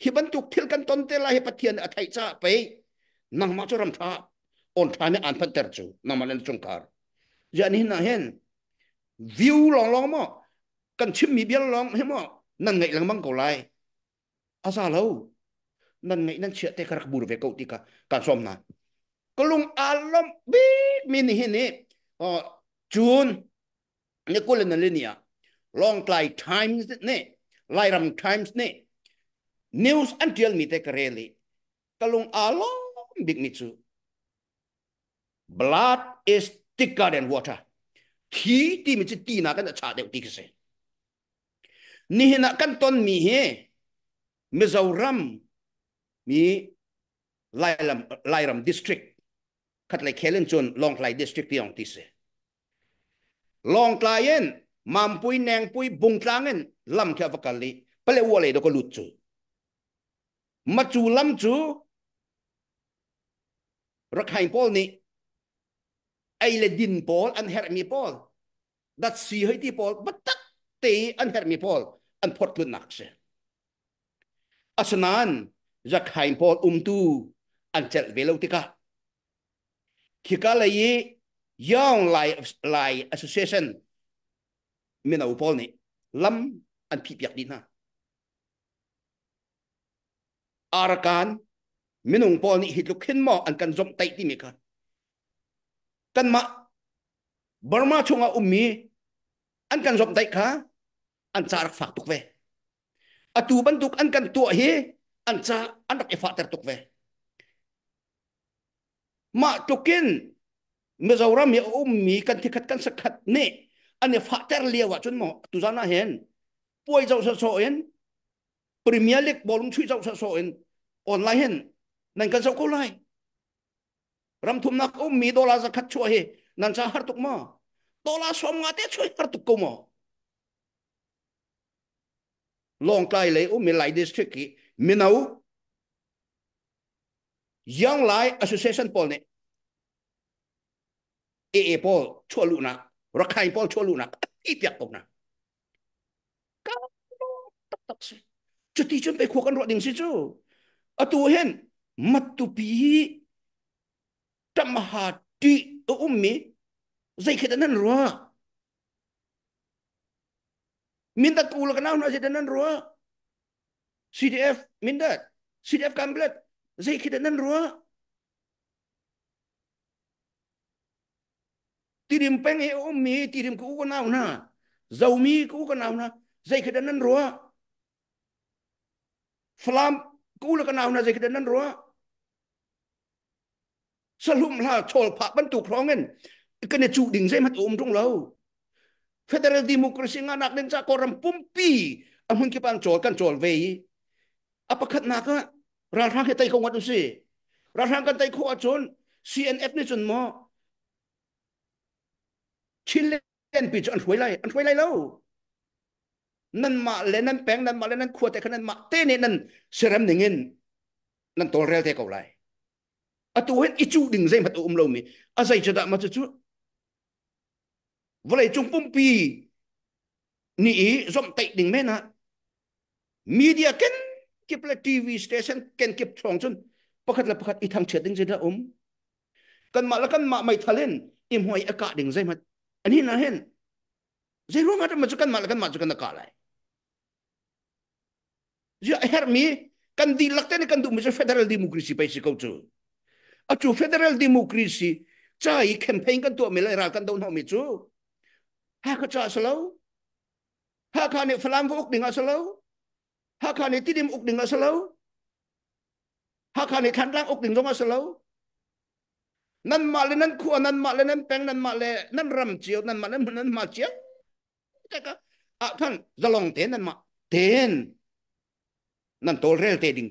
ฮิบันตุกทิลกันตอนเตล่าฮิปะเทียนอัฐิจ้าไปนั่งมาจุรำท่าออนไทม์อันพันเทอร์จูนั่งมาเล่นจงการยานี่น่าเห็นวิวลองมั้งกันชิมมีเบี้ยลองเห็นมั้งนั่นไงหลังมังกรไลอาซาเลวนั่นไงนั่นเชื่อเตะกระบุรเวกอุติกาการสมนะก็ลงอารมณ์บีมินิเห็นนี่จูนนี่กูเล่นนั่นเลยเนี่ยลองไลท์ไทมส์เนี่ยไลท์รัมไทมส์เนี่ยนิวส์อันเดียลมีเตกเรลีก็ลงอารมณ์บิ๊กมิจู blood is thicker than water ที่มันจะตีนักกันจะชาเดียวตีกันเสียนี่นักกันต้นมีเฮมิซารัม mi Lairam district khat lai khelen chun long lai district piang ti se long client mam pui neng pui bung tlangen lam kha vakali pale wole do ko lut chu ma chu lam chu rakhain pol ni ai le din pol an her mi pol dat si hai ti pol batak te an her mi pol an phot lu nak se asnan rakhain pol tu an chel velo tika khika lai yang lai association mina upol ni lam an pi piak din ha arakan minung pol ni hitluk khin mo an kan zom tai ti mi ka kan ma Burma chunga ummi an kan zom tai kha an char fak tuk ve atu bantuk an kan tu hi an cha an rak fa ter tuk ve ma tukin Mizoram ya ummi kan thikat kan sakhat ne ane fa ter lewa chun mo tu zana hen poi jau sa so en Premier League bolum chui jau sa so en online hen nan kan sau ko lai ram thum nak ummi dola zakat chua he nan cha har tuk ma dola som nga te chui har tuk ko mo long kai le ummi lai district ki minau yang lai association pol ne e pol chua lu nak rakhai pol chua lu nak i piak pok na ka tak tak se chuti chun pe khokan ro ding si chu atu hen matu pi tamahati ummi zai khidanan ro minta kul kana na khidanan ro CDF minta CDF kamlet zai khidanan ro tirim peng e ummi tirim ku kana na zaumi ku kana na zai khidanan ro flam ku kana na zai khidanan ro salum la chol pha ban tu khrongen kan chu ding zai mat trong lo federal democracy nga nak den cha koram pumpi amun ki pang chol kan chol ve apakhat na ka ra ra he tai ko wat si ra ra kan tai ko chon CNF ni chun mo chilen pi chon hoi lai lo nan ma le nan peng nan ma le nan khuat te khanan ma te ne nan seram ningin nan tol rel te ko lai atu hen ichu ding zai mat lo mi azai chada ma chu volai chung pumpi ni zom tai ding mena media ken kip la TV station ken kip chong chun pakhat la pakhat i thang chet ding jeda kan ma mai thalen im hoi aka ding zai mat ani na hen zai ro ma chu kan ma chu kan ka lai ya her mi kan di lakte ni kan du mi federal democracy pai si ko chu achu federal democracy chai campaign kan to mi lai ra kan don ho mi chu ha ka cha salo ha ka ni flam uk ding asalo ha ka ni tidim uk ding asalo ha ka ni khan lang uk ding dong asalo nan ma le nan khu nan ma le nan peng nan ma le nan ram chiu nan ma chiu ta ka a than zalong ten nan ma ten nan tol rel te ding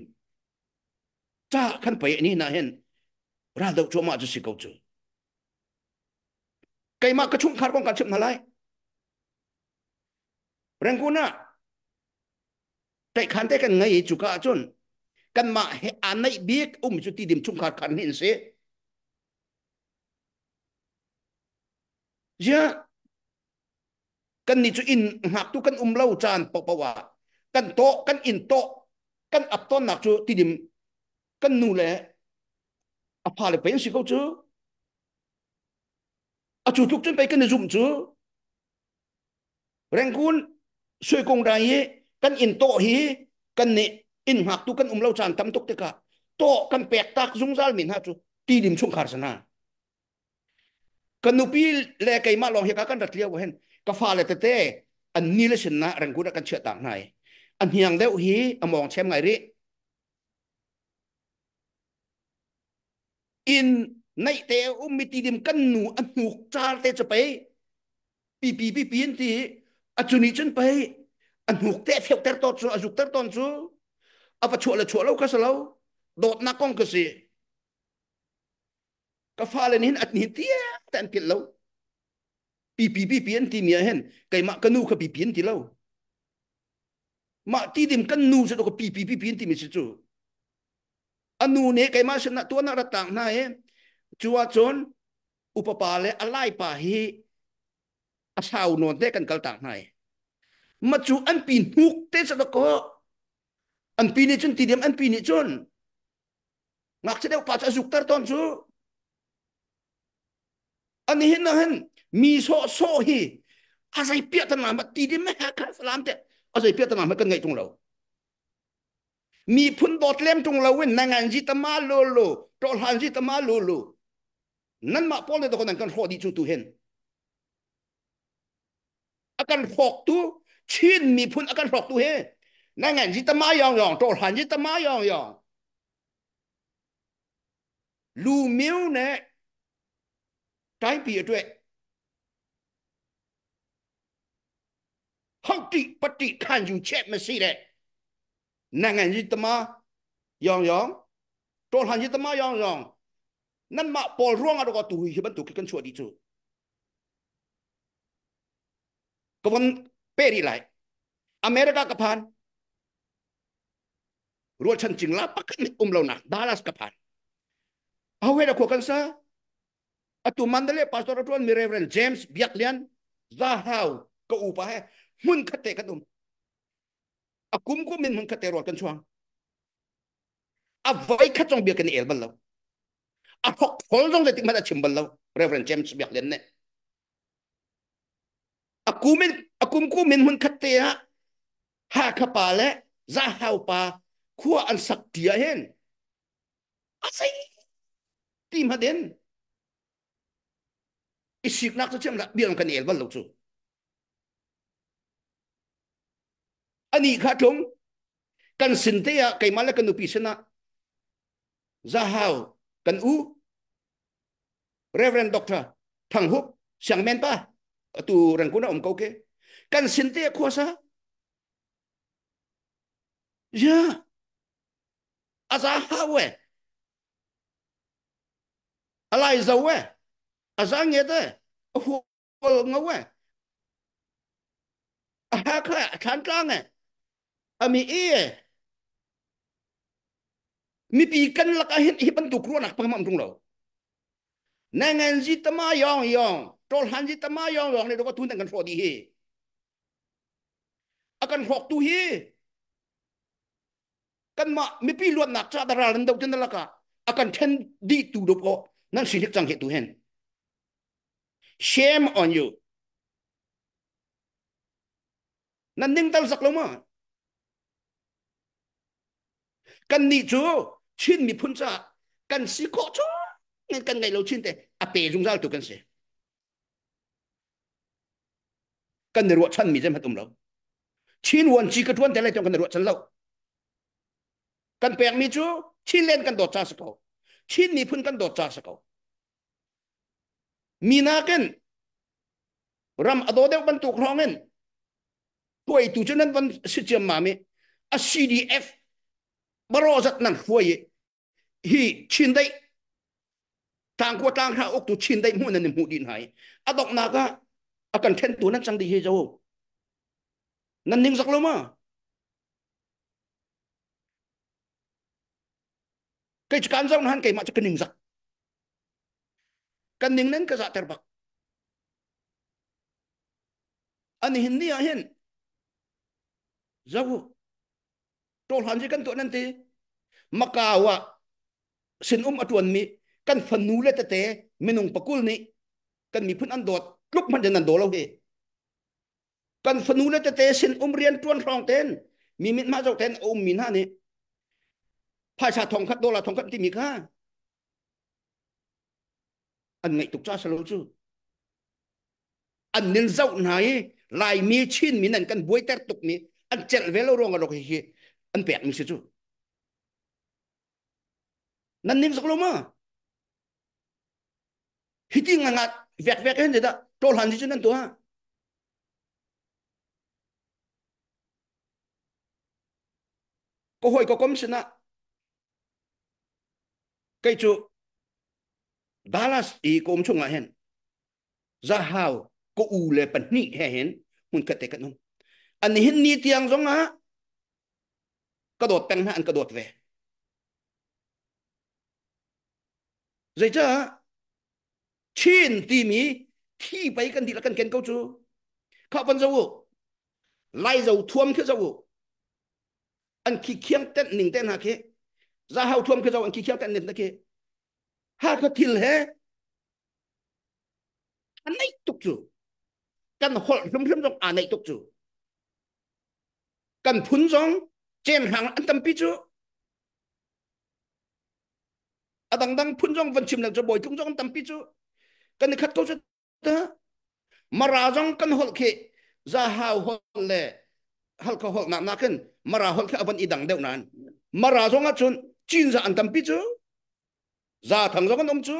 cha khan pai ni na hen ra do cho ma chu si ko chu kai ma ka chung khar kong ka chim na lai renguna tại khán thế kan ngai chu ka chun kan ma he anai bik chu ti dim chung khar khan hin se ja kan ni chu in hak tu kan lo chan pawa kan to kan in to kan ap ton nak chu ti dim kan nu le apa le pen si ko chu a chu tuk chen pe kan zum chu rengkun sui kong dai kan in to hi kan ni in hak tu kan lo chan tam tuk te ka to kan pek tak zung zal min ha chu ti dim chung khar sana kan nu pi le kai ma long he ka kan rat liao hen ka fa le te an ni le sin na rengkun kan che tak nai an hiang deuh hi among chem ngai ri in nai te mi ti dim kan nu an nuk char te che pe pi ti achuni chen pe an huk te phek ter tot chu azuk ter ton chu apa chu lo ka salo dot na kong kasi ka falen hin at ni tia tan pil lo pi en ti mia hen kai ma kanu ka pi en ti lo ma ti dim kan nu so ko pi en ti mi chu anu ne kai ma sana to na ratang na he chua chon upapale alai pa hi asau non te kan kal tang nai ma chu an pin huk te sa ko an pi ni chun ti dim an pi ni chun ngak se deu pa cha zuk tar ton chu ani hin na hen mi so hi azai pia tan ma ti dim ha ka salam te azai pia tan ma kan ngai tung lo mi phun bot lem tung lo wen nangan ji ta ma lo lo tol han ji ta ma lo lo nan ma pol de ko nan kan ho di chu tu hen akan hok tu chin mi phun akan hok tu he nangan ji ta ma yong tol han ji ta ma yong lu miu ne tai pi atwe hong ti pati kan you check ma si de nangan ji ta ma yong tol han ji ta ma yong nan ma pol ruang ado ko tu hi ban tu kan chua di chu ko ban peri lai America ka pan ruột chân chỉnh lá bắc lâu nè Dallas ka pan awe da ko kan sa atu mandale pastor tuan mi Reverend James Biaklian zahau ko upa he mun khate kadum akum ko min mun khate ruột kan chuang a vai khat trong bia kan el bal lo a thok thol jong le tik ma da chim bal lo Reverend James Biaklian ne akum ko min mun khate ha khapa le zahau pa khua an sak tia hen asai tim haden isik nak chem la biang kan el bal lo chu ani kha thong kan sin te ya kai mala kan upi sena zahau kan u Reverend Doctor thang hup sang men pa tu ran kuna kau ke kan sin te khua sa ya azahau we alai zawe azang yete hol ngawe ha kha chan tlang ami mi pi kan la ka hi ban tu kro nak pamam tung lo nangan ji tama yong tol han ji tama yong ne do ko tun kan fo di hi akan hok tu hi kan ma mi pi luat nak cha daral ndau tin la ka akan ten di tu do ko nan sinik chang he tu hen shame on you nan ning tal sak lo ma kan ni chu chin mi phun cha kan si ko chu ngan kan ngai lo chin te a pe jung zal tu kan se kan ne ro chan mi jem hatum lo chin won chi ka tuan te lai tong kan ro chan lo kan pek mi chu chin len kan do cha sa ko chin mi phun kan do cha sa ko mi na ken ram ado de ban tu khrongen tuai tu chunan ban si chem ma mi a CDF baro zat nan huai hi chin dai tang ko tang ha ok tu chin dai mu nan mu din hai adok na ka akan ten tu nan chang di he jo nan ning zak lo ma kai kan zau nan kai ma cha ning zak kan ning nan ka za terbak ani hin ni a hen zau tol han ji kan to nan ti makawa sin atuan mi kan fanu le te menung pakul ni kan mi phun an dot lup man dan do lo he kan fanu le te sin rian tuan rong ten mi mit ma jok ten min ha ni phai sa thong khat dola thong khat ti mi kha an ngai tuk cha salo chu an nin zau nai lai mi chin mi nan kan boi ter tuk mi an chel velo rong ro hi an pek mi se chu nan ning zak lo ma hiti ngat vek hen da tol han ji nan to ha ko hoi ko kom sina cái chỗ Dallas ý cũng chung là hen ra hào có u lệ bẩn nị hè hen muốn cất cái nông anh hin ni tiang giống á cái đột tăng hạn cái đột về rồi chứ chín tìm ý thi bay cần đi là cần kiến câu chúเขาเป็นเจ้าไล่เจ้าท่วมคือเจ้าอันขี้เคียงเต้นหนึ่งเต้นหาเคจะหาท่วมคือเจ้าอันขี้เคียงเต้นหนึ่งตะเคหาก็ทิลเหอันไหนตุกจูกันหดรุ่มรุ่มตรงอันไหนตุกจูกันพุ่นจงเจนหางอันตั้มปีจูอันดังพุ่นจงวันชิมหลังจะบ่อยทุ่งจงอันตั้มปีจูกันนี่ขัดเขาจะมาราจงกันหดเคจะหาหดเลยฮัลเขาหดหนักขึ้นมาราหดแค่อันอีดังเดียวนั้นมาราจงอ่ะจนจีนจะอันตั้มปีจูจะทั้งจงกันอมจู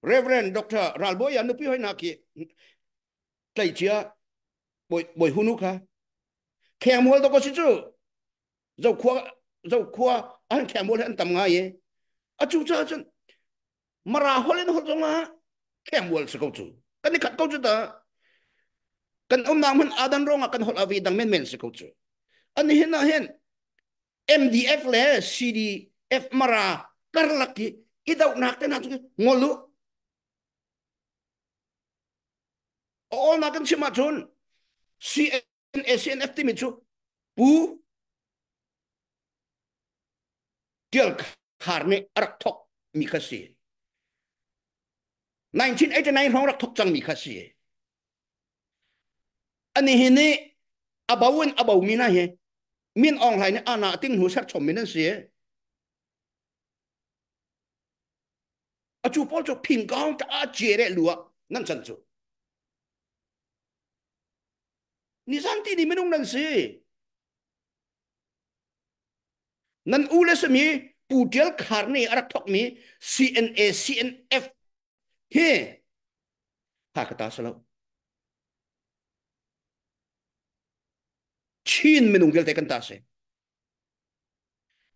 Reverend Dr. Ralboy anu pi hoi naki tai chia boi hunu kha khem hol to ko si chu zau khwa an khem hol an tam nga ye a chu cha chun mara holen hol zonga khem hol se ko chu kan ni khat ko chu ta kan nam han adan ronga kan hol avi dang men se ko chu an hin na hen MDF le CDF mara karlaki idau nak te na chu ngolu all nakan si machun CNF timi chu pu tial kharne arak thok mi khasi 1989 hong rak thok chang mi khasi ani hini abawun abaw mina he min ong lai ne ana ting hu sar chom min se achu pol chu ping gong ta jere lua nan chan chu Nisanti ni menung nan si nan ule semi putial karni arak thok mi CNF he ha kata salo chin menung gel tekan ta se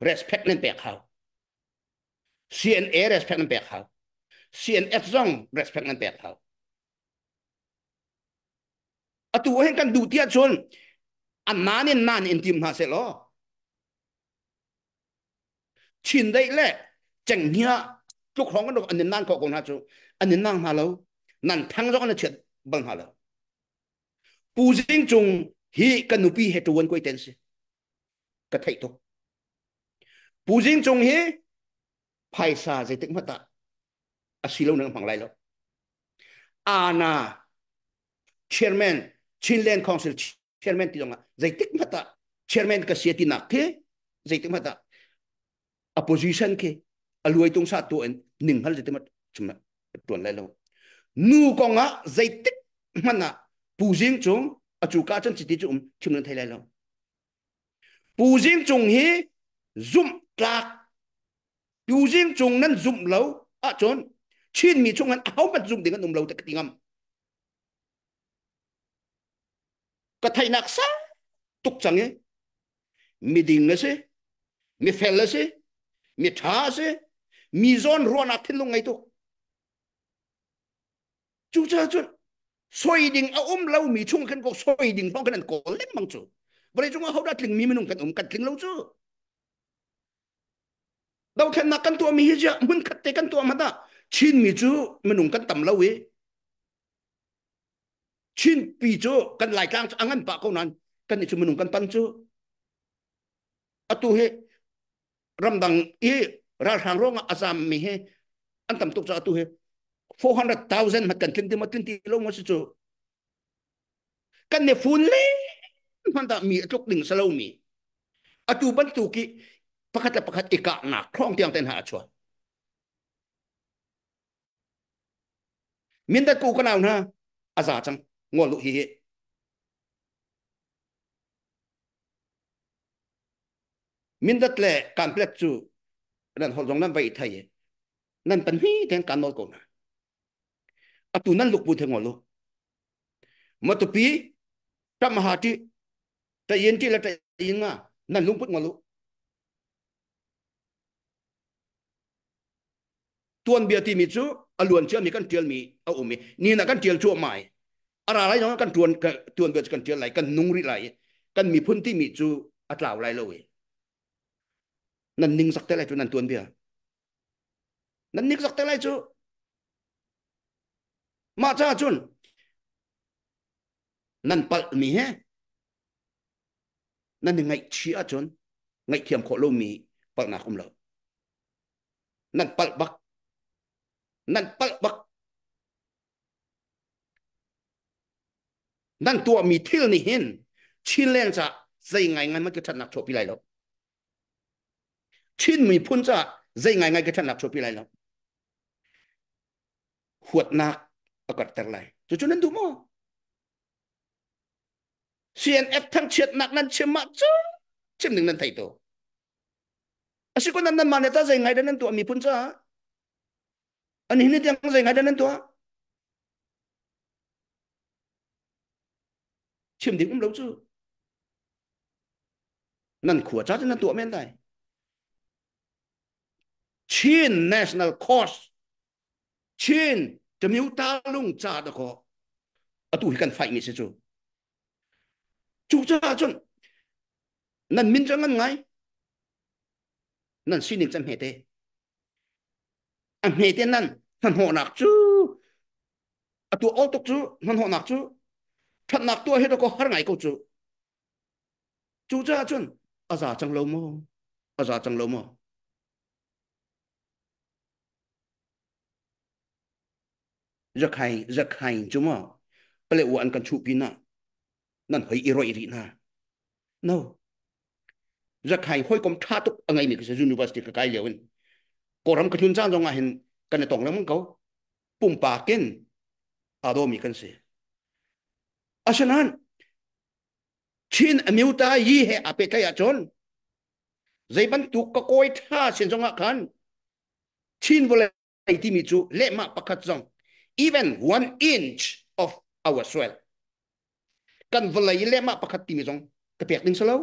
respect nen pek hau CNA respect nen pek hau CNF zong respect nen pek hau atu hen kan du tia chon an nan in tim ha se lo chin dai le cheng nia chuk hong kan an nan ko ko na chu an nan ha lo nan thang zo kan chet bang ha lo pu jing chung hi kan nu pi he tu wan koi ten se ka thai to pu jing chung hi phai sa je tik mata asilo nang phang lai lo ana chairman Chinland Council chairman ti donga zaitik mata chairman ka siati nak ke zaitik mata opposition ke aluai tung sa tu en ning hal zaitik mat chuma tuan lai lo nu konga zaitik mana pujing chung achu ka chan chiti chu chimnan thai lai lo pujing chung hi zum tlak pujing chung nan zum lo a chon chin mi chung an au bat zum ding an lo ta tingam cái thầy nạc sa tục chẳng ấy mi đình nó sẽ mi phèn nó sẽ mi thá sẽ mi zon ruộng nạc thiên lông ngay tục chú cha chú xoay đình lâu mi chung khăn có xoay đình phong khăn có lên bằng chú vậy chúng ta hậu đã linh mi mình cần cắt linh lâu chứ đâu thèn nạc căn tua mi hi chứ muốn cắt tay căn tua mà ta chín mi chú mình cần tầm lâu ấy chin pi cho kan lai kang angan pa ko nan kan ni chumunung kan pan cho atu he ramdang e ra hang ronga asam mi he antam tuk cha atu he 400,000 mat kan tin ti lo mo si cho kan ne fun le man da mi tuk ding salo mi atu ban tu ki pakhat ika na khrong tiang ten ha chwa min da ku ka naw na aza chang ngol lu hi min dat le complex chu ran hol jong nan vai thai nan pan hi ten kan nol ko na atu nan luk bu the ngol lu matupi tam ha ti ta yen ti la ta yin nga nan lung put ngol lu tuan bia ti mi chu aluan chia mi kan tial mi a umi ni na kan tial chu mai ara lai no kan tuan bia kan tial lai kan nungri lai kan mi phun ti mi chu atlaw lai lo we nan ning sak te lai chu nan tuan bia nan ning sak te lai chu ma cha chun nan pal mi he nan ngai chia chun ngai thiam kho lo mi pal na kum lo nan pal bak nan tua mi thil ni hin chin len cha zai ngai ngai ma ke that nak cho pi lai lo chin mi phun cha zai ngai ngai ke that nak cho pi lai lo huat nak akat ter lai chu chu nan du mo CNF thang chet nak nan chema chu chim ning nan thai to asiko nan nan maneta zai ngai dan nan tua mi phun cha anh hình như zai ngai dan nan tua chim đi cũng lâu chứ nan khua cha nan tua men dai Chin national cause Chin tamiu ta lung cha da ko atu hi kan fai mi se chu cha chun nan min chang ngai nan sining cham he te ang he te nan ho nak chu atu all tok chu nan ho nak chu thật nạc tua hết có har ngày câu chú cha chun aza chẳng lâu mò aza chẳng lâu mò giặc hay chú mò bale uan kan chu pina nan hoi iroi ri na no giặc hay hoi kom tha tuk angai mi ke university ka kai lewin koram ka thun chang jong a hin kan tong lam ko pum pa ken ado mi kan se asanan Chin amiuta yi he apeta ya chon zai ban tu ka koi tha sin jonga khan Chin vole ti mi chu le ma pakhat jong even 1 inch of our soil kan vole le ma pakhat ti mi jong ka pek ning salo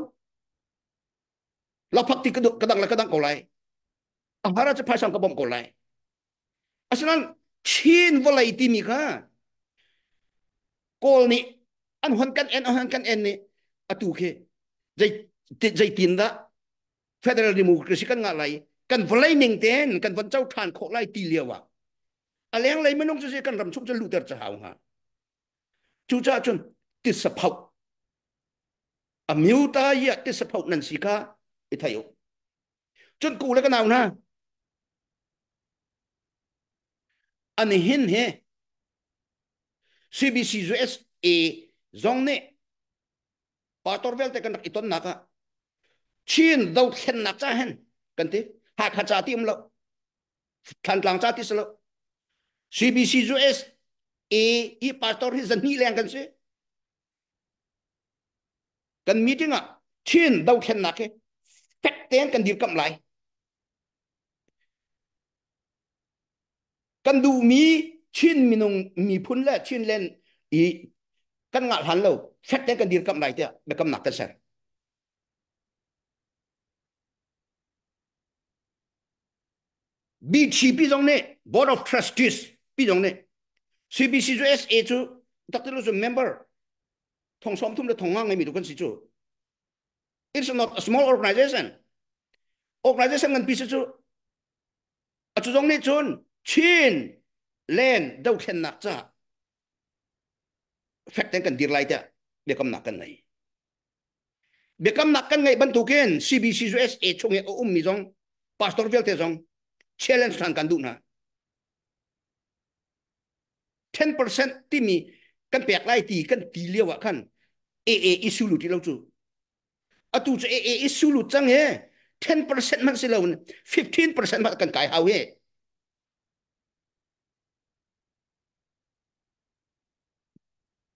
la phak ti ka dang ko lai ahara cha phasang ka bom ko lai asanan Chin vole ti mi kha kol ni an hon kan en ni atu ke jai tin da federal democracy kan nga lai kan volai ning ten kan van chau than kho lai ti lewa aleng lai manong chu kan ram chuk chu luter cha haw ha chu cha chun ti sa phau amiu ta ya ti sa phau nan si ka i thayo chun ku la ka naw na ani hin he CBC US a zong ne pastor vel te kan iton naka Chin dau khen nak cha hen kan te ha kha cha ti lo than tlang cha ti slo CBC US a pastor hi zan ni leng kan se kan meeting a Chin dau khen nak ke pek ten kan dir kam lai kan du mi Chin minung mi phun la Chin len i kan ngal han lo fet ten kan dir kam lai te be kam nak kan ser BTP jong ne board of trustees pi jong ne CBC US a chu takte lo member thong som thum le thong ngang mi du kan si chu it's not a small organization ngan pi chu a chu jong ne chun Chin len dau khen nak cha fet ten kan dir lai te be kam nak kan nei be kam nak kan ngai ban tu ken CBC US a chung e mi jong pastor vel te jong challenge than kan du na 10% ti mi kan pek lai ti kan ti lewa kan AA issue lu ti lo chu atu chu AA issue lu chang he 10% man se lo 15% man kan kai hau he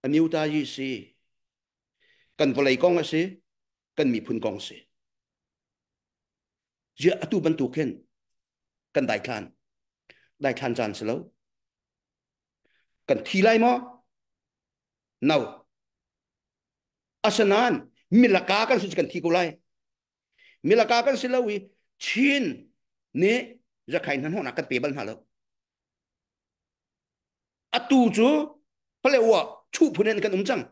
amiu ta yi si kan volai kong ase kan mi phun kong se je atu ban tu ken kan dai khan jan se lo kan thi lai mo now asanan milaka kan su kan thi ko lai milaka kan se lo wi Chin ne ja khain han hona kan pe ban ha lo atu chu pale wa chu phunen kan umchang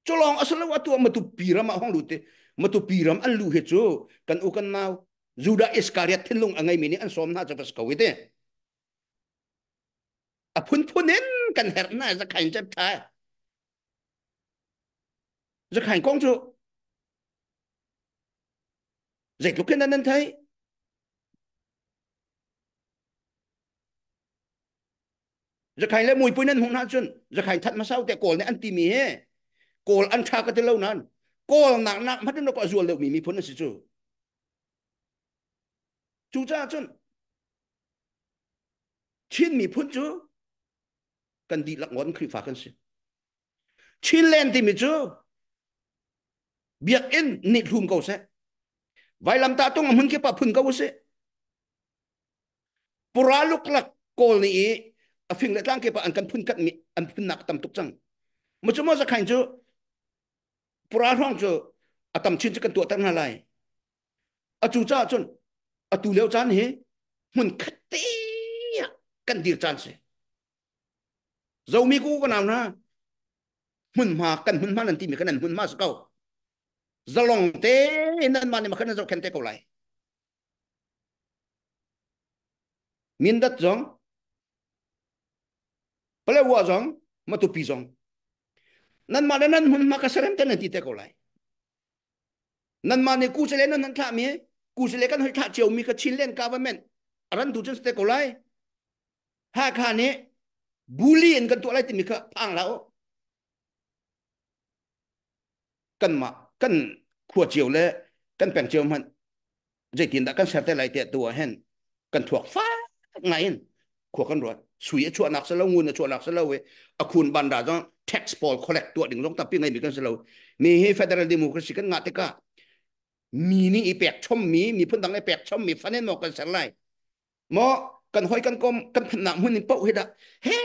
cholong asal wa tu matu piram hong lute matu piram an lu he chu kan u kan mau Juda Iskariot thinlung angai mini an som na chapas kawite a phunen kan herna za khain chap tha za khain kong chu zai lu ken nan thai za khain le mui puinen hung na chun za khain that ma sau te kol ne an ti mi he kol an tha ka te lo nan kol nak nak mat no ko zual le mi phun si chu chu cha chun chin mi phun chu kan di lak ngon khri fa kan si chin len ti mi chu biak in ni thum ko se vai lam ta tong mun ke pa phun ko se pura luk lak kol ni a phing le tlang ke pa an kan phun kat mi an phun nak tam tuk chang mu chu mo za khain chu pura hong chu atam chin chu kan tu tan na lai a chu cha chun a tu leo chan he mun khat te kan dir chan se dầu mi ku ko nào na mun ma kan mun ma nan ti mi kan mun ma sa kau zalong te nan ma ni ma kan zo kan te ko lai min dat zong pale wa zong ma tu pi zong nan ma nan mun ma ka serem tan ti te ko lai nan ma ni ku se le nan tha mi ku se le kan hoi tha chiu mi ka chin len government aran tu chen te ko lai ha kha ni bullying kan tu lai ti mi ka phang lao kan ma kan khua chiu le kan peng chiu man dây tiền đã kan sa te lai te tu hen kan thuak fa ngai en khua kan ro sui chuan nak sa lo ngun chuan nak sa lo we a khun ban da jong tax poll collect tu ding long ta pi ngai mi kan sa lo mi he federal democracy kan nga te ka mi ni i pek chom mi phun dang le pek chom mi fanen mo kan sa lai mo kan hoi kan kom kan na mun ni pau he da he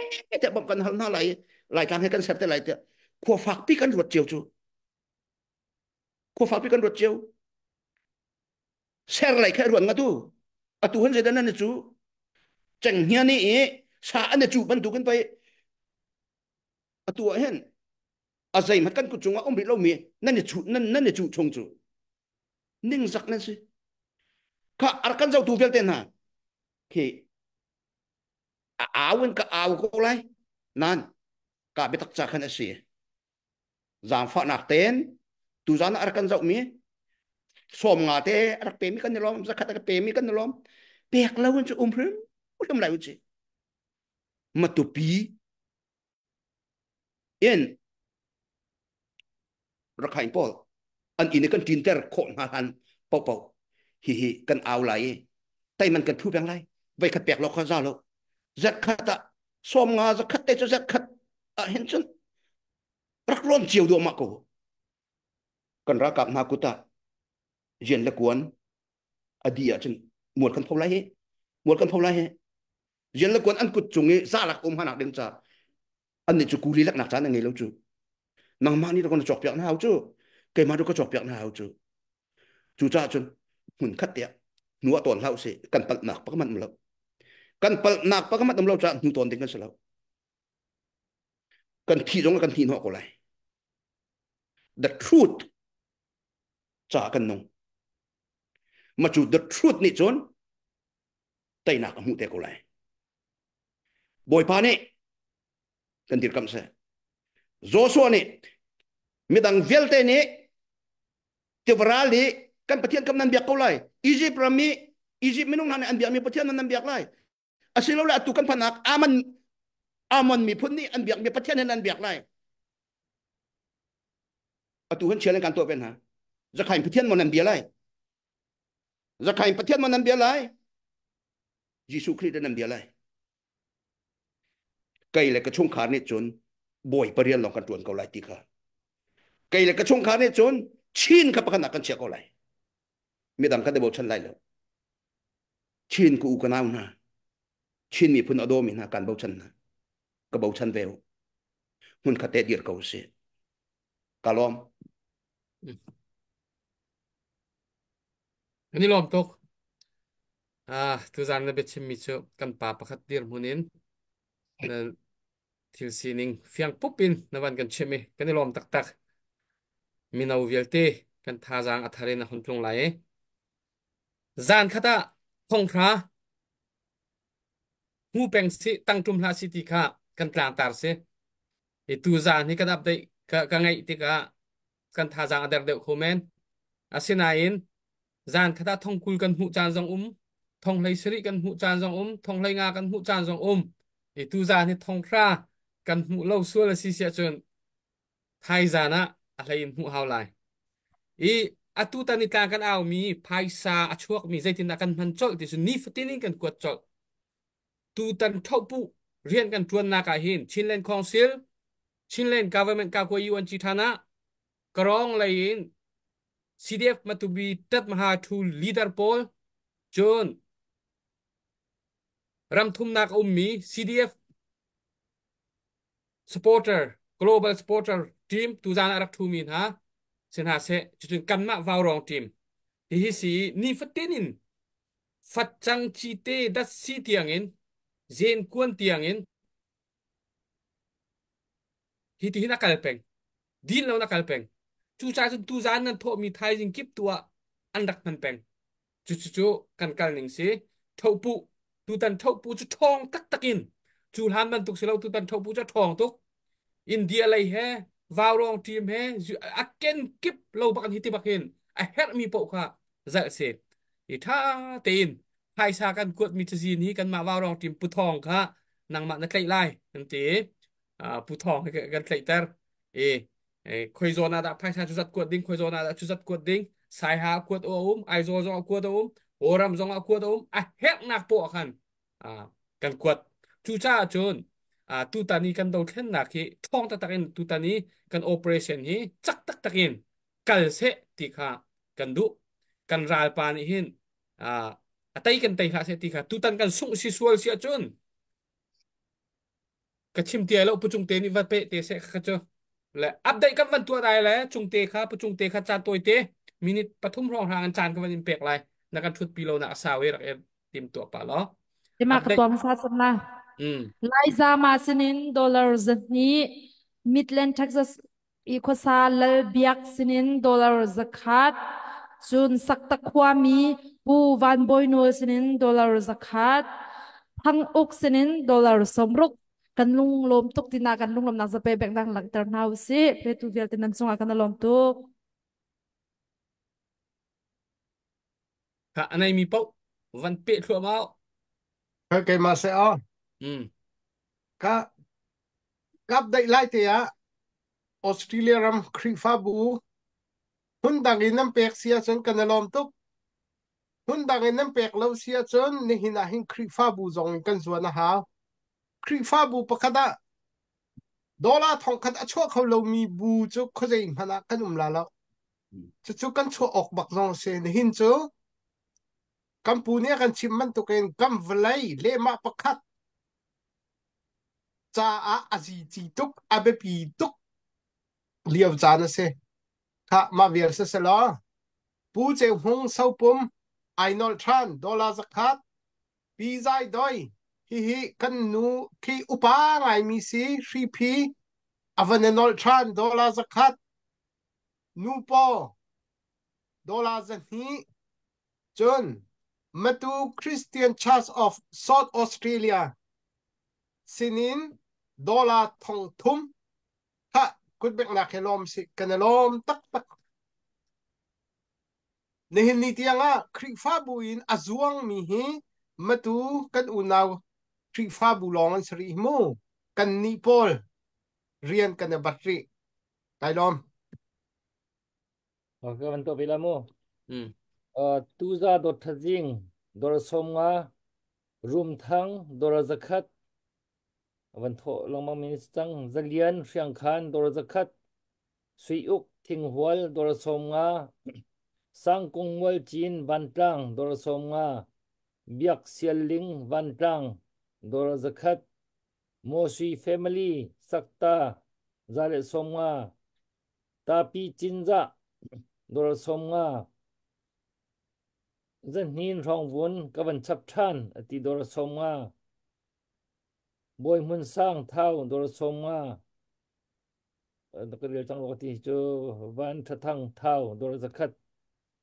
te bom kan hal na lai kan he kan sa te lai te khua fak pi kan ruat chiu chu khua fak pi kan ruat chiu ser lại khai ruộng ngã tu à tu hơn gì đó nên chú chẳng hiền ní sa anh chủ ban tu kan phải à tu hen à dây mặt kan của chúng ông bị lâu mi nên chủ chung chủ ninh giặc nên gì cả ar kan giàu tu fel tên ha khi áo ka áo cô lại nan cả bị tắc chặt khăn gì giảm phạt nạc tên tu gian ar kan giàu mi som nga te rak pe mi kan lom zakat ka pe mi kan lom pek lawun chu phrim ulam lai uchi matupi en rakhain pol an in kan tinter khon ha han pau pau hi kan aw lai tai man kan thu bang lai vai khat pek lo kha za lo zakat som nga zakat te zakat a hen chun rak lon chiu do ma ko kan ra kap na kuta diện là cuốn à đi ở trên một con phong lai hết một con phong lai hết diện là cuốn ăn cụt chung ấy ra là ôm hai nạc đừng trả anh này chú cú lý lắc nạc chán là ngày lâu chú nàng mang đi đâu còn chọc bẹo nào chú cái mà đâu có chọc bẹo nào chú cha chun mình khát tiệt nuốt toàn lâu sẽ cần bật nạc bắt mặt lâu cần bật nạc bắt mặt lâu cha nuốt toàn tính cái sự lâu cần thi giống là cần thi họ còn lại the truth cha cần nông mà chủ the truth này chốn tay nạc mu te ko lai boy pa ne kan dir kam se Joshua ne midang velte ne tivrali kan pathian kam nan biak ko lai Egypt rami Egypt minung nan an biak mi pathian nan biak lai asilo la tu kan panak amon mi phun ni an biak mi pathian nan biak lai atu han chelen kan to pen ha zakhain pathian mon nan biak lai zakhain pathian mon nan biak lai Giêsu Christ nan biak lai cây là cái chung khá này chốn bồi barian lòng căn tuần cầu lại tì khá cây là cái chung khá này chốn chín khắp các nạc căn chia cầu lại mi đằng cái bầu chân lại rồi chín cụ cái nào na chín mi phun ở đâu mi na căn bầu chân na cái bầu chân veo hun khát tết diệt cầu sẽ cả lomอันนี้ลมตกtu zan na bet chim mi chu kan pa pakhat dir munin na thil sining fiang pupin na van kan chemi kan lom tak tak minau velte kan thazang athare na huntlung lai zan khata thong thra hu peng si tang tum hla si ti kha kan tlang tar se e tu zan hi kan update ka ngai ti ka kan thazang adar de khomen asinain zan khata thong kul kan hu chan jong thong lei sri kan hu chan jong thong lei nga kan hu chan jong e tu zan hi thong thra kan hu lo su la si sia chun thai zana a hlei hu haw lai e atu tani ka kan aw mi phaisa achuak mi zaitin na kan man chol ti su ni fatinin kan kwat chol tu tan thau pu rian kan tuan na ka hin Chinland Council Chinland government ka ko yuan chi thana karong lain CDF matubi tat maha thu leader poll chon ram thum nak mi CDF supporter global supporter team tu zan arak thu min ha sen ha se chun kan ma vào rong team thì hi si ni fatinin fat chang chi te dat si tiang in zen kuan tiang in hi ti na kalpeng din lo na kalpeng chu cha chun tu zan nan tho mi thai jing kip tua andak man peng chu kan kal ning si thau pu tu tan thau pu chu thong tak takin chu han man tuk selo tu tan thau pu cha thong tuk India lai he vào rong team he aken kip lo bakan hiti bakin a her mi po kha za se i tha tin hai sa kan kuat mi tzin hi kan ma vào rong team pu thong kha nang ma na klai lai nan ti pu thong kan klai tar e khoi zona da phai sa chu zat kuat ding khoi zona da chu zat kuat ding sai ha kuat ai zo zo kuat oram zong kuat a her nak po khan kan kuat chu cha chun tu tani kan do khen na ki thong ta takin tu tani kan operation hi chak tak takin kal se ti kha kan du kan ral pan hin atai kan tai kha se ti kha tu tan kan sung si sual si achun ka chim ti lo pu chung te ni va pe te se kha cho le update kan van tu dai le chung te kha pu chung te kha chan toi te minute pathum rong hang chan ka van in pek lai na kan thut pi lo na asawe rak tim to pa lo Tema update ketua masa sana. Liza masinin dollar zani Midland Texas ikosa lal biak sinin dollar zakat chun sakta khwami pu van boyno sinin dollar zakat phang uk sinin dollar somruk kan lung lom tuk tina kan lung lom nak zape bek dang lak tar nau si pe tu vial tinan sunga kan lom tuk kha anai mi pau van pe thua mau cái mà sẽ ở cả gặp đại lại thì Australia ram khri pha bu hun dang in nam pek sia chon kan lom tuk hun dang in nam pek lo sia chon ni hina hin khri pha bu zong kan zuana ha khri pha bu pakada dola thong khat achwa khau lo mi bu chu khojai hana kan la lo chu kan chu ok bak zong se ni hin chu kampunia kan chimman tu ken kam vlai le ma pakhat cha azi chi tuk abe pi tuk liaw chana se kha ma ver se lo pu che hung sau pum ainol tran dola zakat pi zai doi hi kan nu ki upa ngai mi si 3p avanenol tran dola zakat nu po dola zahi chun matu Christian Church of South Australia sinin dola thong thum ha kut bek na khelom si kanalom tak tak nehin ni tianga khri fa buin azuang mi hi matu kan unaw khri fa bulong an sri mu kan ni pol rian kan batri tailom okay ban to bila mo tu za do thajing dor somnga room thang dor zakat van tho longma ministang zalian fyang khan dor zakat suiuk thinghual dor somnga sangkungwal chin bantang dor somnga biak sialing bantang dor zakat mosui family sakta zale somnga tapi chinza dor somnga zan hin rong vun kavan chap than ati dor somnga bôi mun sang thao đô la soma nó cái điều trong lỗ thì cho van thật thăng thao đô la zakat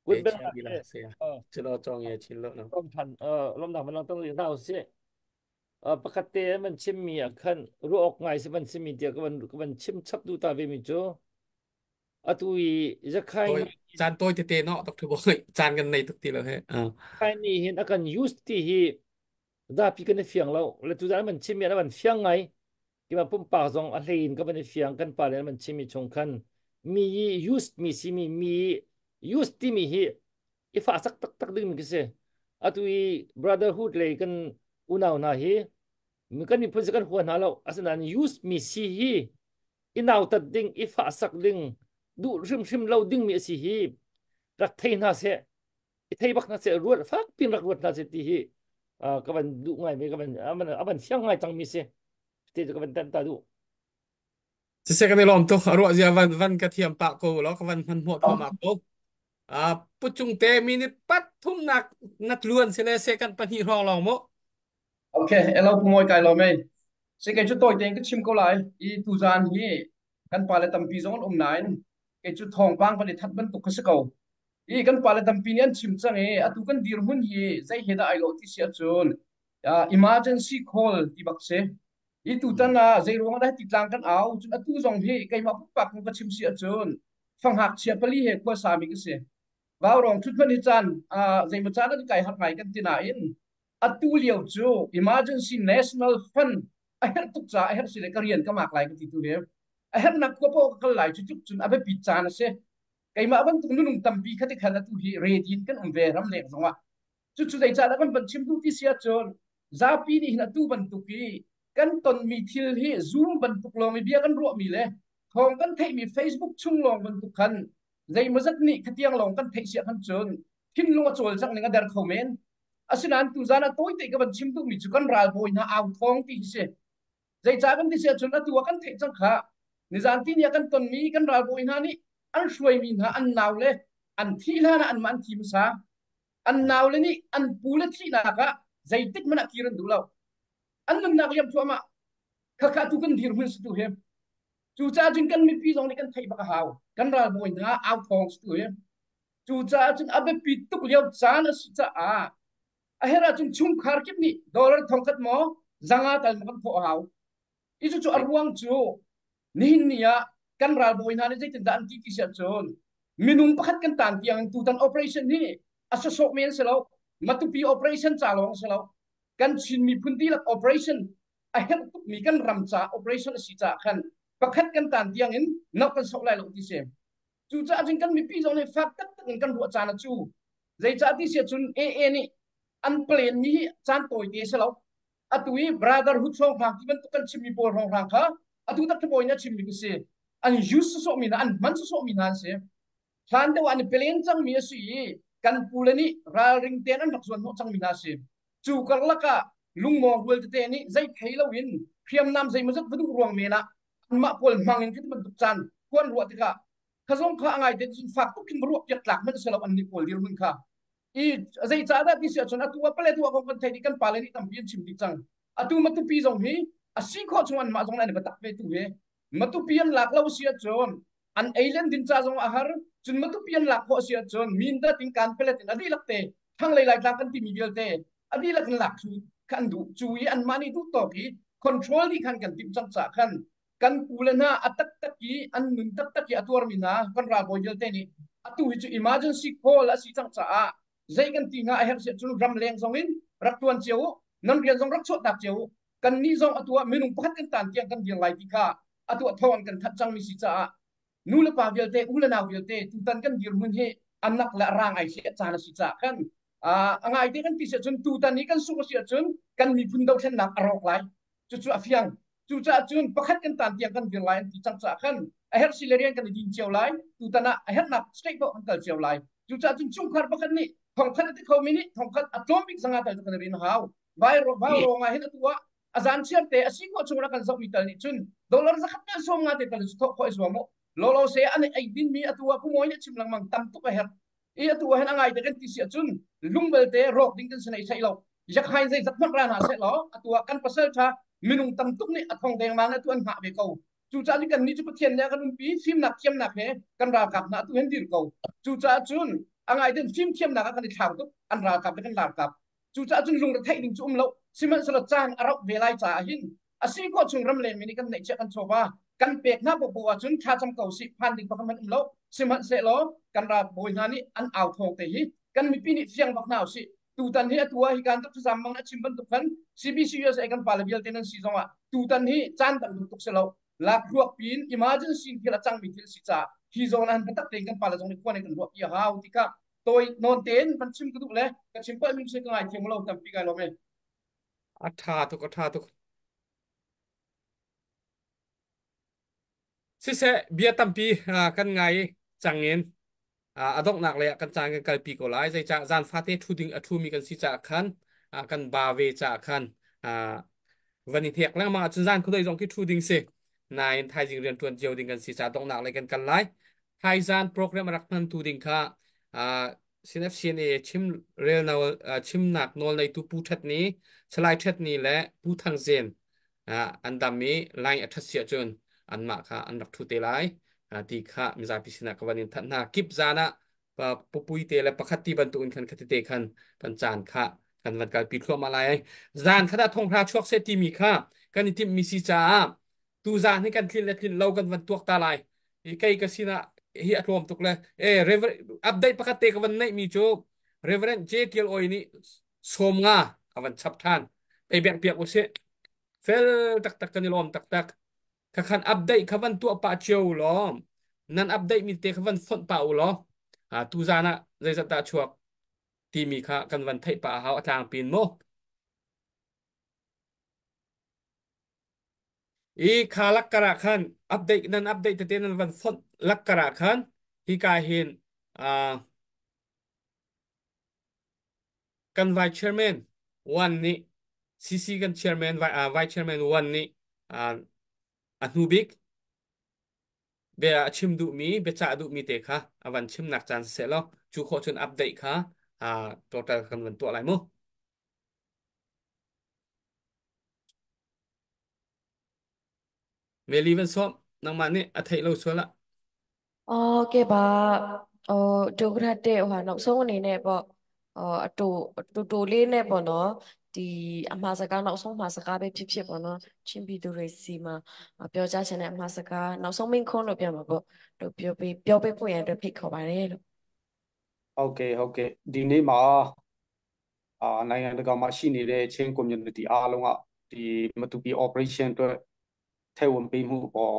quên để bên xem là đi là thế xem chứ nó cho nghe chỉ lợn nào lomพันลมหนักมันต้องเรียนเอาเสียปกติมันชิมมีอ่ะคันรู้ออกไงสิมันชิมมีเดียวก็มันชิมชับดูตาเวมิโจอะตุยจะใคร tôi chan tôi thì tê nọ tóc thứ bôi chan gần này thực thì là hếtใครนี่เห็นอาการยูสที่ดาพี่กันในเฟียงเราแล้วทุกอย่างมันชิมมีแล้วมันเฟียงไงที่มาปุ่มปากซองอะไรนก็มันในเฟียงกันป่าแล้วมันชิมมีชงคันมียูสมีซิมียูสที่มีอีฟ้าสักตักดึงมันก็เสียอะตุย brotherhood เลยกันอุณาวนามันกันมีพูดกันหัวหน้าเราอาศัยนั้นยูสมีซีอีนาวตัดดึงอีฟ้าสักดึงดูชิมเราดึงมีซีรักเทน่าเสียไทยบักน่าเสียรวดฟักปีนรักรวดน่าเสียที่ก็มันดูง่ายไหมก็มันเสียงง่ายจังมีเสียที่ก็มันตาดู จะเสกในลมตัวรัวเสียวันกระเทียมปากกูแล้วก็วันหัวทั่วมากกูปุจจุงเตมีนิปัดทุ่มหนักนัดล้วนเสียเลยเสกันปัญหาลองโม Ok, hello mọi cái lo mày. Sẽ cái chút tôi tiếng cái chim câu lại, ý tu gian hi, căn pa lại tầm pi giống nine, cái chút thong bang pa lại thắt bên tục cái câu. Ý căn pa lại tầm pi niên chim chang ấy, tu căn dir hun hi, dây heda ai lo ti sia chun. Emergency call ti bak se. Ý tu tan dây ruang đã ti tlang kan au, chun tu zong hi, cái mà pak cái chim sia chun. Phang hak sia pali he kwa sa mi cái se. Vào rong chút bên hi chan, dây mà chan cái hak ngai kan tina in. Atu liu chu emergency national fund a her tuk cha a her sile karian ka mak lai ka ti tu he a her nak ko po ka lai chu chun abe pi cha na se kai ma ban tung nung tam pi khati khana tu hi redin kan um ve ram le zonga chu dai cha da kan ban chim tu ti sia chon za pi ni na tu ban tu ki kan ton mi thil hi zoom ban tuk lo mi bia kan ro mi le thong kan thei mi facebook chung long ban tu khan zai ma zat ni khatiang long kan thei sia kan chon thin lunga chol chang ninga dar khomen asinan tu zana toy te ka ban chim tu mi chu kan ral boy na aw thong ti se zai cha kan ti se chun tu kan thei chang kha ni zan ti ni kan ton mi kan ral boy na ni an shuai mi na an naw le an thi la na an man thi sa an naw le ni an pu le thi na ka zai tik mana kiran du law an nan na yam tu ma kha tu kan dir mun tu he chu cha jin kan mi pi jong ni kan thei ba ka haw kan ral boy na aw thong tu he chu cha jin abe pi tuk liao cha na si cha ahera chung khar kip ni dollar thongkat mo zanga tal mo kan pho haw isu chu arwang chu nihin niya kan ral boy na ni jai tin dan ti sia chon minung pakhat kan tan tiang tu tan operation ni aso sok men selo matupi operation chalong selo kan chin mi phundi lak operation aher tuk mi kan ramcha operation si cha khan pakhat kan tan tiang in nok kan sok lai lo ti sem chu cha jing kan mi pi jong ni fak tak kan ro cha na chu zai cha ti sia chun ni an plan mi chan toy te selo atui brotherhood song phang ti ban tu kan chimi por hong rang kha atu tak boy na chimi ki se an use so mi na an man so mi na se than de wan plan chang mi si kan pulani ral ring ten an rakson no chang mi na se chu kar laka lungmong bul te ni zai thailo win khiam nam zai mazat vadu ruang me na ma pol mangin ki ban tu chan kon ro ti ka khazong kha angai te jin fak tu kin ro yak lak man selo an ni pol dir mun kha i zai cha da ti sia chona tu pale tu ko kan thai di kan pale ni tam pian chim di chang atu matu pi jong hi asi kho chuan ma jong na ni batak ve tu he matu pian lak lo sia chon an alien din cha jong ahar chun matu pian lak kho sia chon min da tin kan pele tin adi lak te thang lai lai tang kan ti mi gel te adi lak lak chu kan du chu yi an mani tu to ki control di kan tim chang cha kan pulana atak tak ki an nun tak ki atur mina kan ra boy gel te ni atu hi chu emergency call asi chang cha zai kan ti nga her se chun ram leng zong in rak tuan cheu non rian zong rak chot dak cheu kan ni zong atua minung pakhat kan tan tiang kan diang lai ti kha atua thon kan that chang mi si cha nu le pa vel te u le naw vel te tu tan kan dir mun he anak la rang ai se cha na si cha kan angai te kan ti se chun tu tan ni kan su si chun kan mi phun dau then nak arok lai chu chu afiang chu cha chun pakhat kan tan tiang kan diang lai ti chang cha kan a her silerian kan din cheu lai tu tan a her nak straight bo kan kal cheu lai chu cha chun chung khar pakhat ni thong khat ti kho mini thong khat atomic zanga tal kan rin haw vai ro nga hin tua azan chiam te asi ko chura kan zok mi tal ni chun dollar za khat kan som nga te tal to kho iswa mo lo se an ai din mi atua ku moi ni chim lang mang tam tu ka her e atua hen angai te kan ti sia chun lungbel te rok ding kan sanai sai lo jak hai zai zat mak ra na se lo atua kan pasal tha มินุงตั้มตุกนี่ทองแดงมาเนี่ยตัวหาไปเขาจู่จ้าที่กันนี่จะประเทศเนี่ยกันปีฟิล์มหนักเข้มหนักเหกันรากับนะตัวเห็นดีเขาจู่จ้าจุนอังไงเดินฟิล์มเข้มหนักกันในทางตุกอันรากับกันรากับจู่จ้าจุนลงระเทศดิ่งจุ่มแล้วสิมันสลัดจางอารับเวลาจ่าหินอาศัยก็จุนรำเลมินิกันในเจ้ากันโชว่ากันเปียกหน้าบบัวจุนชาจำเก่าสิพันดิ่งพักมันแล้วสิมันเสร็จแล้วกันราบอยนานี่อันเอาทองเตยกันมีปีนิเฟียงบักนาวสิtutan hi atua hi kan tuk samang na chimban tukan CBCUS ai kan palabial tenan si zonga tutan hi chan tan tuk selo lak ruak pin emergency khila chang mi thil si cha hi zona han patak teng kan pala zong ni kwan kan ruak ya hau tika toy non ten pan chim ku le ka chim pa min se ka ai them lo tam pi ga lo me atha tuk si se bia tampi kan ngai changin adok nak le kan chang kan kalpi ko lai zai cha zan fate thu ding athu mi kan si cha khan kan ba ve cha khan vani thiak lang ma chun zan khudai jong ki thu ding se nine thai jing rian tuan jiao ding kan si cha dok nak le kan lai thai zan program rak nan thu ding kha sinf cna chim rel na chim nak nol nei tu pu that ni chlai that ni le pu thang zen an dam mi lai athas sia chun an ma kha an rak thu te lai ti kha mi za pi sina kawanin that na kip zana pupui te le pakhati ban tu in khan khati te khan pan chan kha kan van kal pi thlo ma lai zan khada thong phra chok se ti mi kha kan ti mi si cha tu zan ni kan thin le thin lo kan van tuak ta lai i kai ka sina hi atlom tuk le update pakhate ka van nei mi chu reverend jkl oi ni somnga awan chap than pe bek piak u se fel tak tak kan lom tak tak ka khan update ka van tu pa chiu lo nan update mi te ka van fon pa u lo tu zana zai zata chuak ti mi kha kan van thai pa hau atang pin mo i kha lak kara khan update nan update te nan van fon lak kara khan hi ka hin kan vice chairman one ni cc kan chairman vice chairman one ni anubik be chim du mi be cha du mi te kha awan chim nak chan se lo chu kho chun update kha total kan van to lai mo me li van so nang man ni a thai lo so la ကဲပါဒုက္ခတဲ့ဟိုနောက်ဆုံးအနေနဲ့ပေါ့အတူလေးနဲ့ပေါ့နော်ဒီအမှားစကားနောက်ဆုံးမှာစကားပဲဖြစ်ဖြစ်ပေါ့နော်ချင်းပြည်သူတွေစီမှာပြောကြချင်တဲ့အမှားစကားနောက်ဆုံးမင်းခွန်းလို့ပြောမှာပေါ့တို့ပြောပေးဖို့ရန်အတွက်ဖိတ်ခေါ်ပါတယ်လို့ ဟုတ်ကဲ့ဒီနေ့မှာနိုင်ငံတကာမှာရှိနေတဲ့ချင်း community အားလုံးကဒီမတူပီ operation အတွက်ထဲဝင်ပေးမှုပေါ်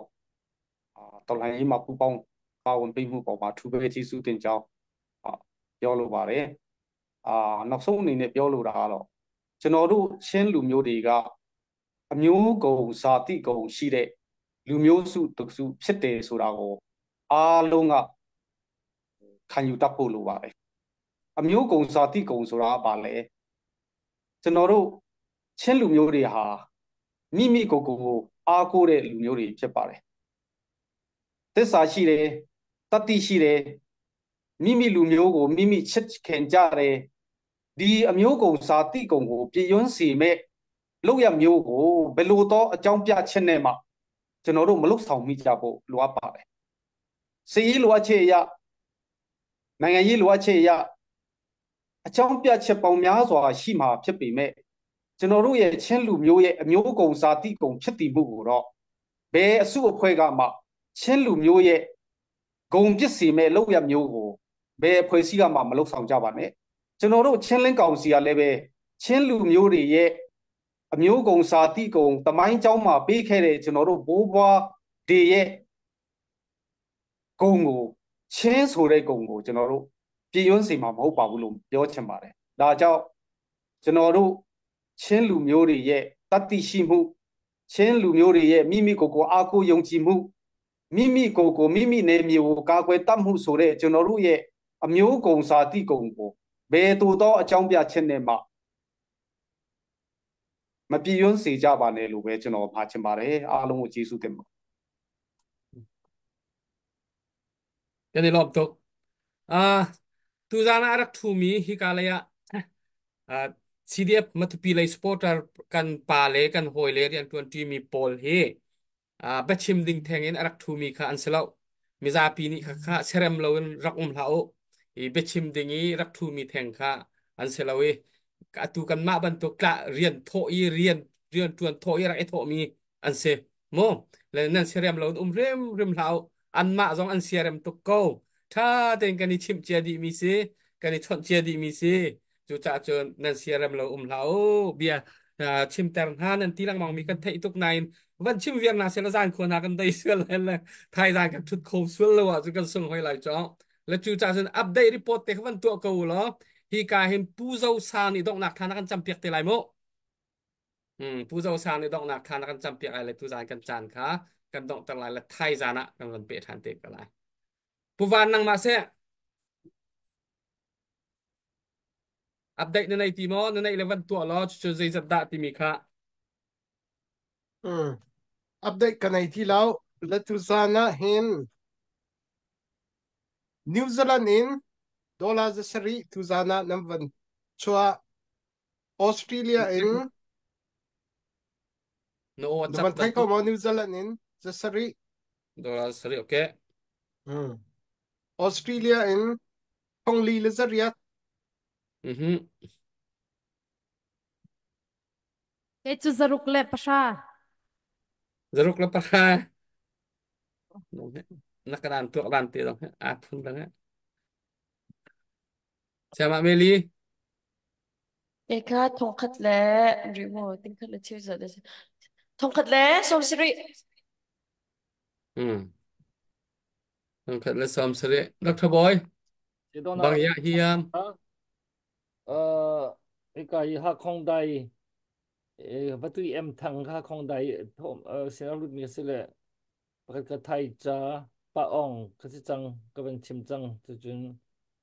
တော်လိုင်းရေးမှာပူပေါင်းပါဝင်ပေးမှုပေါ်မှာထူးပဲကျေးဇူးတင်ကြောင်းပြောလိုပါတယ်နောက်ဆုံးအနေနဲ့ပြောလိုတာကတော့ကျွန်တော်တို့ချင်းလူမျိုးတွေကအမျိုးကုံဇာတိကုံရှိတဲ့လူမျိုးစုတစုဖြစ်တယ်ဆိုတာကိုအားလုံးကခံယူတတ်ဖို့လိုပါတယ်အမျိုးကုံဇာတိကုံဆိုတာကဘာလဲကျွန်တော်တို့ချင်းလူမျိုးတွေဟာမိမိကိုယ်ကိုအားကိုးတဲ့လူမျိုးတွေဖြစ်ပါတယ်သစ္စာရှိတယ်တတိရှိတယ်မိမိလူမျိုးကိုမိမိချစ်ခင်ကြတယ်ဒီအမျိုးကုံဇာတိကုံကိုပြည့်ရွံ့စေမဲ့လောက်ရမျိုးကိုဘယ်လိုတော့အကြောင်းပြချက်နဲ့မှကျွန်တော်တို့မလုပ်ဆောင်မိကြဖို့လိုအပ်ပါတယ်စီရေးလိုအပ်ချက်အရနိုင်ငံရေးလိုအပ်ချက်အရအကြောင်းပြချက်ပေါင်းများစွာရှိမှာဖြစ်ပေမဲ့ကျွန်တော်တို့ရဲ့ချင်းလူမျိုးရဲ့အမျိုးကုံဇာတိကုံဖြစ်တည်မှုကိုတော့ဘယ်အစုအဖွဲ့ကမှချင်းလူမျိုးရဲ့ဂုံပစ္စည်းမဲ့လောက်ရမျိုးကိုဘယ်အဖွဲ့အစည်းကမှမလုပ်ဆောင်ကြပါနဲ့ကျွန်တော်တို့ချင်းလင်းကောင်စီကလည်းပဲချင်းလူမျိုးတွေရဲ့အမျိုးကုံဇာတိကုံတမိုင်းเจ้าမှာပေးခဲ့တဲ့ကျွန်တော်တို့ဘိုးဘွားတွေရဲ့ဂုံကိုချင်းဆိုတဲ့ဂုံကိုကျွန်တော်တို့ပြည့်ရွံ့စေမှာမဟုတ်ပါဘူးလို့ပြောချင်ပါတယ်ဒါကြောင့်ကျွန်တော်တို့ချင်းလူမျိုးတွေရဲ့တတ်သိရှိမှုချင်းလူမျိုးတွေရဲ့မိမိကိုယ်ကိုအားကိုးယုံကြည်မှုမိမိကိုယ်ကိုမိမိနေမျိုးကိုကာကွယ်တတ်မှုဆိုတဲ့ကျွန်တော်တို့ရဲ့အမျိုးကုံဇာတိကုံကိုဘယ်သူတော့အကြောင်းပြချက်နဲ့မှမပြည့်ရွံ့စေကြပါနဲ့လို့ပဲကျွန်တော်မှာချင်ပါတယ်အားလုံးကိုကျေးဇူးတင်ပါတယ်yani lom tok tu zana arak thu mi hi ka le ya CDF มาตุปีเลยสปอร์ตกันปาเลกันโฮยเลเรียนตวนที่มีโพลเฮบัดชิมดิงแทงอินอารักทูมีค่ะอันเสลามิซาปีนี้ค่ะเซเรมลาวนรักลาบัดชิมดิงอีรักทูมีแทงค่ะอันเสลากะตูกันมาบันตุกะเรียนโทอีเรียนตวนโทอีรักไอโทมีอันเซโมแล้วนั่นเซเรมลาวนเร็มลาวอันมาจงอันเซเรมตุกโกถ้าเต็งกันนี่ชิมเจดีมีเซกันนี่ชนเจดีมีเซ จูจ่าเจอนันเซียรมเราเราเบียชิมแต่งหานันที่ลังมองมีกันเทตุกนายวันชิมเวียงนาเซลซานควรนากันได้เสื้อเลยไทยได้กับชุดโคมสุดเลยว่ะจุกันส่งให้หลายจ้องแล้วจูจ่าเจออัปเดตรีพอร์ตเตะวันตัวเก่าเหรอฮีกาเห็นปูเจ้าซานี่ต้องหนักทานกันจำเปียกเตะไรโมปูเจ้าซานี่ต้องหนักทานกันจำเปียกอะไรตุจานกันจานค่ะกันต้องแต่ไรละไทยจานะกันวันเปียทานเตะกันไรปูวานนังมาเซ่อัปเดตในทีมอในเลวันตัวล้อช่วยจัดดาติมีค่ะอืมอัปเดตกันในที่แล้วและทุสานะเห็นนิวซีแลนด์อินดอลลาร์สรีทุสานะนำวันชัวออสเตรเลียอินโน้นจับวันไทยก็มานิวซีแลนด์อินจะสรี ดอลลาร์สรีโอเคอืมออสเตรเลียอินฮองลีเลซเรียตอือฮึ Ke chu zaruk le pasha. Zaruk la parha nakaran tu aban ti dong atun dong sama meli เอกาทองคัดแล้รีโมทติ้งคัดแล้ชื่อจะได้ทองคัดแล้สมศรี hmm nang khat la som sare Dr. Boy chỉ đó bang là ya hiam cái ha không đầy và tụi em thằng ha không đầy thôm xin lỗi mình sẽ là cái thay cha ba ông cái chăng cái bên chim chăng cho chúng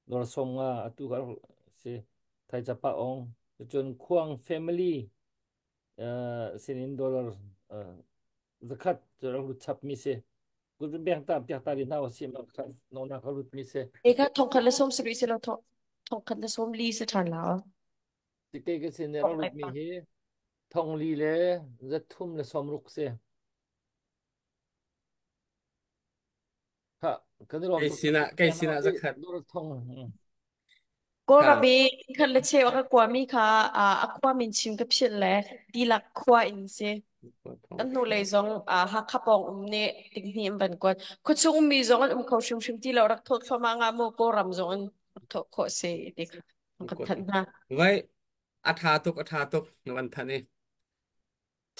nó xong tụi cái sẽ thay cha ba ông cho chúng khoang family xin $1 zakat cho nó chắp mi seกูจะแบ่งตามจากตาดินเอาสิมันกันโน่นเขาลุดมิเซเอกาทองคัดแล้สมศรีสิเราทองคัดแล้สมลีสถานแล้วติเกก็เสนอทองไหนเราลุดมีปะเฮทองลีเลจะทุ่มเลสมรุกเซฮะกันรอตุกแบ่งเอาที่ zakat ดูทองก็ระค่ะเบีคันเลเชวก็กว่ามีค่ะกว่ามินชิมกับเชิดแหละดีลักกว่าอินเซอันนู้นเลยจงฮักขับปองเนี่ยติงหิมบันกวนคุณซุงมีจงอันเขาชุมที่เรารักทดเข้ามางาโมก็รำจงอันทดข้อเสียดิค่ะมันก็ทันนะไว้อาทาตุกในวันทันนี้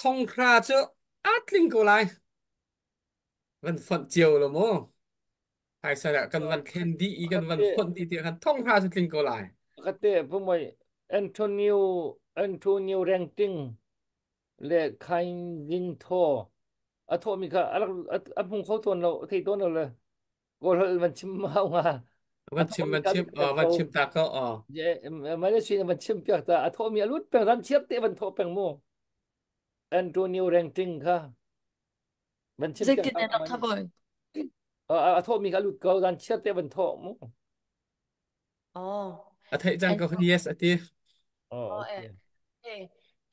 ทองคราเจออัดลิงกูไลวันฝนเจียวละโมไอ้สระกันวันแคนดี้กันวันฝนดีเดียวกันทองคราจะลิงกูไลก็เตะพวกมันแอนโทนิโอแรงติงเลคายยิงโทโทมีค่ะอะไรพงเขาตัวเราที่ตัวเราเลยก็เรามันชิมมาว่าโทมีการลุดเป็นเขา วันชิมตาเขาเย่มาเลเซียมันชิมเปียกตาอะโทมีอลุดเป็นรันเชียบเตะมันโทเป็นโมแอนโทนิโอแรงติงค่ะมันชิมจะเปียกตากินในรักมันขบวนอะโทมีการลุดเขารันเชียบเตะมันโทโมอ๋ออาทิตย์จัเอ็นงก็ yes อาทิตย์อ๋ออ๋อโอเคเอ๊ะ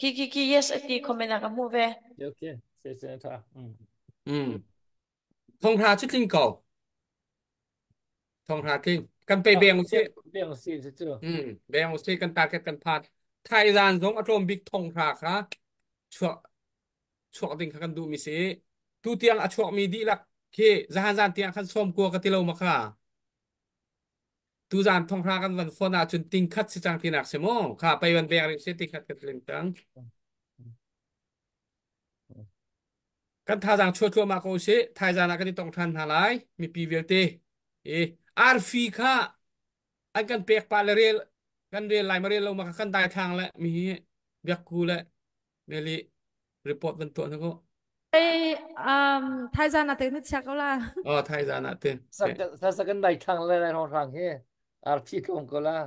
คี yes อดีคอมเมนต์กับมูเวโอเคเสียเสียท่าอืมทองคราชุดลิงกูทองคราลิงกันไปอ่ะเบียงสิ เบี่ยงสิเจ้าแบงก์สเตกันตาเก็ตกันพาดไทยดานสงอารมณ์บิ๊กทงราค่ะชัวชัวติงกันดูมิเสตูเตียงอชัวมีดีลักเคจานเตียงขันส้มกัวกติโลมาค่ะตูจานทงรากันวันฟอนาจนติงคัดสิจังที่นักเสมอค่ะไปวันแบงก์เสติคัดกันเล่นตังกันท่าจางชัวมาโกเสไทยจานักันที่ต้องทันหาไลมีปีเวลเตอาร์ฟีค่ะอันกันเปียกปาเลเรลกันเรียนไลมาเรียนลงมากันได้ทางแล้วมีเบียกกูแล้วเมลีรีพอร์ตบนตัวนะก็ไอ้ไทยจานาเต็นชักเอาละไทยจานะเต้สักกันได้ทางเลยในทางเฮอาร์พีกงก็ล่า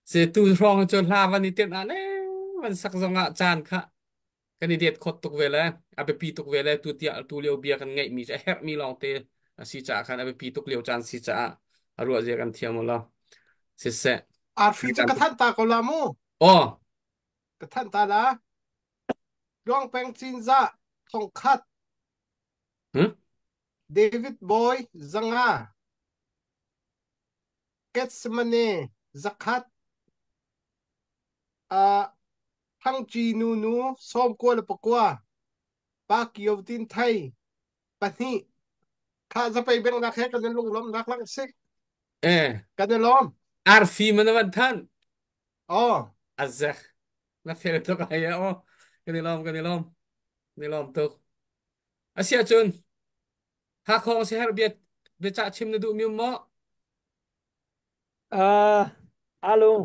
เสตูรองจนลาวันนี้เต็มอันเน่มันสักสงะจานค่ะกันเดียดคดตกเวลาเอาไปปีตกเวลาตัวเตียตัวเลียวเบียกันไงมีจะแฮปมีลองเตะสีจ่ากันเอาไปปีตกเลียวจานสีจ่ารัวเจกันเทียมหมดแล้วเสร็จ Arfiจะกระทันตาก็ลามู อ๋อก ระทันตาละดวงแปงจินซะทองคัด ฮึ เดวิดบอยซังอาเกตสมาเน่ซักคัดทั้งจีนูส้มกัวและปกัวปากิโอตินไทยปะนี่ข้าจะไปเบ่งรักแค่กันในลุงล้อมรักลังสิ เออ กันในล้อม عارفي من وانتان อ๋อ الزخ ما في لك هيا كني لام تو اسيا جون ها كون سهر بيتا تشم ندو ميو ماအားလုံး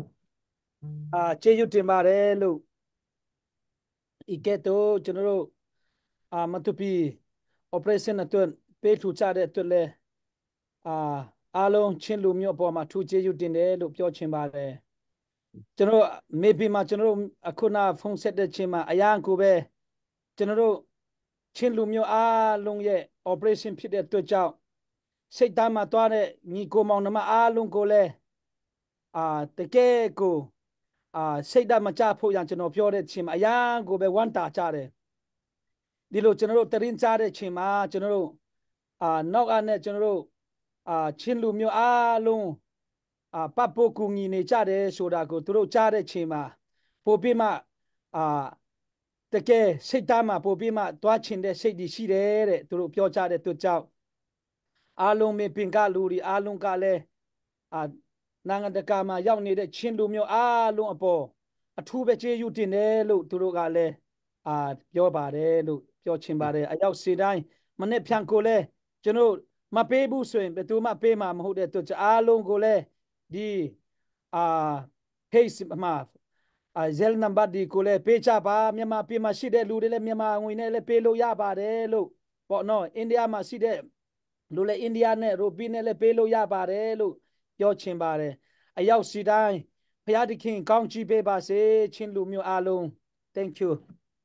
ကျေးဇူးတင်ပါတယ်လို့ဤကဲ့သို့ကျွန်တော်တို့မတူပီ operation အတွက်ပေးထူချတဲ့အတွက်လဲအားလုံးချင်းလူမျိုးအပေါ်မှာထူကျေးဇူးတင်တယ်လို့ပြောချင်ပါတယ်ကျွန်တော်မေပီမှာကျွန်တော်တို့အခုနဖုန်းဆက်တဲ့ချိန်မှာအရန်ကိုပဲကျွန်တော်တို့ချင်းလူမျိုးအားလုံးရဲ့ operation ဖြစ်တဲ့အတွက်ကြောင့်စိတ်သားမှာသွားတဲ့ညီကိုမောင်နှမအားလုံးကိုလည်းတကယ်ကိုစိတ်ဓာတ်မကြဖို့ရန်ကျွန်တော်ပြောတဲ့ချိန်မှာအရန်ကိုပဲဝမ်းတာကြတယ်ဒီလိုကျွန်တော်တို့တရင်ကြားတဲ့ချိန်မှာကျွန်တော်တို့နောက်အနေနဲ့ကျွန်တော်တို့ချင်းလူမျိုးအားလုံးပတ်ဖို့ကူညီနေကြတယ်ဆိုတာကိုသူတို့ကြားတဲ့ချိန်မှာပို့ပြီးမှတကယ်စိတ်သားမှာပို့ပြီးမှတွားချင်တဲ့စိတ်တွေရှိတယ်တဲ့သူတို့ပြောကြတဲ့သူကြောင့်အားလုံးပင်ကလူတွေအားလုံးကလည်းနိုင်ငံတကာမှာရောက်နေတဲ့ချင်းလူမျိုးအားလုံးအပေါ်အထူးပဲကျေးဇူးတင်တယ်လို့သူတို့ကလည်းပြောပါတယ်လို့ပြောချင်ပါတယ်အရောက်စီတိုင်းမနေ့ဖြန်ကိုလည်းကျွန်တော်မပေးဘူးဆိုရင်ဘယ်သူမှပေးမှာမဟုတ်တဲ့အတွက်အားလုံးကိုလည်းဒီface မှာzel number ဒီကိုလည်းပေးချပါမြန်မာပြည်မှာရှိတဲ့လူတွေလည်းမြန်မာငွေနဲ့လည်းပေးလို့ရပါတယ်လို့ပေါ့နော်အိန္ဒိယမှာရှိတဲ့လူလည်းအိန္ဒိယနဲ့ရိုပီနဲ့လည်းပေးလို့ရပါတယ်လို့ပြောချင်ပါတယ်အရောက်စီတိုင်းဘုရားသခင်ကောင်းချီးပေးပါစေချင်းလူမျိုးအားလုံး thank you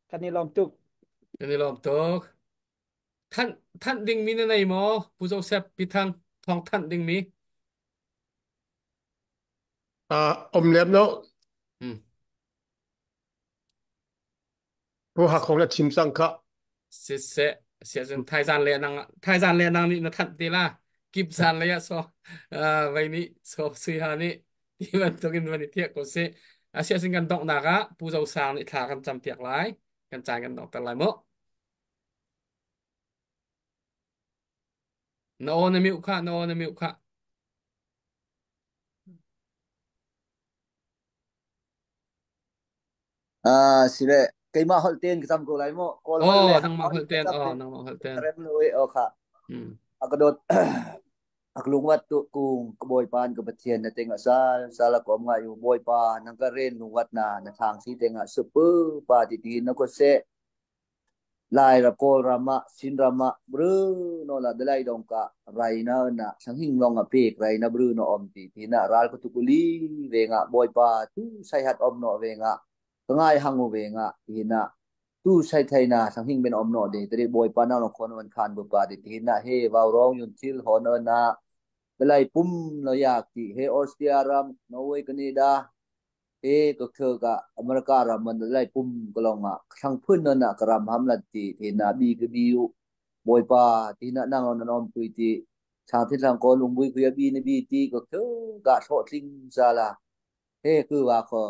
ကနေလောင်တုတ် كني لام توท่านดิ่งมีในหมอผู้เจ้าเซฟปีทางทองท่านดิ่งมี อมเล็บเนาะ อืม ผู้หักของและชิมสังคะ เสียจนไทยจานเลยนังนี่นะท่านตีละกิบจานเลยอะsoวันนี้soสุยฮานี่ที่มันต้องกินวันนี้เที่ยงก็เสียเสียสิ่งกันตอกหนักอะผู้เจ้าสาวนี่ทากันจำเปียกหลายกันจ่ายกันตอกแต่หลายมื้อโนนมิวค่ะโนนมิวค่ะ sile kay ma holten kitam ko lai mo call โอ้ hol le นังมา on เฮลเทน kitam อ๋อ tin นังมาเฮลเทน karen lo o kha อืม akadot aklung wat tu kung boy pan ka pathian na tenga sala ko nga yu boy pa nang ka ren lu wat na thang si tenga supu pa ti ti na ko se lai ra ko rama sin rama bru no la dalai dong ka rai na sang hing long a pek rai na bru no om ti na ral ko tukuli ve nga boy pa tu sai hat om no ve nga ngai hangu ve nga hina tu sai thai na sang hing ben om no de tre boy pa na lo khon wan khan bu pa de ti na he wa rong yun til hon na belai pum lo yak ti he Australia ram Norway Canada e ko thơ ka America ram man belai pum ko long ma sang phun na karam ham la ti na bi ke bi boy pa ti na nang on nom tu ti sang thi sang ko lung bui ku ya bi ni bi ti ko thơ ka tho sing sa la he ku wa ko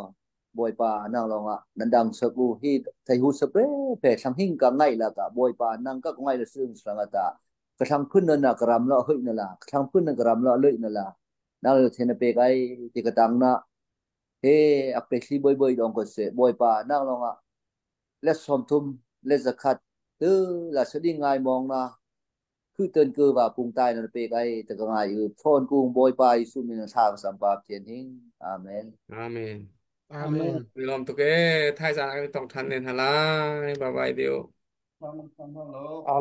boy pa nang long a nan dang sa ku hi thai hu sa pre pe sang hing ka ngai la ka boy pa nang ka ngai la sung sang ta ka sang phun na karam la hoi na la sang phun na karam la lei na la na le thena pe kai ti ka tang na he ape si boy boy dong ko se boy pa nang long a let som thum let zakat tu la sa ding ngai mong na cứ tên cơ và cùng tay nó pe kai ta ka ngai yu phone cùng boy pa su min sa sam pa tien hing amen อาเมน อาเมน ลมตุกไทยจานต้องทันเนนฮะล่ะบายบายเดียว อา